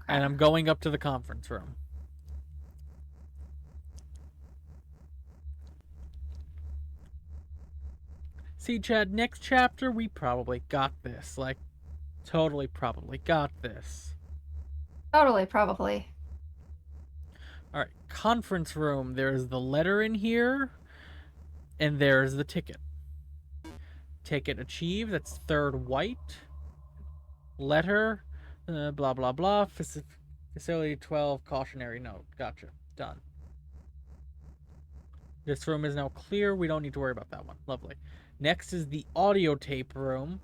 A: And I'm going up to the conference room. See, Chad, next chapter, we probably got this. Like, totally probably got this.
B: Totally, probably.
A: Alright, conference room. There's the letter in here. And there's the ticket. Ticket achieved. That's third white. Letter. Blah, blah, blah. Facility 12, cautionary note. Gotcha. Done. This room is now clear. We don't need to worry about that one. Lovely. Next is the audio tape room.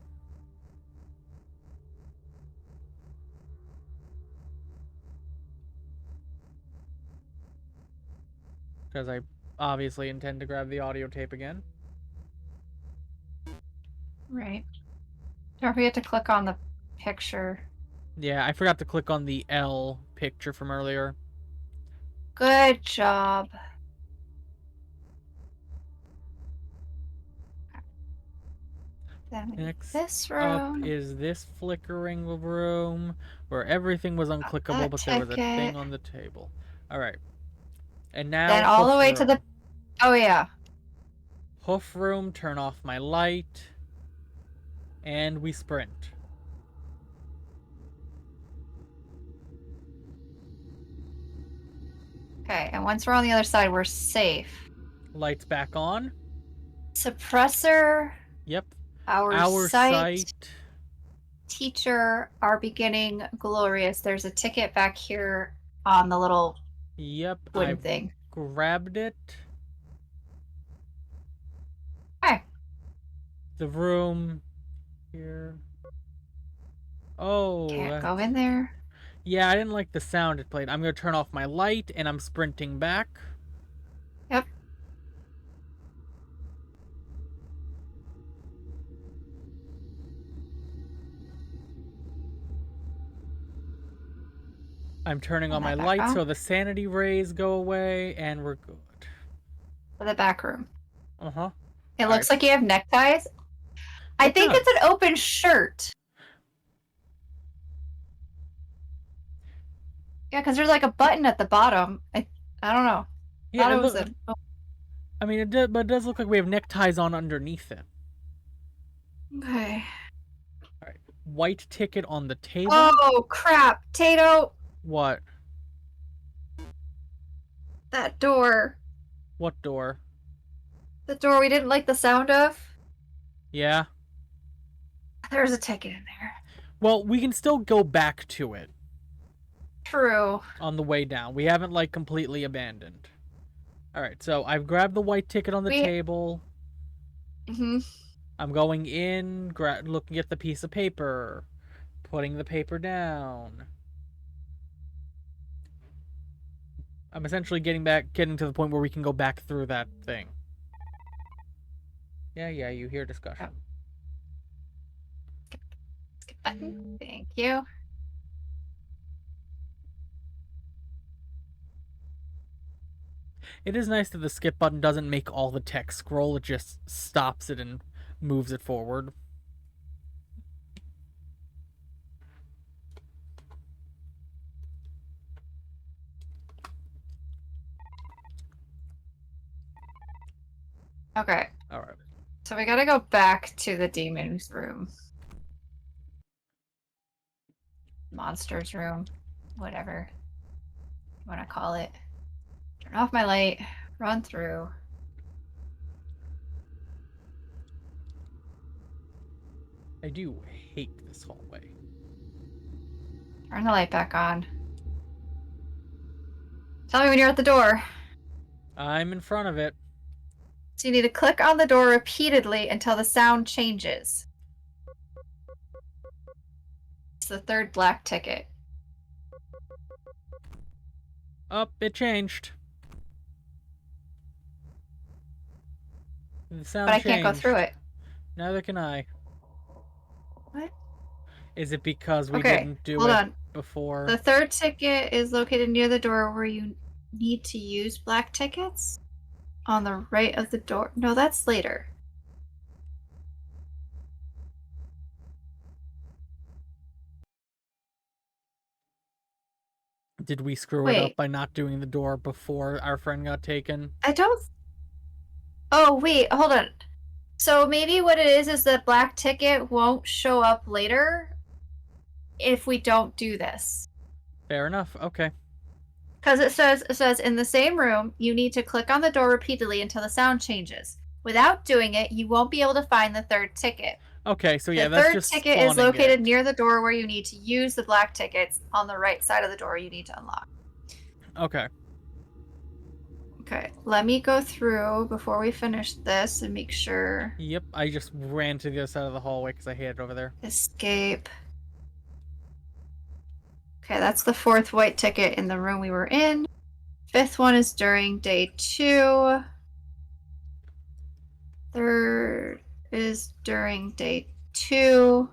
A: Because I obviously intend to grab the audio tape again.
B: Right. Don't forget to click on the picture.
A: Yeah, I forgot to click on the L picture from earlier.
B: Good job. Then
A: Next
B: this
A: up
B: room.
A: is this flickering room where everything was unclickable, but there was a
B: ticket.
A: thing on the table. All right. And now
B: Then all the
A: hoof
B: way to the.
A: room.
B: Oh yeah.
A: Hoof room. Turn off my light. And we sprint.
B: Okay, and once we're on the other side, we're safe.
A: Lights back on.
B: Suppressor.
A: Yep.
B: Our sight. Teacher, our beginning glorious. There's a ticket back here on the little
A: Yep.
B: wooden
A: I've
B: thing.
A: grabbed it.
B: Okay.
A: The room here. Oh,
B: Can't go in there.
A: yeah, I didn't like the sound it played. I'm going to turn off my light, and I'm sprinting back.
B: Yep.
A: I'm turning on
B: Turn
A: my
B: that back
A: light
B: on.
A: so the sanity rays go away, and we're good.
B: For the back room.
A: Uh-huh.
B: It
A: All
B: looks
A: right.
B: like you have neckties. I
A: It
B: think
A: does.
B: it's an open shirt. Yeah, because there's like a button at the bottom. I don't know.
A: Yeah,
B: Thought
A: it
B: it was
A: look.
B: a.
A: I mean, but it does look like we have neckties on underneath it.
B: Okay.
A: All right. White ticket on the table.
B: Oh crap, Tato!
A: What?
B: That door.
A: What door?
B: The door we didn't like the sound of.
A: Yeah.
B: There's a ticket in there.
A: Well, we can still go back to it
B: True.
A: on the way down. We haven't like completely abandoned. All right. So I've grabbed the white ticket on the table.
B: Mm-hmm.
A: I'm going in, looking at the piece of paper, putting the paper down. I'm essentially getting to the point where we can go back through that thing. Yeah, you hear discussion.
B: Skip button. Thank you.
A: It is nice that the skip button doesn't make all the text scroll, it just stops it and moves it forward.
B: Okay.
A: Alright.
B: So we gotta go back to the demon's room. Monster's room. Whatever you want to call it. Turn off my light. Run through.
A: I do hate this hallway.
B: Turn the light back on. Tell me when you're at the door.
A: I'm in front of it.
B: So you need to click on the door repeatedly until the sound changes. It's the third black ticket.
A: Oh, it changed. The sound
B: But I can't go through it.
A: Neither can I.
B: What?
A: Is it because we
B: Okay,
A: didn't do
B: hold
A: it
B: on.
A: before?
B: The third ticket is located near the door where you need to use black tickets. On the right of the door. No, that's later.
A: Did we screw it up by not doing the door before our friend got taken?
B: I don't. Oh, wait, hold on. So maybe what it is the black ticket won't show up later if we don't do this.
A: Fair enough. Okay.
B: Because it says in the same room, you need to click on the door repeatedly until the sound changes. Without doing it, you won't be able to find the third ticket.
A: Okay, so yeah,
B: the
A: that's
B: third
A: just
B: ticket is located
A: it.
B: near the door where you need to use the black tickets. On the right side of the door, you need to unlock.
A: Okay.
B: Okay, let me go through before we finish this and make sure.
A: Yep, I just ran to the other side of the hallway because I hate it over there.
B: Escape. Okay, that's the fourth white ticket in the room we were in. Fifth one is during day 2. Third is during day 2.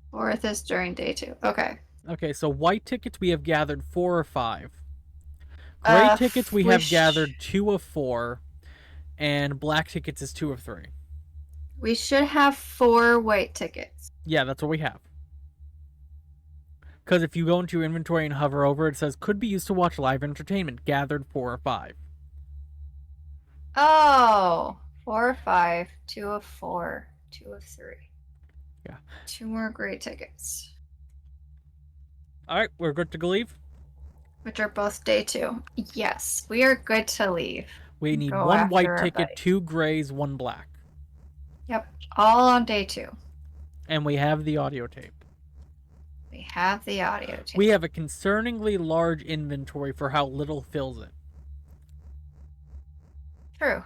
B: Fourth is during day 2. Okay.
A: Okay, so white tickets we have gathered 4 or 5. Gray tickets we have gathered 2 of 4. And black tickets is 2 of 3.
B: We should have 4 white tickets.
A: Yeah, that's what we have. Because if you go into your inventory and hover over, it says could be used to watch live entertainment. Gathered 4 or 5.
B: Oh, 4 or 5, 2 of 4, 2 of 3.
A: Yeah.
B: 2 more gray tickets,
A: All right, we're good to go leave.
B: which are both day 2. Yes, we are good to leave.
A: We need
B: Go
A: 1
B: after
A: white
B: our
A: ticket,
B: buddy.
A: 2 grays, 1 black.
B: Yep, all on day 2.
A: And we have the audio tape.
B: We have the audio tape.
A: We have a concerningly large inventory for how little fills it.
B: True.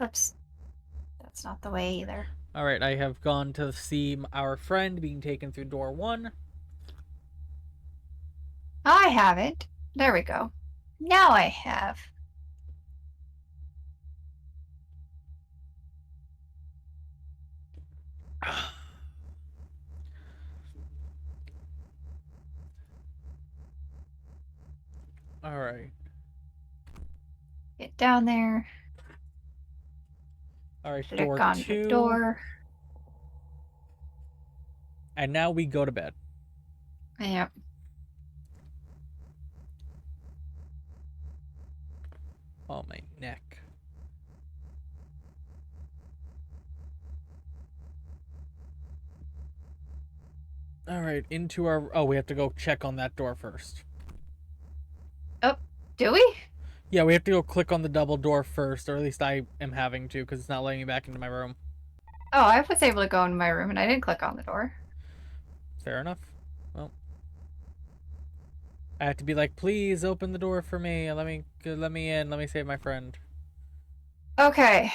B: Oops. That's not the way either.
A: All right, I have gone to see our friend being taken through door 1.
B: I haven't. There we go. Now I have.
A: All right.
B: Get down there.
A: All right,
B: Click
A: door
B: on
A: 2.
B: the door.
A: And now we go to bed.
B: Yep.
A: Oh, my neck. All right, into our... Oh, we have to go check on that door first.
B: Oh, do we?
A: Yeah, we have to go click on the double door first, or at least I am having to, because it's not letting me back into my room.
B: Oh, I was able to go in my room and I didn't click on the door.
A: Fair enough. Well, I have to be like, please open the door for me. Let me in. Let me save my friend.
B: Okay.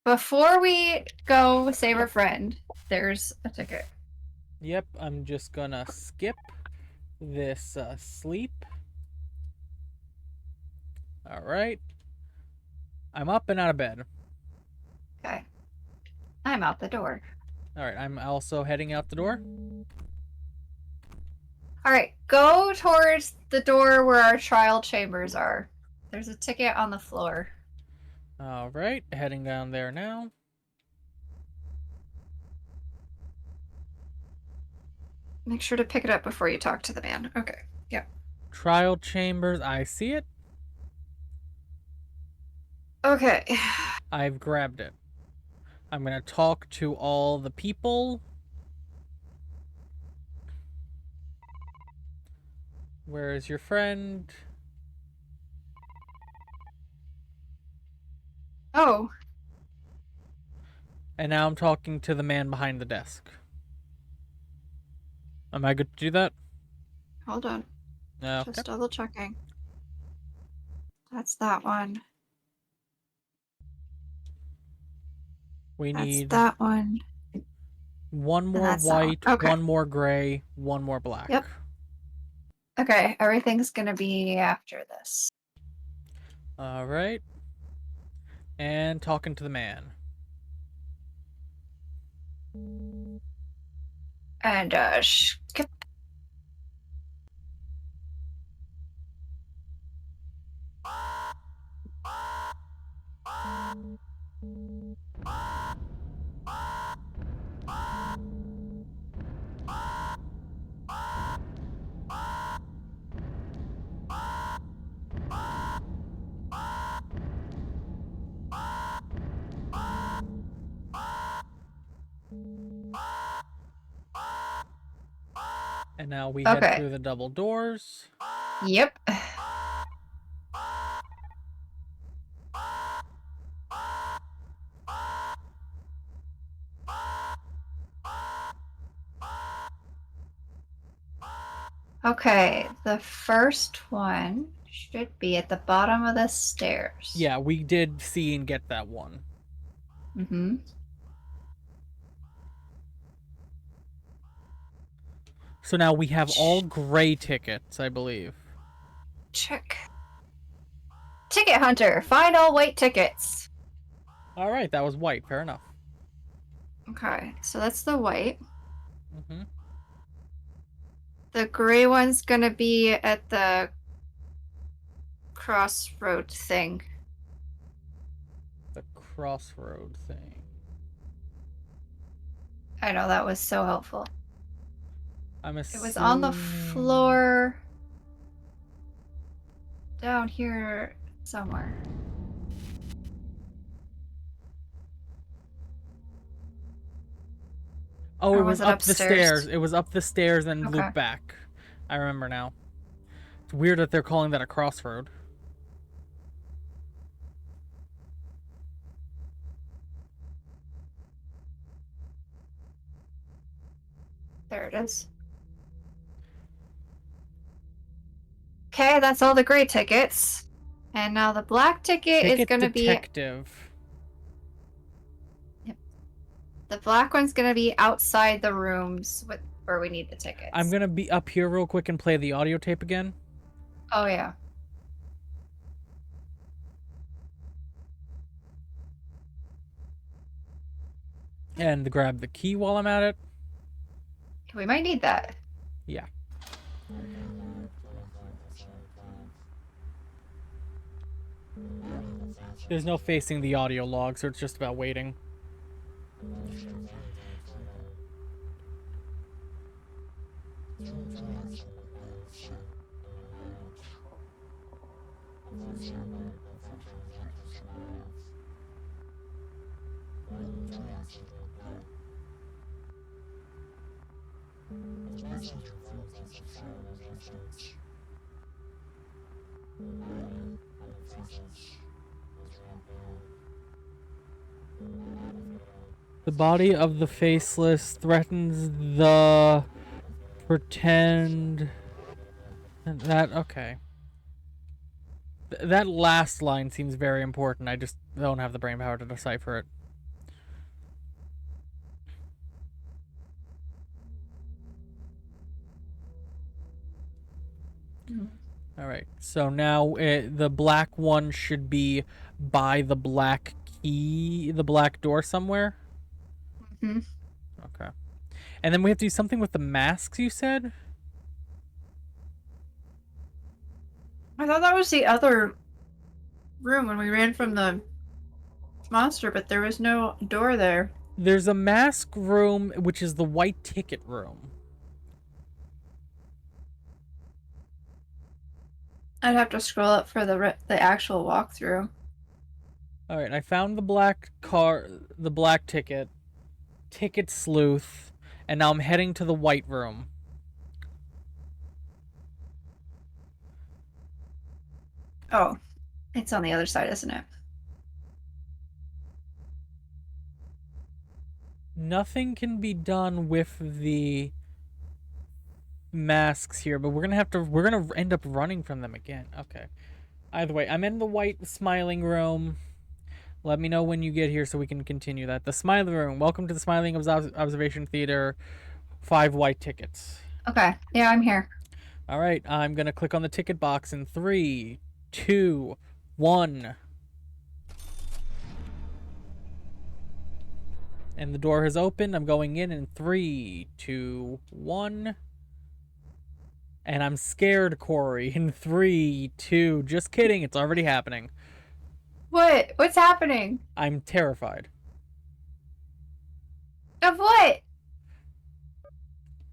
B: Before we go save our friend, there's a ticket.
A: Yep, I'm just gonna skip this sleep. All right. I'm up and out of bed.
B: Okay. I'm out the door.
A: All right, I'm also heading out the door.
B: All right, go towards the door where our trial chambers are. There's a ticket on the floor.
A: All right, heading down there now.
B: Make sure to pick it up before you talk to the man. Okay. Yep.
A: Trial chambers, I see it.
B: Okay.
A: I've grabbed it. I'm gonna talk to all the people. Where is your friend?
B: Oh.
A: And now I'm talking to the man behind the desk. Am I good to do that?
B: Hold on.
A: Okay.
B: Just double checking. That's that one.
A: We
B: That's
A: need
B: that one.
A: 1 more
B: that's that one.
A: white,
B: Okay.
A: 1 more gray, 1 more black.
B: Yep. Okay, everything's gonna be after this.
A: All right. And talking to the man.
B: And skip.
A: And now we head
B: Okay.
A: through the double doors.
B: Yep. Okay, the first one should be at the bottom of the stairs.
A: Yeah, we did see and get that one.
B: Mm-hmm.
A: So now we have all gray tickets, I believe.
B: Check. Ticket hunter, find all white tickets.
A: All right, that was white. Fair enough.
B: Okay, so that's the white.
A: Mm-hmm.
B: The gray one's gonna be at the crossroad thing.
A: The crossroad thing.
B: I know, that was so helpful.
A: I'm
B: It was on the
A: assuming-
B: floor down here somewhere.
A: Oh,
B: Or
A: it
B: was
A: was
B: it
A: up the
B: upstairs?
A: stairs. It was up the stairs and
B: Okay.
A: loop back. I remember now. It's weird that they're calling that a crossroad.
B: There it is. Okay, that's all the gray tickets. And now the black ticket is
A: Ticket
B: gonna
A: detective.
B: be... The black one's gonna be outside the rooms where we need the tickets.
A: I'm gonna be up here real quick and play the audio tape again.
B: Oh, yeah.
A: And grab the key while I'm at it.
B: We might need that.
A: Yeah. There's no facing the audio log, so it's just about waiting. The body of the faceless threatens the pretend... That, okay. That last line seems very important. I just don't have the brain power to decipher it. Alright, so now the black one should be by the black key, the black door somewhere?
B: Mhm.
A: Okay. And then we have to do something with the masks, you said?
B: I thought that was the other room when we ran from the monster, but there was no door there.
A: There's a mask room, which is the white ticket room.
B: I'd have to scroll up for the actual walkthrough.
A: Alright, I found the black the black ticket, ticket sleuth, and now I'm heading to the white room.
B: Oh, it's on the other side, isn't it?
A: Nothing can be done with the masks here, but we're gonna end up running from them again. Okay. Either way, I'm in the white smiling room. Let me know when you get here so we can continue that. The smiling room. Welcome to the Smiling Observation Theater. 5 white tickets.
B: Okay, yeah, I'm here.
A: All right, I'm gonna click on the ticket box in 3, 2, 1. And the door has opened. I'm going in 3, 2, 1. And I'm scared, Corey. In 3, 2. Just kidding. It's already happening.
B: What? What's happening?
A: I'm terrified.
B: Of what?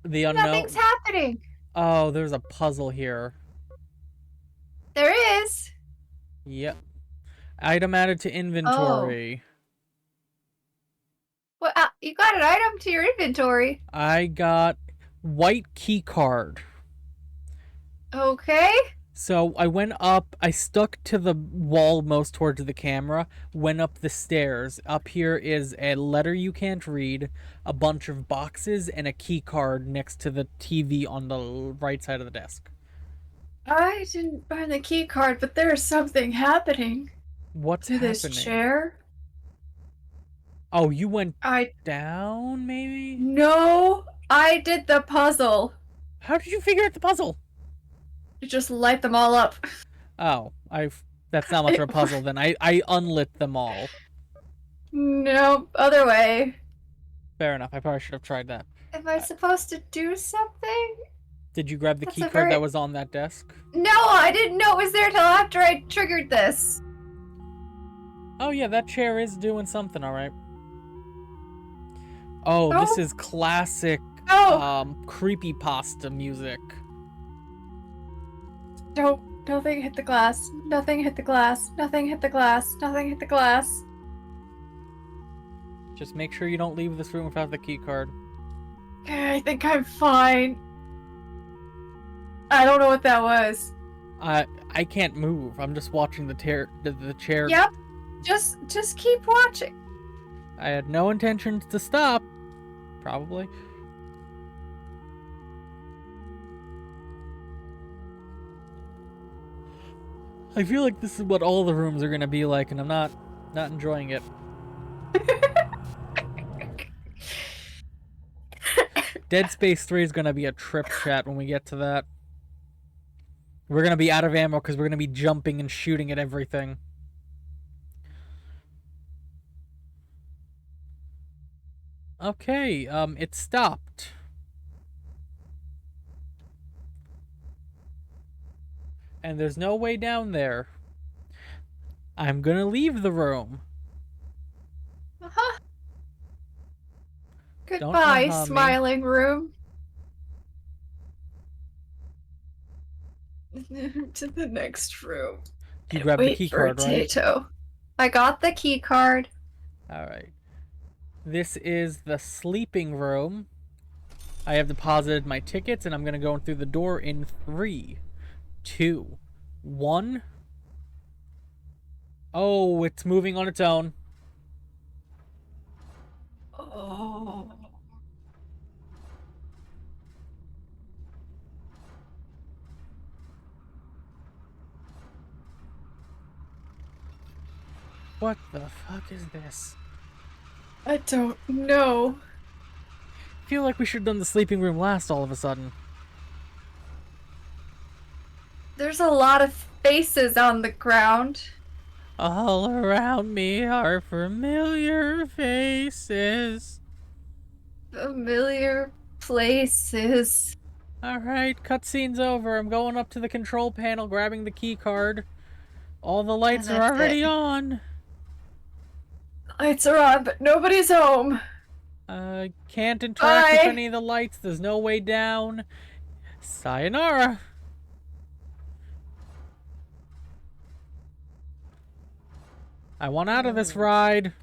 A: The unknown.
B: Nothing's happening.
A: Oh, there's a puzzle here.
B: There is.
A: Yep. Item added to inventory.
B: What? You got an item to your inventory.
A: I got white key card.
B: Okay.
A: So I went up, I stuck to the wall most towards the camera, went up the stairs. Up here is a letter you can't read, a bunch of boxes, and a key card next to the TV on the right side of the desk.
B: I didn't find the key card, but there's something happening
A: What's
B: to
A: happening?
B: this chair.
A: Oh, you went down, maybe?
B: No, I did the puzzle.
A: How did you figure out the puzzle?
B: You just light them all up.
A: Oh, that's not much of a puzzle then. I unlit them all.
B: No, other way.
A: Fair enough. I probably should have tried that.
B: Am I supposed to do something?
A: Did you grab the
B: That's
A: key
B: a
A: card
B: very-
A: that was on that desk?
B: No, I didn't know it was there till after I triggered this.
A: Oh yeah, that chair is doing something, alright. Oh, this is classic creepypasta music.
B: Nothing hit the glass. Nothing hit the glass. Nothing hit the glass. Nothing hit the glass.
A: Just make sure you don't leave this room without the key card.
B: Okay, I think I'm fine. I don't know what that was.
A: I can't move. I'm just watching the chair.
B: Yep. Just keep watching.
A: I had no intentions to stop. Probably. I feel like this is what all the rooms are gonna be like, and I'm not enjoying it. Dead Space 3 is gonna be a trip, chat, when we get to that. We're gonna be out of ammo because we're gonna be jumping and shooting at everything. Okay, it stopped. And there's no way down there. I'm gonna leave the room.
B: Uh-huh. Goodbye, smiling room. To the next room.
A: You grabbed the key card, right?
B: I got the key card.
A: Alright. This is the sleeping room. I have deposited my tickets, and I'm gonna go through the door in 3, 2, 1. Oh, it's moving on its own.
B: Oh.
A: What the fuck is this?
B: I don't know.
A: I feel like we should have done the sleeping room last all of a sudden.
B: There's a lot of faces on the ground.
A: All around me are familiar faces.
B: Familiar places.
A: Alright, cutscene's over. I'm going up to the control panel, grabbing the key card. All the lights are already on.
B: Lights are on, but nobody's home.
A: Can't interact with any of the lights. There's no way down. Sayonara. I want out of this ride.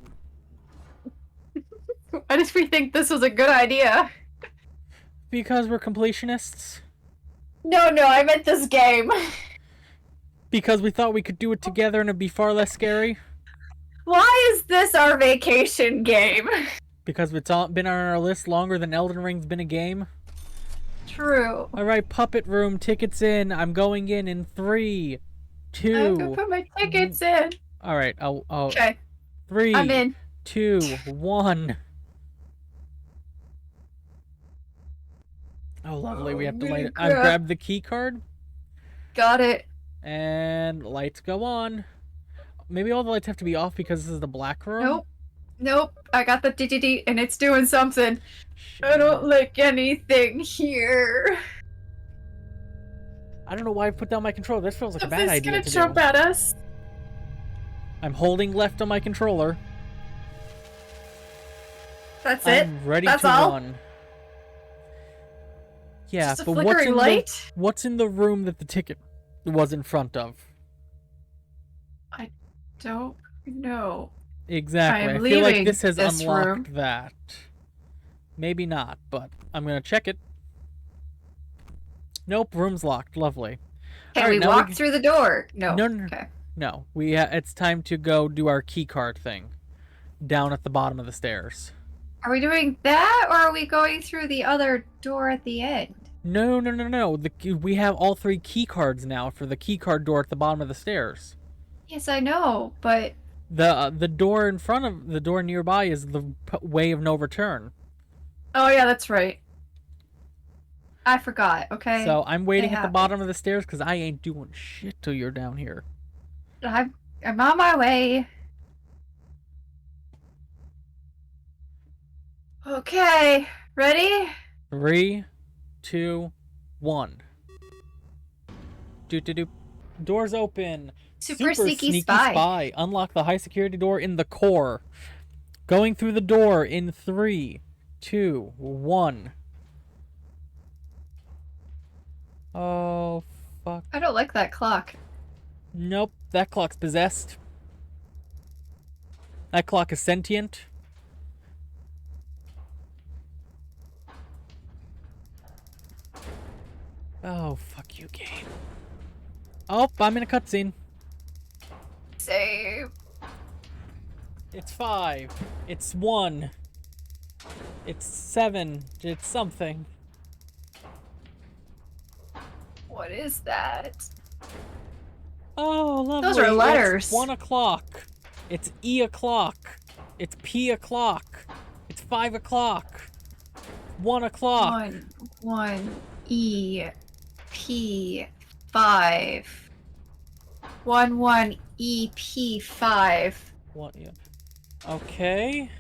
B: Why did we think this was a good idea?
A: Because we're completionists.
B: No, I meant this game.
A: Because we thought we could do it together and it'd be far less scary.
B: Why is this our vacation game?
A: Because it's been on our list longer than Elden Ring's been a game.
B: True.
A: Alright, Puppet Room, tickets in. I'm going in 3, 2...
B: I'm gonna put my tickets in.
A: Alright, I'll...
B: Okay.
A: 3,
B: I'm in.
A: 2, 1... Oh, lovely. We have to light it. I've grabbed the key card.
B: Got it.
A: And lights go on. Maybe all the lights have to be off because this is the black room?
B: Nope. I got the DDD and it's doing something.
A: Shit.
B: I don't like anything here.
A: I don't know why I put down my controller. This feels like a bad idea to do.
B: Something's gonna jump at us.
A: I'm holding left on my controller.
B: That's it?
A: I'm ready
B: That's
A: to
B: all?
A: run. Yeah,
B: Just a
A: but
B: flickering light?
A: what's in the room that the ticket was in front of?
B: I don't know.
A: Exactly. I feel like this has unlocked that. Maybe not, but I'm gonna check it. Nope, room's locked. Lovely.
B: Can we walk through the door? No.
A: No.
B: Okay.
A: No. It's time to go do our key card thing. Down at the bottom of the stairs.
B: Are we doing that, or are we going through the other door at the end?
A: No. We have all 3 key cards now for the key card door at the bottom of the stairs.
B: Yes, I know, but...
A: The door in front of... The door nearby is the way of no return.
B: Oh, yeah, that's right. I forgot, okay?
A: So I'm waiting at the bottom of the stairs because I ain't doing shit till you're down here.
B: I'm on my way. Okay, ready?
A: 3, 2, 1. Doop. Doors open.
B: Super sneaky spy.
A: Unlock the high security door in the core. Going through the door in 3, 2, 1. Oh, fuck.
B: I don't like that clock.
A: Nope, that clock's possessed. That clock is sentient. Oh, fuck you, game. Oh, I'm in a cutscene.
B: Save.
A: It's 5. It's 1. It's 7. It's something.
B: What is that?
A: Oh, lovely.
B: Those are letters.
A: It's 1 o'clock. It's E o'clock. It's P o'clock. It's 5 o'clock. 1 o'clock.
B: 1 E P 5. 1 E P 5.
A: What? Yeah. Okay.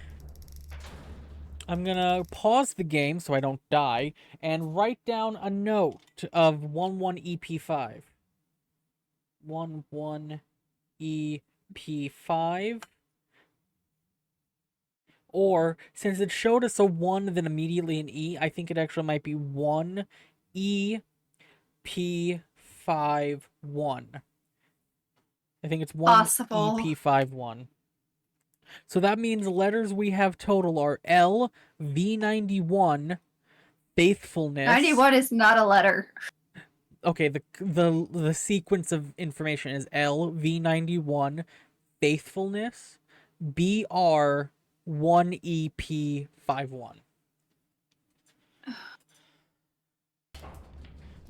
A: I'm gonna pause the game so I don't die and write down a note of 11EP5. 11EP5. Or, since it showed us a 1 then immediately an E, I think it actually might be 1EP51. I think it's 1EP51. So that means the letters we have total are L, V91, faithfulness.
B: 91 is not a letter.
A: Okay, the sequence of information is L, V91, faithfulness, BR, 1EP51.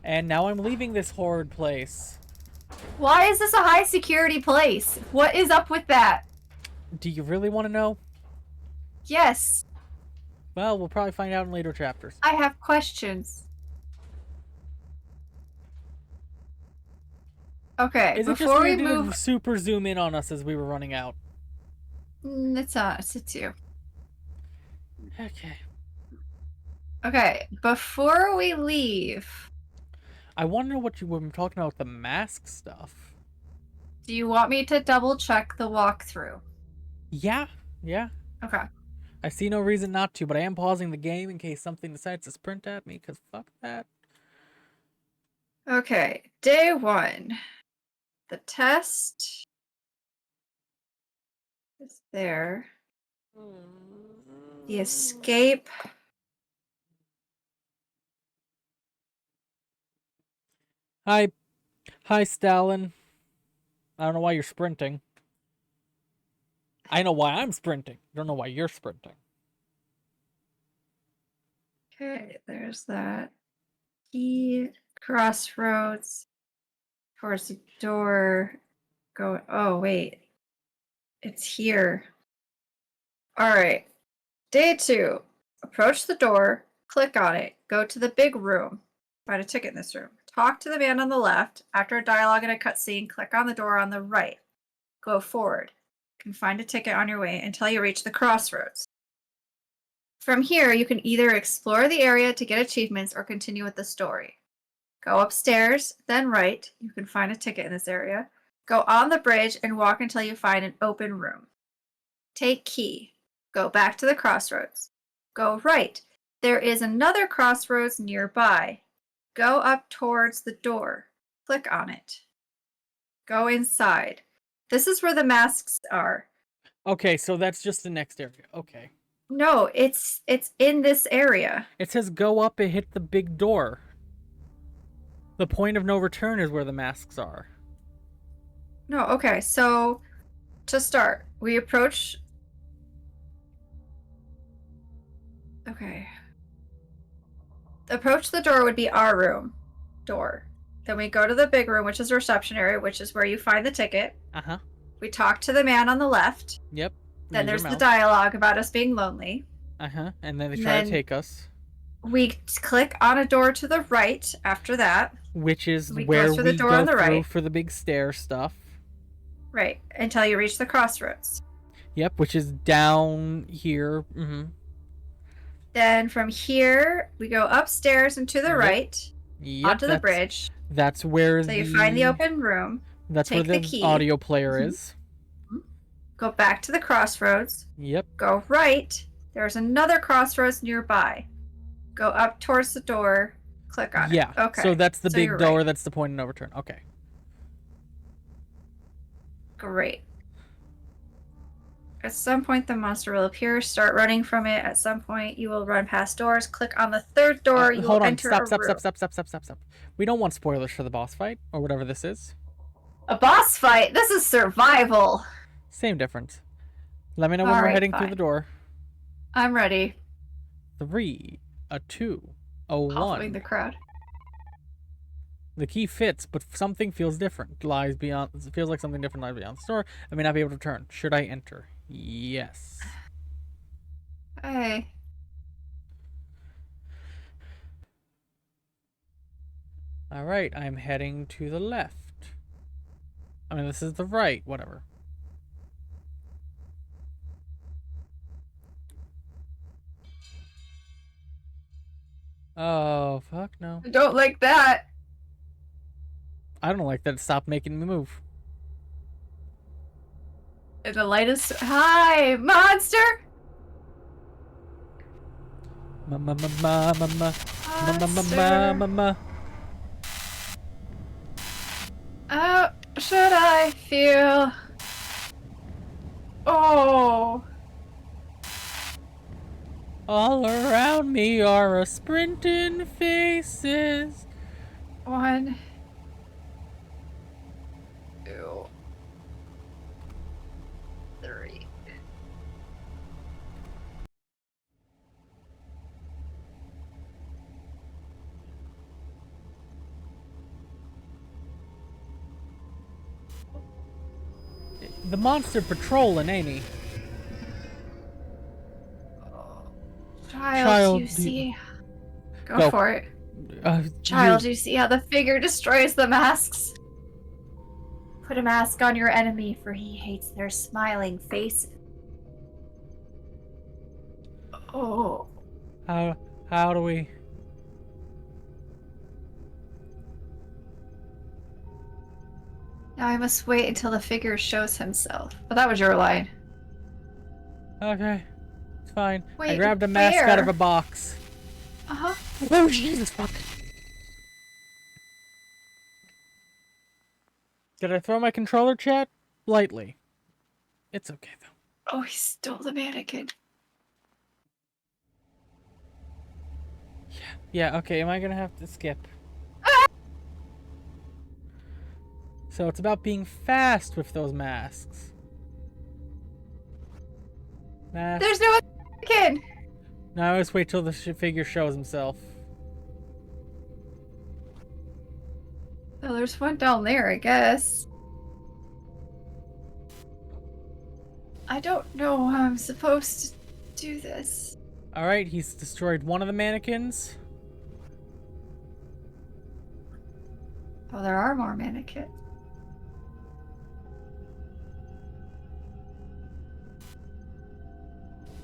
A: And now I'm leaving this horrid place.
B: Why is this a high security place? What is up with that?
A: Do you really want to know?
B: Yes.
A: Well, we'll probably find out in later chapters.
B: I have questions. Okay,
A: Is it just
B: before we
A: weird to
B: move...
A: super zoom in on us as we were running out?
B: It's us, it's you.
A: Okay.
B: Okay, before we leave...
A: I want to know what you were talking about with the mask stuff.
B: Do you want me to double check the walkthrough?
A: Yeah.
B: Okay.
A: I see no reason not to, but I am pausing the game in case something decides to sprint at me, because fuck that.
B: Okay, day 1. The test is there. The escape.
A: Hi, Stalin. I don't know why you're sprinting. I know why I'm sprinting. I don't know why you're sprinting.
B: Okay, there's that. Key, crossroads, towards the door. Go. Oh, wait. It's here. Alright. Day 2. Approach the door, click on it, go to the big room. Find a ticket in this room. Talk to the man on the left. After a dialogue and a cutscene, click on the door on the right. Go forward. You can find a ticket on your way until you reach the crossroads. From here, you can either explore the area to get achievements or continue with the story. Go upstairs, then right. You can find a ticket in this area. Go on the bridge and walk until you find an open room. Take key. Go back to the crossroads. Go right. There is another crossroads nearby. Go up towards the door. Click on it. Go inside. This is where the masks are.
A: Okay, so that's just the next area. Okay.
B: No, it's in this area.
A: It says go up and hit the big door. The point of no return is where the masks are.
B: No, okay, so to start, we approach... Okay. Approach the door would be our room door. Then we go to the big room, which is the reception area, which is where you find the ticket.
A: Uh-huh.
B: We talk to the man on the left.
A: Yep.
B: Then there's the dialogue about us being lonely.
A: Uh-huh. And then they try to take us.
B: We click on a door to the right after that.
A: Which is
B: We
A: where
B: go through the
A: we
B: door
A: go
B: on the
A: through
B: right.
A: for the big stair stuff.
B: Right, until you reach the crossroads.
A: Yep, which is down here. Mm-hmm.
B: Then from here, we go upstairs and to the right,
A: Yep,
B: onto the bridge.
A: That's where
B: So you find the open room.
A: That's where
B: Take the
A: the
B: key.
A: audio player is.
B: Go back to the crossroads.
A: Yep.
B: Go right. There's another crossroads nearby. Go up towards the door. Click on
A: Yeah.
B: it. Okay.
A: So that's the big
B: you're
A: door.
B: right.
A: That's the point of no return. Okay.
B: Great. At some point, the monster will appear. Start running from it. At some point, you will run past doors. Click on the third door. You
A: Hold
B: will
A: on.
B: enter
A: Stop.
B: a
A: Stop.
B: room.
A: Stop. We don't want spoilers for the boss fight or whatever this is.
B: A boss fight? This is survival.
A: Same difference. Let me know when we're
B: Alright,
A: heading through
B: fine.
A: the door.
B: I'm ready.
A: 3, a 2, a
B: Following
A: 1.
B: the crowd.
A: The key fits, but something feels different. Lies beyond. It feels like something different lies beyond the store. I may not be able to return. Should I enter? Yes.
B: Hey.
A: All right. I'm heading to the left. I mean, this is the right. Whatever. Oh, fuck no.
B: I don't like that.
A: I don't like that. Stop making me move.
B: And the light is. Hi, monster! Monster. How should I feel? Oh.
A: All around me are a sprinting faces.
B: 1, 2, 3.
A: The monster patrolling, ain't he?
B: Child, you see. Go for it. Child, you see how the figure destroys the masks? Put a mask on your enemy, for he hates their smiling faces. Oh.
A: How do we?
B: Now I must wait until the figure shows himself. Oh, that was your line.
A: Okay, it's fine. I
B: Wait,
A: grabbed a mask out of
B: where?
A: a box.
B: Uh-huh.
A: Oh Jesus fuck! Did I throw my controller, chat? Lightly. It's okay though.
B: Oh, he stole the mannequin.
A: Yeah. Okay. Am I gonna have to skip? So it's about being fast with those masks.
B: There's no mannequin!
A: Now I always wait till the figure shows himself.
B: Oh, there's one down there, I guess. I don't know how I'm supposed to do this.
A: Alright, he's destroyed one of the mannequins.
B: Oh, there are more mannequins.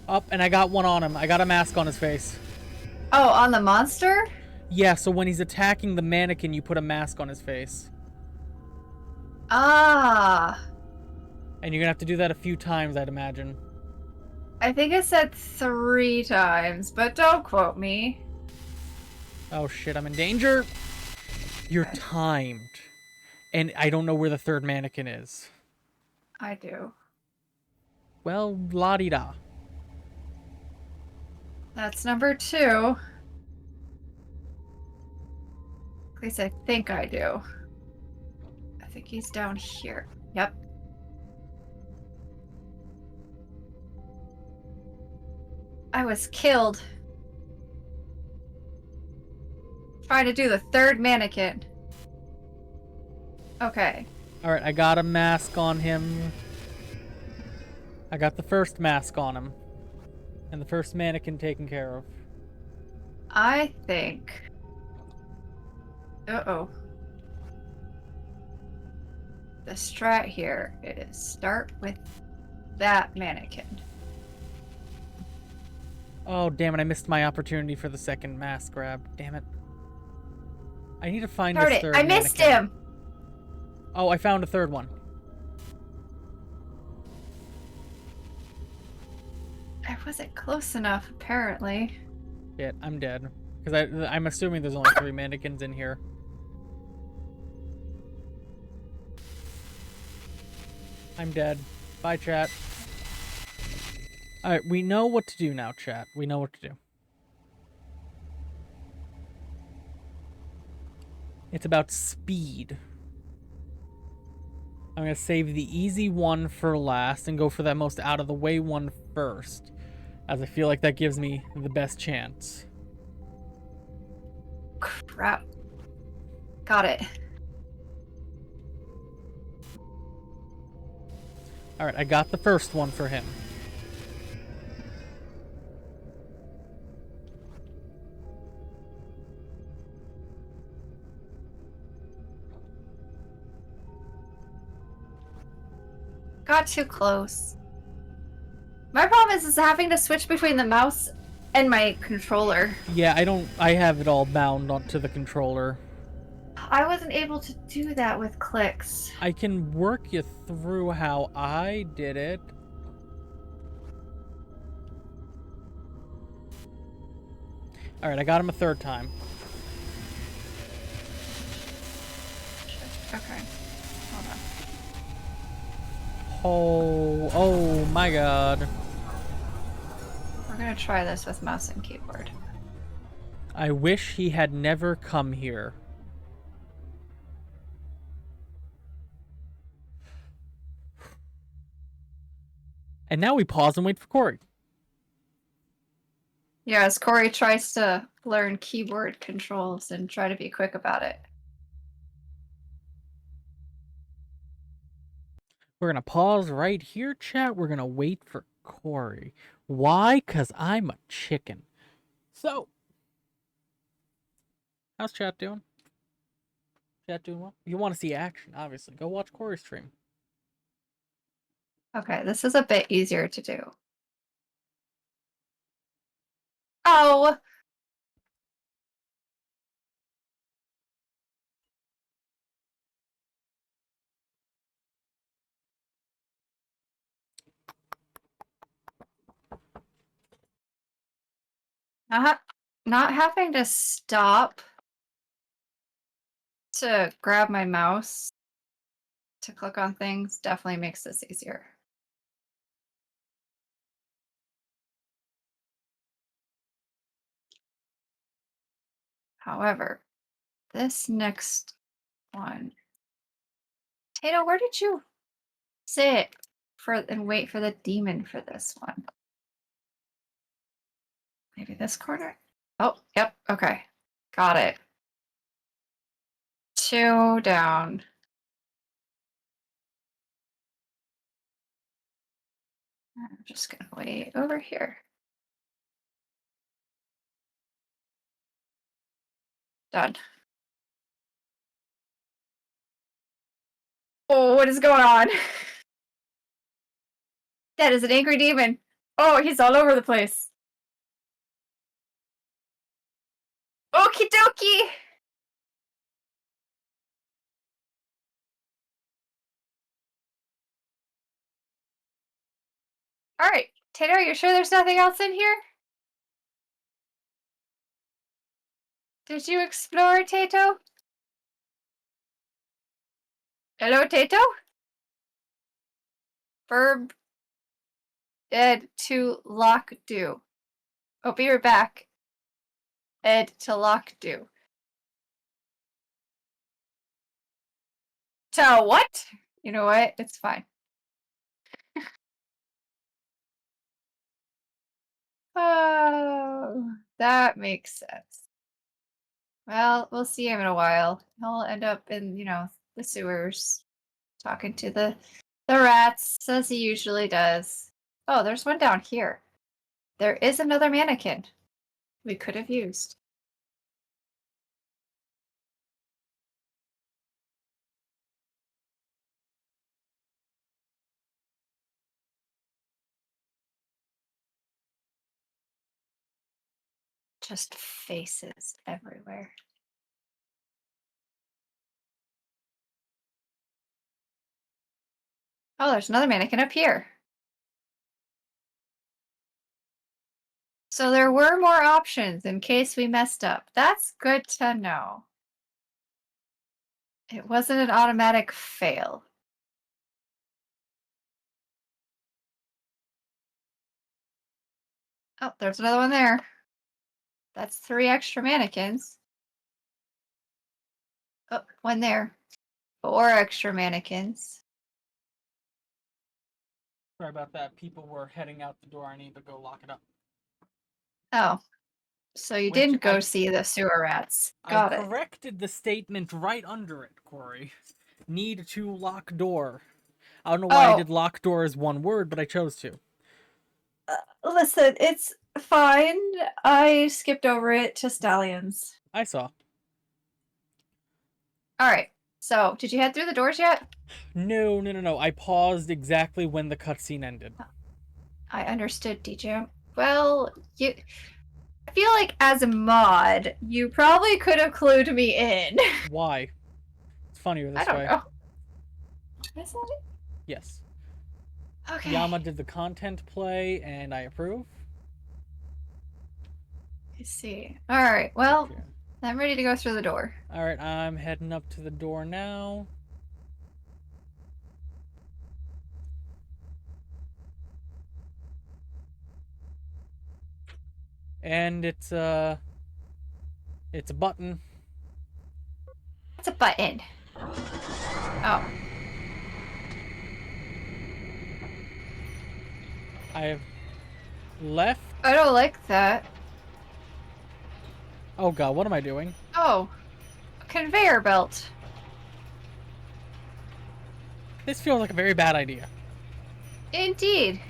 A: Up, and I got one on him. I got a mask on his face.
B: Oh, on the monster?
A: Yeah, so when he's attacking the mannequin, you put a mask on his face.
B: Ah.
A: And you're gonna have to do that a few times, I'd imagine.
B: I think it said 3 times, but don't quote me.
A: Oh shit, I'm in danger. You're
B: Okay.
A: timed. And I don't know where the third mannequin is.
B: I do.
A: Well, la-di-da.
B: That's number 2. At least I think I do. I think he's down here. Yep. I was killed. Trying to do the third mannequin. Okay.
A: Alright, I got a mask on him. I got the first mask on him. And the first mannequin taken care of.
B: I think... Uh-oh. The strat here is start with that mannequin.
A: Oh, damn it, I missed my opportunity for the second mask grab. Damn it. I need to find
B: Darn
A: this
B: it,
A: third
B: I missed
A: mannequin.
B: him!
A: Oh, I found a third one.
B: I wasn't close enough, apparently.
A: Shit, I'm dead. Because I'm assuming there's only 3 mannequins in here. I'm dead. Bye, chat. Alright, we know what to do now, chat. We know what to do. It's about speed. I'm going to save the easy one for last and go for that most out-of-the-way one first, as I feel like that gives me the best chance.
B: Crap. Got it.
A: Alright, I got the first one for him.
B: Got too close. My problem is having to switch between the mouse and my controller.
A: Yeah, I have it all bound onto the controller.
B: I wasn't able to do that with clicks.
A: I can work you through how I did it. Alright, I got him a third time.
B: Okay. Hold on.
A: Oh my god.
B: We're gonna try this with mouse and keyboard.
A: I wish he had never come here. And now we pause and wait for Corey.
B: Yeah, as Corey tries to learn keyboard controls and try to be quick about it.
A: We're gonna pause right here, chat. We're gonna wait for Corey. Why? Because I'm a chicken. So, how's chat doing? Chat doing well? You want to see action, obviously. Go watch Corey's stream.
B: Okay, this is a bit easier to do. Oh! Not having to stop to grab my mouse to click on things definitely makes this easier. However, this next one. Tato, where did you sit for and wait for the demon for this one? Maybe this corner? Oh, yep, okay. Got it. 2 down. I'm just gonna wait over here. Done. Oh, what is going on? That is an angry demon. Oh, he's all over the place. Okie dokie. All right, Tato, are you sure there's nothing else in here? Did you explore, Tato? Hello, Tato? Birb Ed to lock do. Oh, be right back. Ed to lock do. To what? You know what? It's fine. Oh, that makes sense. Well, we'll see him in a while. He'll end up in, the sewers, talking to the rats, as he usually does. Oh, there's one down here. There is another mannequin we could have used. Just faces everywhere. Oh, there's another mannequin up here. So there were more options in case we messed up. That's good to know. It wasn't an automatic fail. Oh, there's another one there. That's 3 extra mannequins. Oh, one there. 4 extra mannequins.
A: Sorry about that. People were heading out the door. I need to go lock it up.
B: Oh, so you
A: Which
B: didn't go
A: I-
B: see the sewer rats. Got
A: I
B: it.
A: corrected the statement right under it, Corey. Need to lock door. I don't know why I did lock door as one word, but I chose to.
B: Listen, it's fine. I skipped over it to stallions.
A: I saw.
B: All right. So, did you head through the doors yet?
A: No. I paused exactly when the cutscene ended.
B: I understood, DJ. Well, I feel like as a mod, you probably could have clued me in.
A: Why? It's funnier this
B: I don't
A: way.
B: know. Is that it?
A: Yes.
B: Okay.
A: Yama did the content play, and I approve.
B: Let's see. All right. Well, I'm ready to go through the door.
A: All right, I'm heading up to the door now. And it's a button.
B: It's a button. Oh.
A: I have left.
B: I don't like that.
A: Oh god, what am I doing?
B: Oh. A conveyor belt.
A: This feels like a very bad idea.
B: Indeed.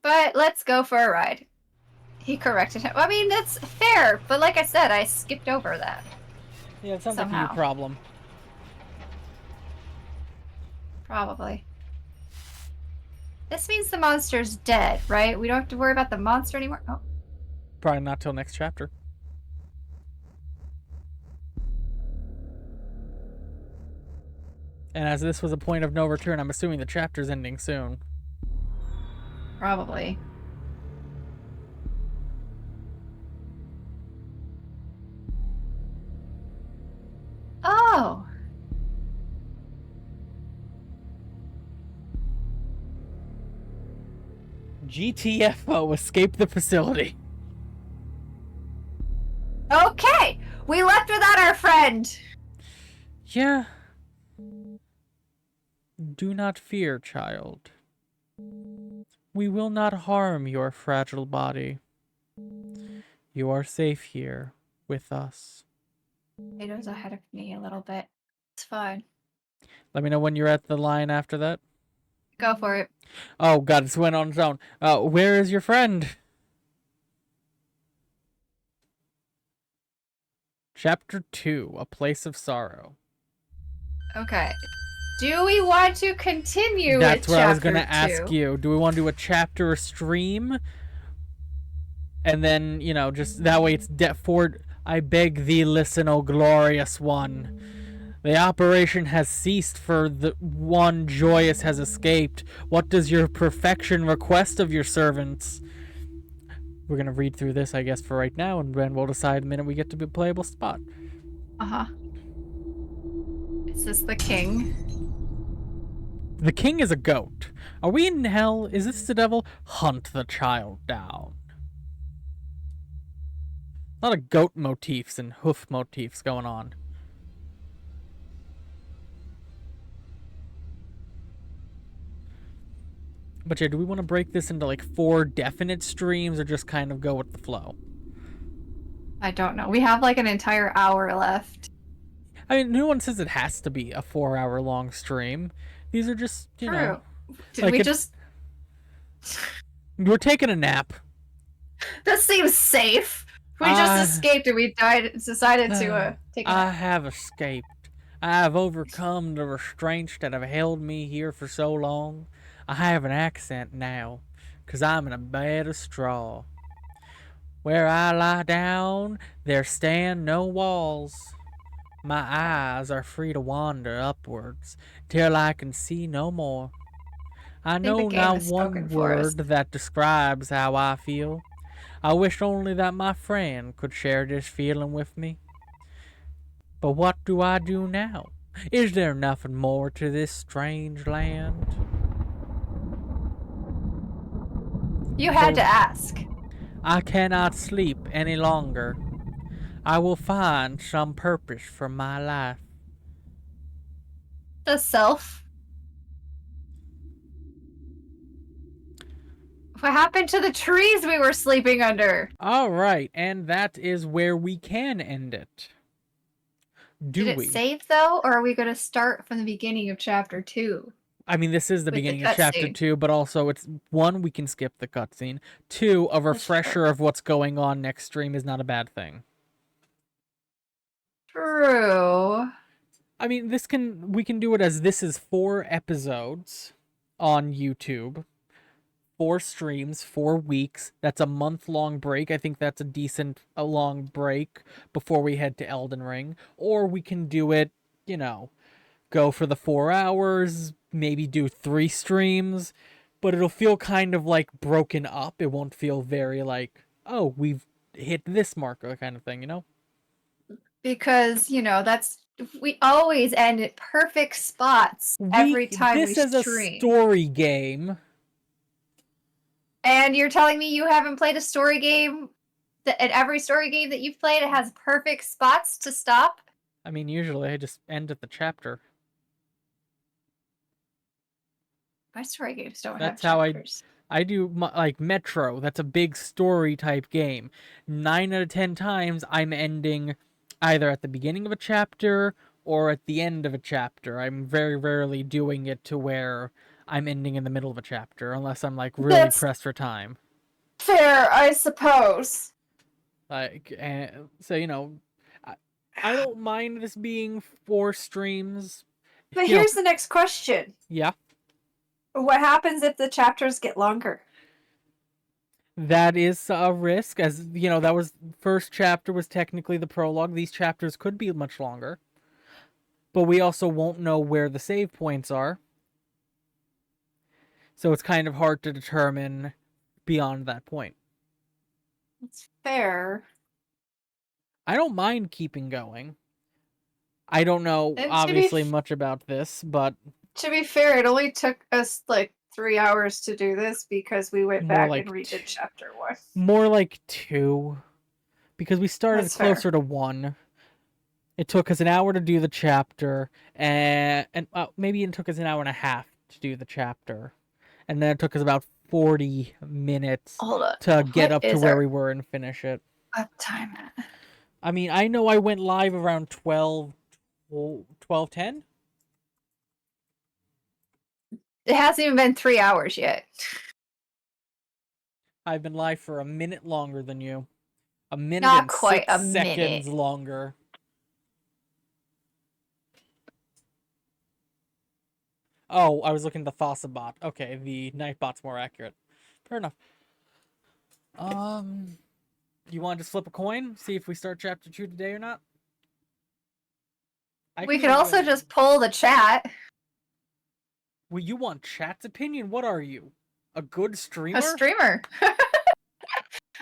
B: But let's go for a ride. He corrected him. I mean, that's fair, but like I said, I skipped over that.
A: Yeah, it sounds like a
B: Somehow.
A: you problem.
B: Probably. This means the monster's dead, right? We don't have to worry about the monster anymore. Oh.
A: Probably not till next chapter. And as this was a point of no return, I'm assuming the chapter's ending soon.
B: Probably. Oh.
A: GTFO, escape the facility.
B: Okay! We left without our friend!
A: Yeah. Do not fear, child. We will not harm your fragile body. You are safe here with us.
B: It was ahead of me a little bit. It's fine.
A: Let me know when you're at the line after that.
B: Go for it.
A: Oh god, it's went on its own. Where is your friend? Chapter 2, A Place of Sorrow.
B: Okay. Do we want to continue
A: That's
B: with
A: what I was
B: chapter
A: gonna ask
B: 2?
A: you. Do we want to do a chapter stream? And then, you know, just that way it's for I beg thee listen, O glorious one. The operation has ceased, for the one joyous has escaped. What does your perfection request of your servants? We're gonna read through this, I guess, for right now, and then we'll decide the minute we get to a playable spot.
B: Uh-huh. Is this the king?
A: The king is a goat. Are we in hell? Is this the devil? Hunt the child down. A lot of goat motifs and hoof motifs going on. But yeah, do we want to break this into like 4 definite streams or just kind of go with the flow?
B: I don't know. We have like an entire hour left.
A: I mean, no one says it has to be a 4-hour long stream. These are just, you know.
B: Did
A: like
B: we just...
A: We're taking a nap.
B: That seems safe. We just escaped and we decided to take a nap.
A: I have escaped. I have overcome the restraints that have held me here for so long. I have an accent now, 'cause I'm in a bed of straw. Where I lie down, there stand no walls. My eyes are free to wander upwards till I can see no more. I
B: think the
A: know
B: game
A: not
B: has spoken
A: one
B: for us.
A: word that describes how I feel. I wish only that my friend could share this feeling with me. But what do I do now? Is there nothing more to this strange land?
B: You had
A: The-
B: to ask.
A: I cannot sleep any longer. I will find some purpose for my life.
B: The self. What happened to the trees we were sleeping under?
A: All right, and that is where we can end it.
B: Did
A: Do
B: it
A: we?
B: save though, or are we going to start from the beginning of chapter 2?
A: I mean, this is the
B: With the
A: beginning of chapter
B: cutscene.
A: 2, but also it's one, we can skip the cutscene. Two, a
B: That's fair.
A: refresher of what's going on next stream is not a bad thing.
B: True.
A: I mean, we can do it as this is 4 episodes on YouTube. 4 streams, 4 weeks. That's a month-long break. I think that's a long break before we head to Elden Ring. Or we can do it, go for the 4 hours, maybe do 3 streams, but it'll feel kind of like broken up. It won't feel very like, oh, we've hit this marker kind of thing,
B: Because, we always end at perfect spots every time we
A: This is a
B: stream.
A: story game.
B: And you're telling me you haven't played a story game that at every story game that you've played it has perfect spots to stop?
A: I mean, usually I just end at the chapter.
B: My story games don't
A: That's
B: have
A: how
B: chapters.
A: I do like Metro. That's a big story type game. 9 out of 10 times I'm ending either at the beginning of a chapter or at the end of a chapter. I'm very rarely doing it to where I'm ending in the middle of a chapter unless I'm like really
B: That's
A: pressed for time.
B: fair, I suppose.
A: Like so I don't mind this being 4 streams.
B: But
A: You know,
B: here's the next question.
A: yeah.
B: What happens if the chapters get longer?
A: That is a risk, as that was first chapter was technically the prologue. These chapters could be much longer, but we also won't know where the save points are, so it's kind of hard to determine beyond that point.
B: It's fair.
A: I don't mind keeping going. I don't know
B: And
A: obviously much about this, but
B: to be fair, it only took us like 3 hours to do this because we went
A: More
B: back
A: like
B: and redid chapter 1.
A: more like 2, because we started
B: That's fair.
A: closer to 1. It took us an hour to do the chapter, and maybe it took us an hour and a half to do the chapter, and then it took us about 40 minutes
B: Hold on.
A: to get
B: What
A: up to
B: is
A: where
B: our
A: we were and finish it.
B: uptime?
A: I mean, I know I went live around 12:10.
B: It hasn't even been 3 hours yet.
A: I've been live for a minute longer than you. A minute
B: Not
A: and
B: quite
A: 6
B: a
A: seconds
B: minute.
A: longer. Oh, I was looking at the Thossabot. Okay, the Nightbot's more accurate. Fair enough. You want to just flip a coin? See if we start chapter 2 today or not?
B: We could also just pull the chat.
A: Well, you want chat's opinion? What are you? A good streamer?
B: A streamer.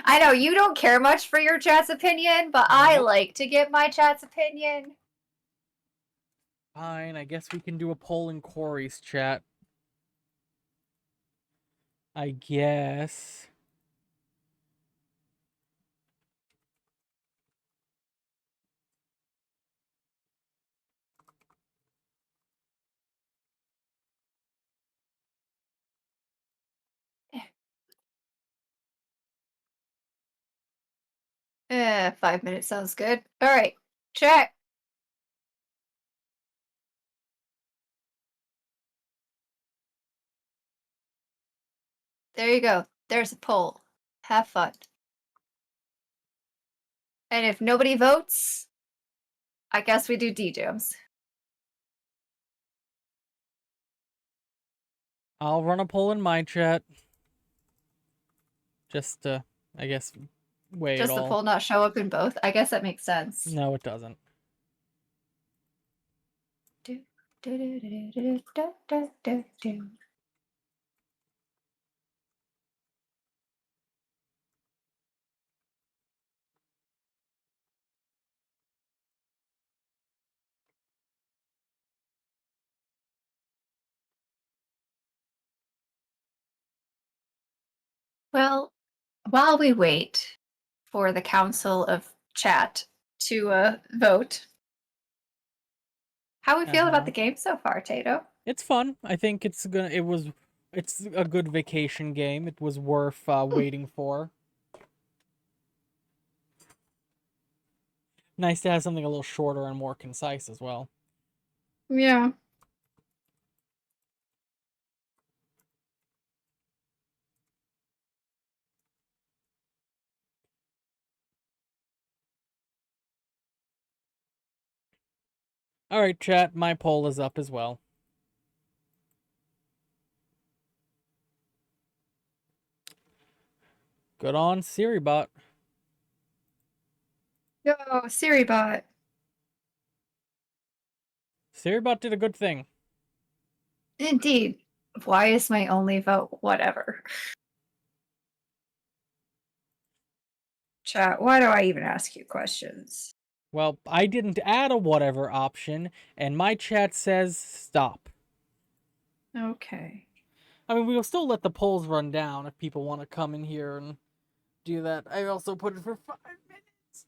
B: I know you don't care much for your chat's opinion, but I
A: Nope.
B: like to get my chat's opinion.
A: Fine, I guess we can do a poll in Corey's chat. I guess.
B: Eh, 5 minutes sounds good. All right, chat. There you go. There's a poll. Have fun. And if nobody votes, I guess we do DJs.
A: I'll run a poll in my chat. Just to, I guess, weigh
B: Does
A: it
B: the
A: all.
B: poll not show up in both? I guess that makes sense.
A: No, it doesn't.
B: Well, while we wait for the Council of Chat to vote, how we feel about the game so far, Tato?
A: It's fun. I think it's a good vacation game. It was worth waiting for. Nice to have something a little shorter and more concise as well.
B: Yeah.
A: All right, chat. My poll is up as well. Good on SiriBot.
B: Yo, SiriBot.
A: SiriBot did a good thing.
B: Indeed. Why is my only vote whatever? Chat, why do I even ask you questions?
A: Well, I didn't add a whatever option, and my chat says stop.
B: Okay.
A: I mean, we'll still let the polls run down if people want to come in here and do that. I also put it for 5 minutes.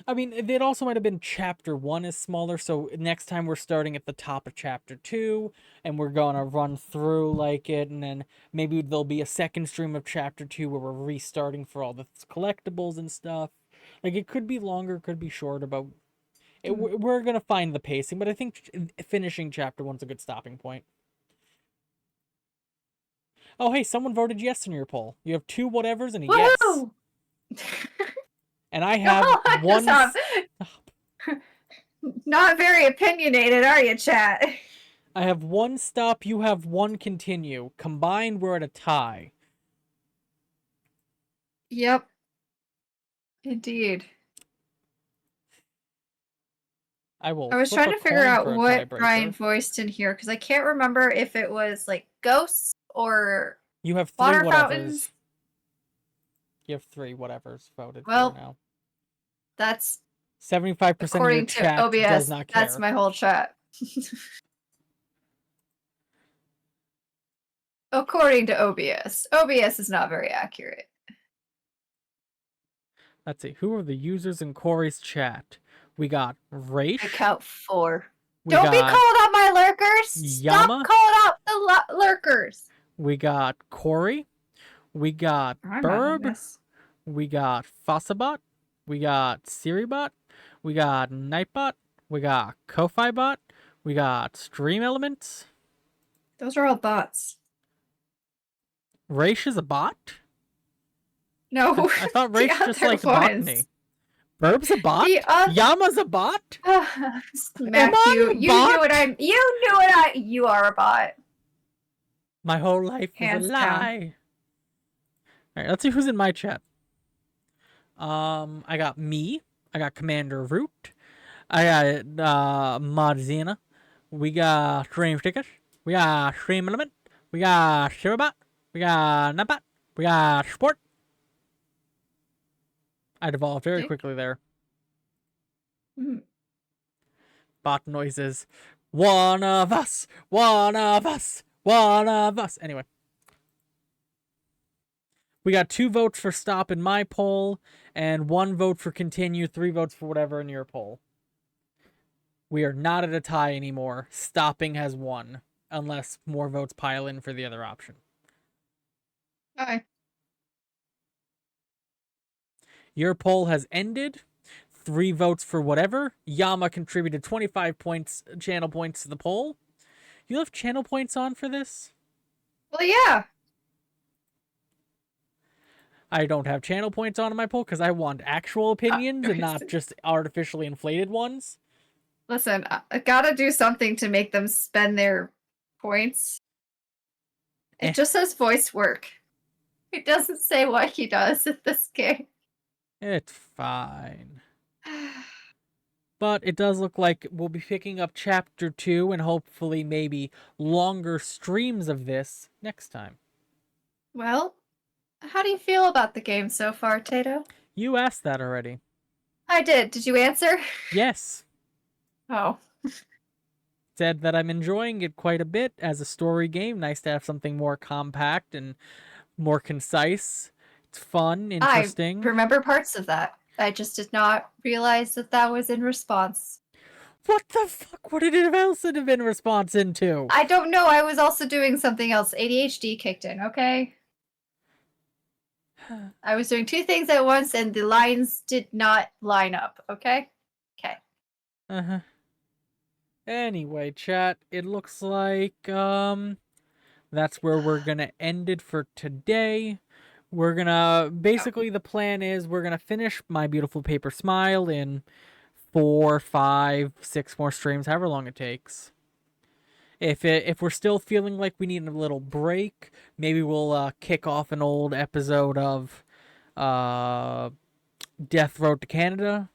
A: I mean, it also might have been chapter 1 is smaller, so next time we're starting at the top of chapter 2, and we're going to run through like it, and then maybe there'll be a second stream of chapter 2 where we're restarting for all the collectibles and stuff. Like, it could be longer, could be shorter, but we're going to find the pacing, but I think finishing chapter 1's a good stopping point. Oh, hey, someone voted yes in your poll. You have 2 whatevers and a
B: Woohoo!
A: yes. And I have
B: I
A: one.
B: just not very opinionated, are you, chat?
A: I have 1 stop. You have 1 continue. Combined, we're at a tie.
B: Yep. Indeed.
A: I will.
B: I was
A: flip
B: trying
A: a
B: to figure
A: coin
B: out
A: for a
B: what
A: tiebreaker.
B: Brian voiced in here because I can't remember if it was like ghosts or
A: You have 3
B: water
A: whatevers.
B: fountains.
A: You have 3 whatevers voted
B: Well,
A: for now.
B: That's
A: 75% of your
B: according to
A: chat
B: OBS.
A: does not care.
B: That's my whole chat. According to OBS. OBS is not very accurate.
A: Let's see. Who are the users in Corey's chat? We got Raish.
B: I count 4.
A: We
B: Don't be
A: got
B: calling out my lurkers.
A: Yama.
B: Stop calling out the lurkers.
A: We got Corey. We got
B: I'm not in
A: Birb.
B: this.
A: We got Fossabot. We got SiriBot. We got Nightbot. We got Ko-Fi-Bot. We got Stream Elements.
B: Those are all bots.
A: Raish is a bot?
B: No.
A: I thought Raish just liked
B: ones.
A: botany. Birb's a bot?
B: other...
A: Yama's a bot?
B: Smack you. You knew what I... You knew what I... You are a bot.
A: My whole life
B: Hands
A: is a
B: down.
A: lie. Alright, let's see who's in my chat. I got me. I got Commander Root. I got Modzina. We got Stream Stickers. We got Stream Element. We got SiriBot. We got Nutbot. We got Sport. I devolved very quickly there. Bot noises. One of us. One of us. One of us. Anyway. We got 2 votes for stop in my poll, and 1 vote for continue, 3 votes for whatever in your poll. We are not at a tie anymore. Stopping has won, unless more votes pile in for the other option.
B: Okay.
A: Your poll has ended. 3 votes for whatever. Yama contributed 25 points, channel points to the poll. You have channel points on for this?
B: Well, yeah.
A: I don't have channel points on in my poll because I want actual opinions and not just artificially inflated ones.
B: Listen, I gotta do something to make them spend their points. It just says voice work. It doesn't say what he does in this game.
A: It's fine. But it does look like we'll be picking up Chapter 2 and hopefully maybe longer streams of this next time.
B: Well, how do you feel about the game so far, Tato?
A: You asked that already.
B: I did. Did you answer?
A: Yes.
B: Oh.
A: Said that I'm enjoying it quite a bit as a story game. Nice to have something more compact and more concise. It's fun, interesting.
B: I remember parts of that. I just did not realize that that was in response.
A: What the fuck? What did it else have been response into?
B: I don't know. I was also doing something else. ADHD kicked in, okay? I was doing two things at once and the lines did not line up, okay? Okay.
A: Uh-huh. Anyway, chat, it looks like that's where we're gonna end it for today. We're gonna basically the plan is we're gonna finish My Beautiful Paper Smile in 4, 5, 6 more streams, however long it takes. If we're still feeling like we need a little break, maybe we'll kick off an old episode of Death Road to Canada.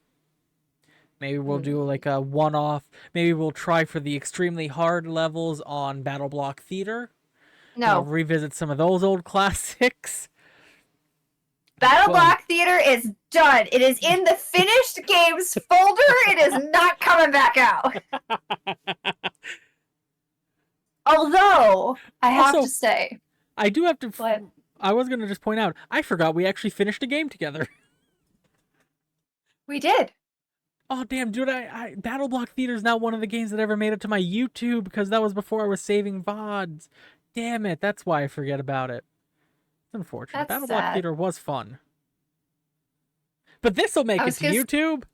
A: Maybe we'll do like a one-off. Maybe we'll try for the extremely hard levels on Battle Block Theater.
B: No.
A: Revisit some of those old classics.
B: Battle Block Theater is done. It is in the finished games folder. It is not coming back out. Although, I have to say.
A: I do have to...
B: What?
A: I was going to just point out, I forgot we actually finished a game together.
B: We did.
A: Oh, damn, dude, Battle Block Theater is not one of the games that ever made it to my YouTube because that was before I was saving VODs. Damn it, that's why I forget about it. It's unfortunate.
B: That's
A: Battle Block
B: sad.
A: Theater was fun. But this'll make it to YouTube.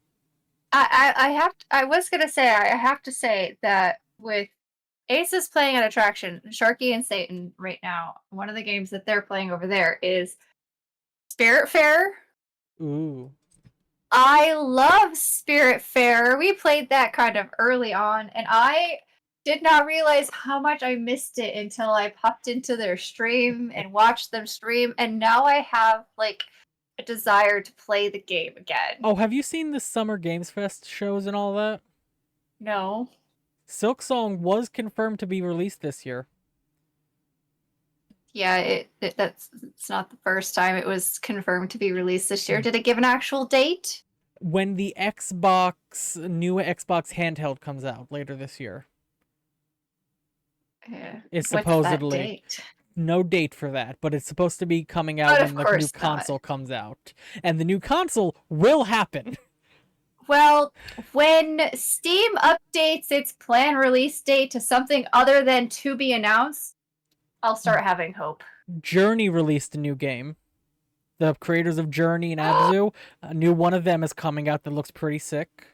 B: I was gonna say I have to say that with Aces playing at Attraction, Sharky and Satan right now, one of the games that they're playing over there is Spirit Fair.
A: Ooh.
B: I love Spirit Fair. We played that kind of early on, and I did not realize how much I missed it until I popped into their stream and watched them stream, and now I have like a desire to play the game again.
A: Oh, have you seen the Summer Games Fest shows and all that?
B: No.
A: Silksong was confirmed to be released this year.
B: Yeah, it's not the first time it was confirmed to be released this year. Did it give an actual date?
A: When the new Xbox handheld comes out later this year. It's supposedly
B: What's that date?
A: no date for that, but it's supposed to be coming out when the new console comes out. And the new console will happen.
B: Well, when Steam updates its planned release date to something other than to be announced, I'll start having hope.
A: Journey released a new game. The creators of Journey and Abzu, a new one of them is coming out that looks pretty sick.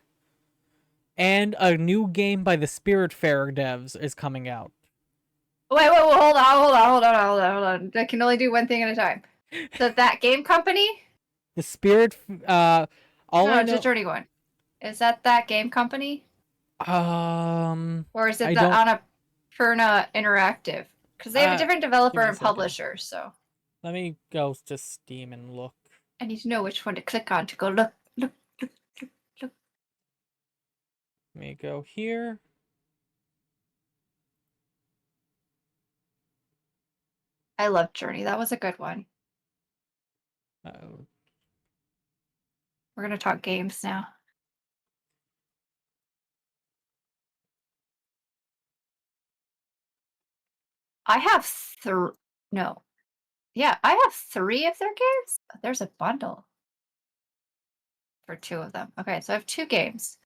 A: And a new game by the Spiritfarer devs is coming out.
B: Wait, hold on. I can only do one thing at a time. So that game company?
A: The Spirit, I know...
B: just Journey one. Is that game company? Or is it the Annapurna Interactive? Because they have a different developer and publisher, so.
A: Let me go to Steam and look.
B: I need to know which one to click on to go look.
A: Let me go here.
B: I love Journey. That was a good one.
A: Uh-oh.
B: We're going to talk games now. I have I have 3 of their games. There's a bundle for 2 of them. Okay, so I have 2 games.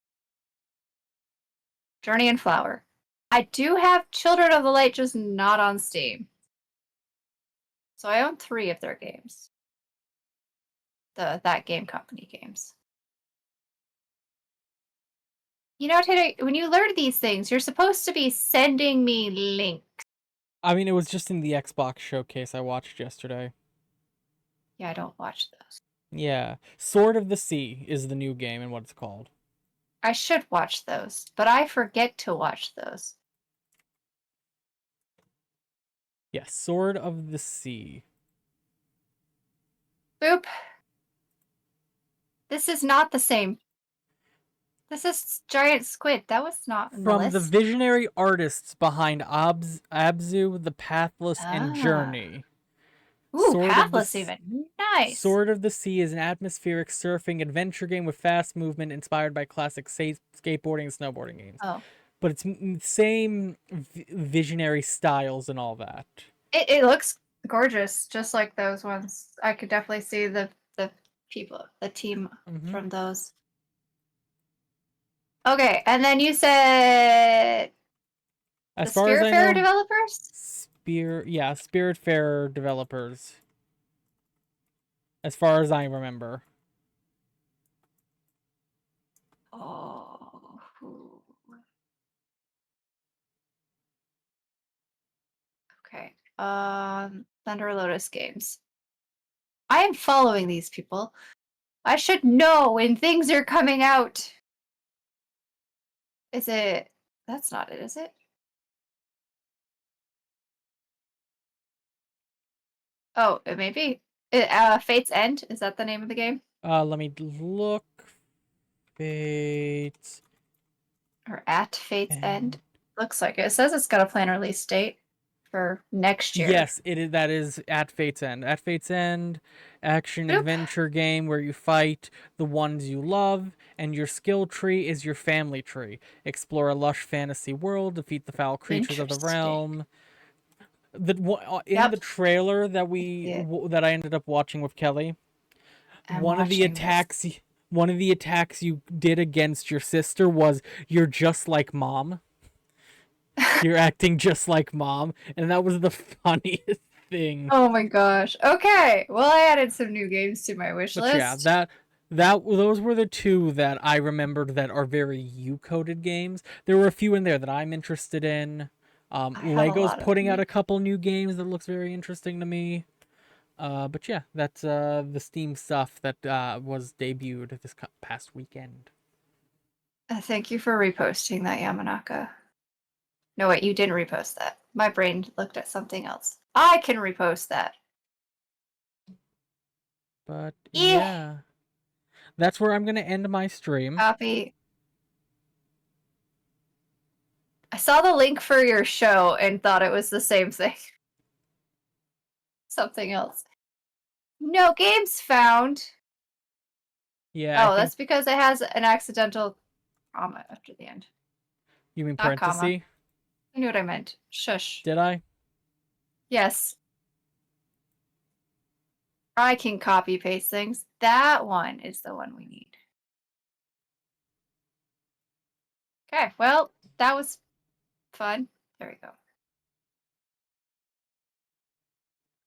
B: Journey and Flower. I do have Children of the Light, just not on Steam. So I own 3 of their games. That game company games. You know, Tato, when you learn these things, you're supposed to be sending me links.
A: I mean, it was just in the Xbox showcase I watched yesterday.
B: Yeah, I don't watch those.
A: Yeah. Sword of the Sea is the new game and what it's called.
B: I should watch those, but I forget to watch those.
A: Yes, Sword of the Sea.
B: Boop. This is not the same. This is giant squid. That was not in the
A: From the
B: list.
A: visionary artists behind Abzu, The Pathless, and
B: Ah.
A: Journey.
B: Ooh, Pathless even. Nice.
A: Sword of the Sea is an atmospheric surfing adventure game with fast movement inspired by classic skateboarding and snowboarding games.
B: Oh.
A: But it's same visionary styles and all that.
B: It looks gorgeous, just like those ones. I could definitely see the people, the team from those. Okay, and then you said
A: As
B: the
A: far as I
B: Spiritfarer
A: know,
B: developers?
A: Spiritfarer developers. As far as I remember.
B: Oh. Okay. Thunder Lotus Games. I am following these people. I should know when things are coming out. Is it? That's not it, is it? Oh, it may be. Fate's End. Is that the name of the game?
A: Let me look. Fate.
B: Or at Fate's End. Looks like it. It says it's got a planned release date for next year.
A: Yes, it is. That is at Fate's End. At Fate's End, action adventure game where you fight the ones you love, and your skill tree is your family tree. Explore a lush fantasy world, defeat the foul creatures of the realm. In the trailer that that I ended up watching with Kelly, one of the attacks you did against your sister was "You're just like mom." You're acting just like mom, and that was the funniest thing.
B: Oh my gosh. Okay. Well, I added some new games to my wish list.
A: Yeah, those were the two that I remembered that are very U-coded games. There were a few in there that I'm interested in. Lego's putting out a couple new games that looks very interesting to me. But yeah, that's the Steam stuff that was debuted this past weekend.
B: Thank you for reposting that, Yamanaka. No, wait, you didn't repost that. My brain looked at something else. I can repost that.
A: But yeah. That's where I'm going to end my stream.
B: Copy. I saw the link for your show and thought it was the same thing. Something else. No games found.
A: Yeah.
B: Oh, that's because it has an accidental comma after the end.
A: You mean parenthesis?
B: Comma. I knew what I meant. Shush.
A: Did I?
B: Yes. I can copy paste things. That one is the one we need. Okay, well, that was fun. There we go.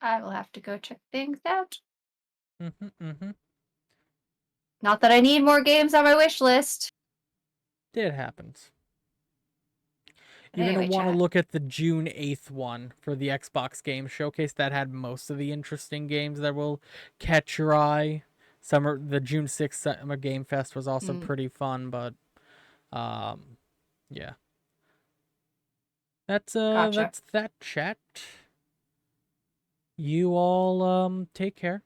B: I will have to go check things out. Not that I need more games on my wish list.
A: It happens. You're going to want to look at the June 8th one for the Xbox Game Showcase. That had most of the interesting games that will catch your eye. The June 6th Summer Game Fest was also pretty fun, but yeah. That's that, chat. You all take care.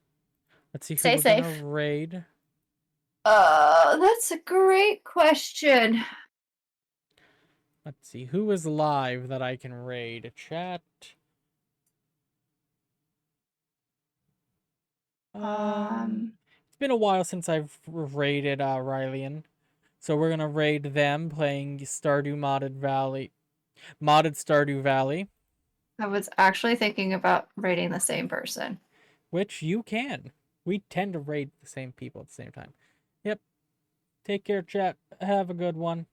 A: Let's see who we're gonna raid.
B: That's a great question.
A: Let's see who is live that I can raid. Chat. It's been a while since I've raided Rylian, so we're gonna raid them playing Stardew modded Stardew Valley.
B: I was actually thinking about raiding the same person.
A: Which you can. We tend to raid the same people at the same time. Yep. Take care, chat. Have a good one.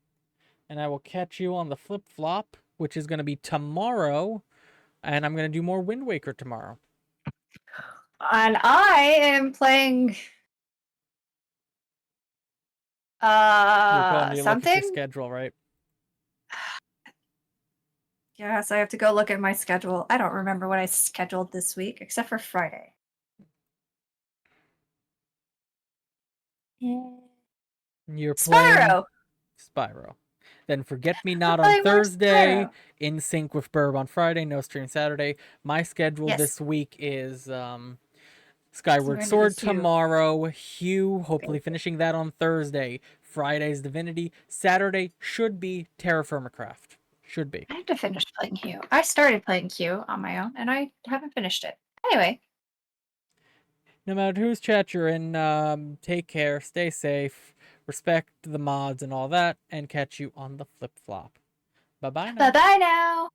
A: And I will catch you on the flip-flop, which is going to be tomorrow. And I'm going to do more Wind Waker tomorrow.
B: And I am playing...
A: You're going to
B: something?
A: look at your schedule, right?
B: Yes, I have to go look at my schedule. I don't remember what I scheduled this week, except for Friday.
A: You're playing Spyro. Then Forget Me Not on Thursday, In Sync with Birb on Friday, no stream Saturday. My schedule this week is Skyward Sword tomorrow, Hue, hopefully finishing that on Thursday, Friday's Divinity. Saturday should be Terra Firma Craft. Should be.
B: I have to finish playing Q. I started playing Q on my own, and I haven't finished it. Anyway.
A: No matter whose chat you're in, take care, stay safe, respect the mods and all that, and catch you on the flip flop. Bye-bye now.
B: Bye-bye now.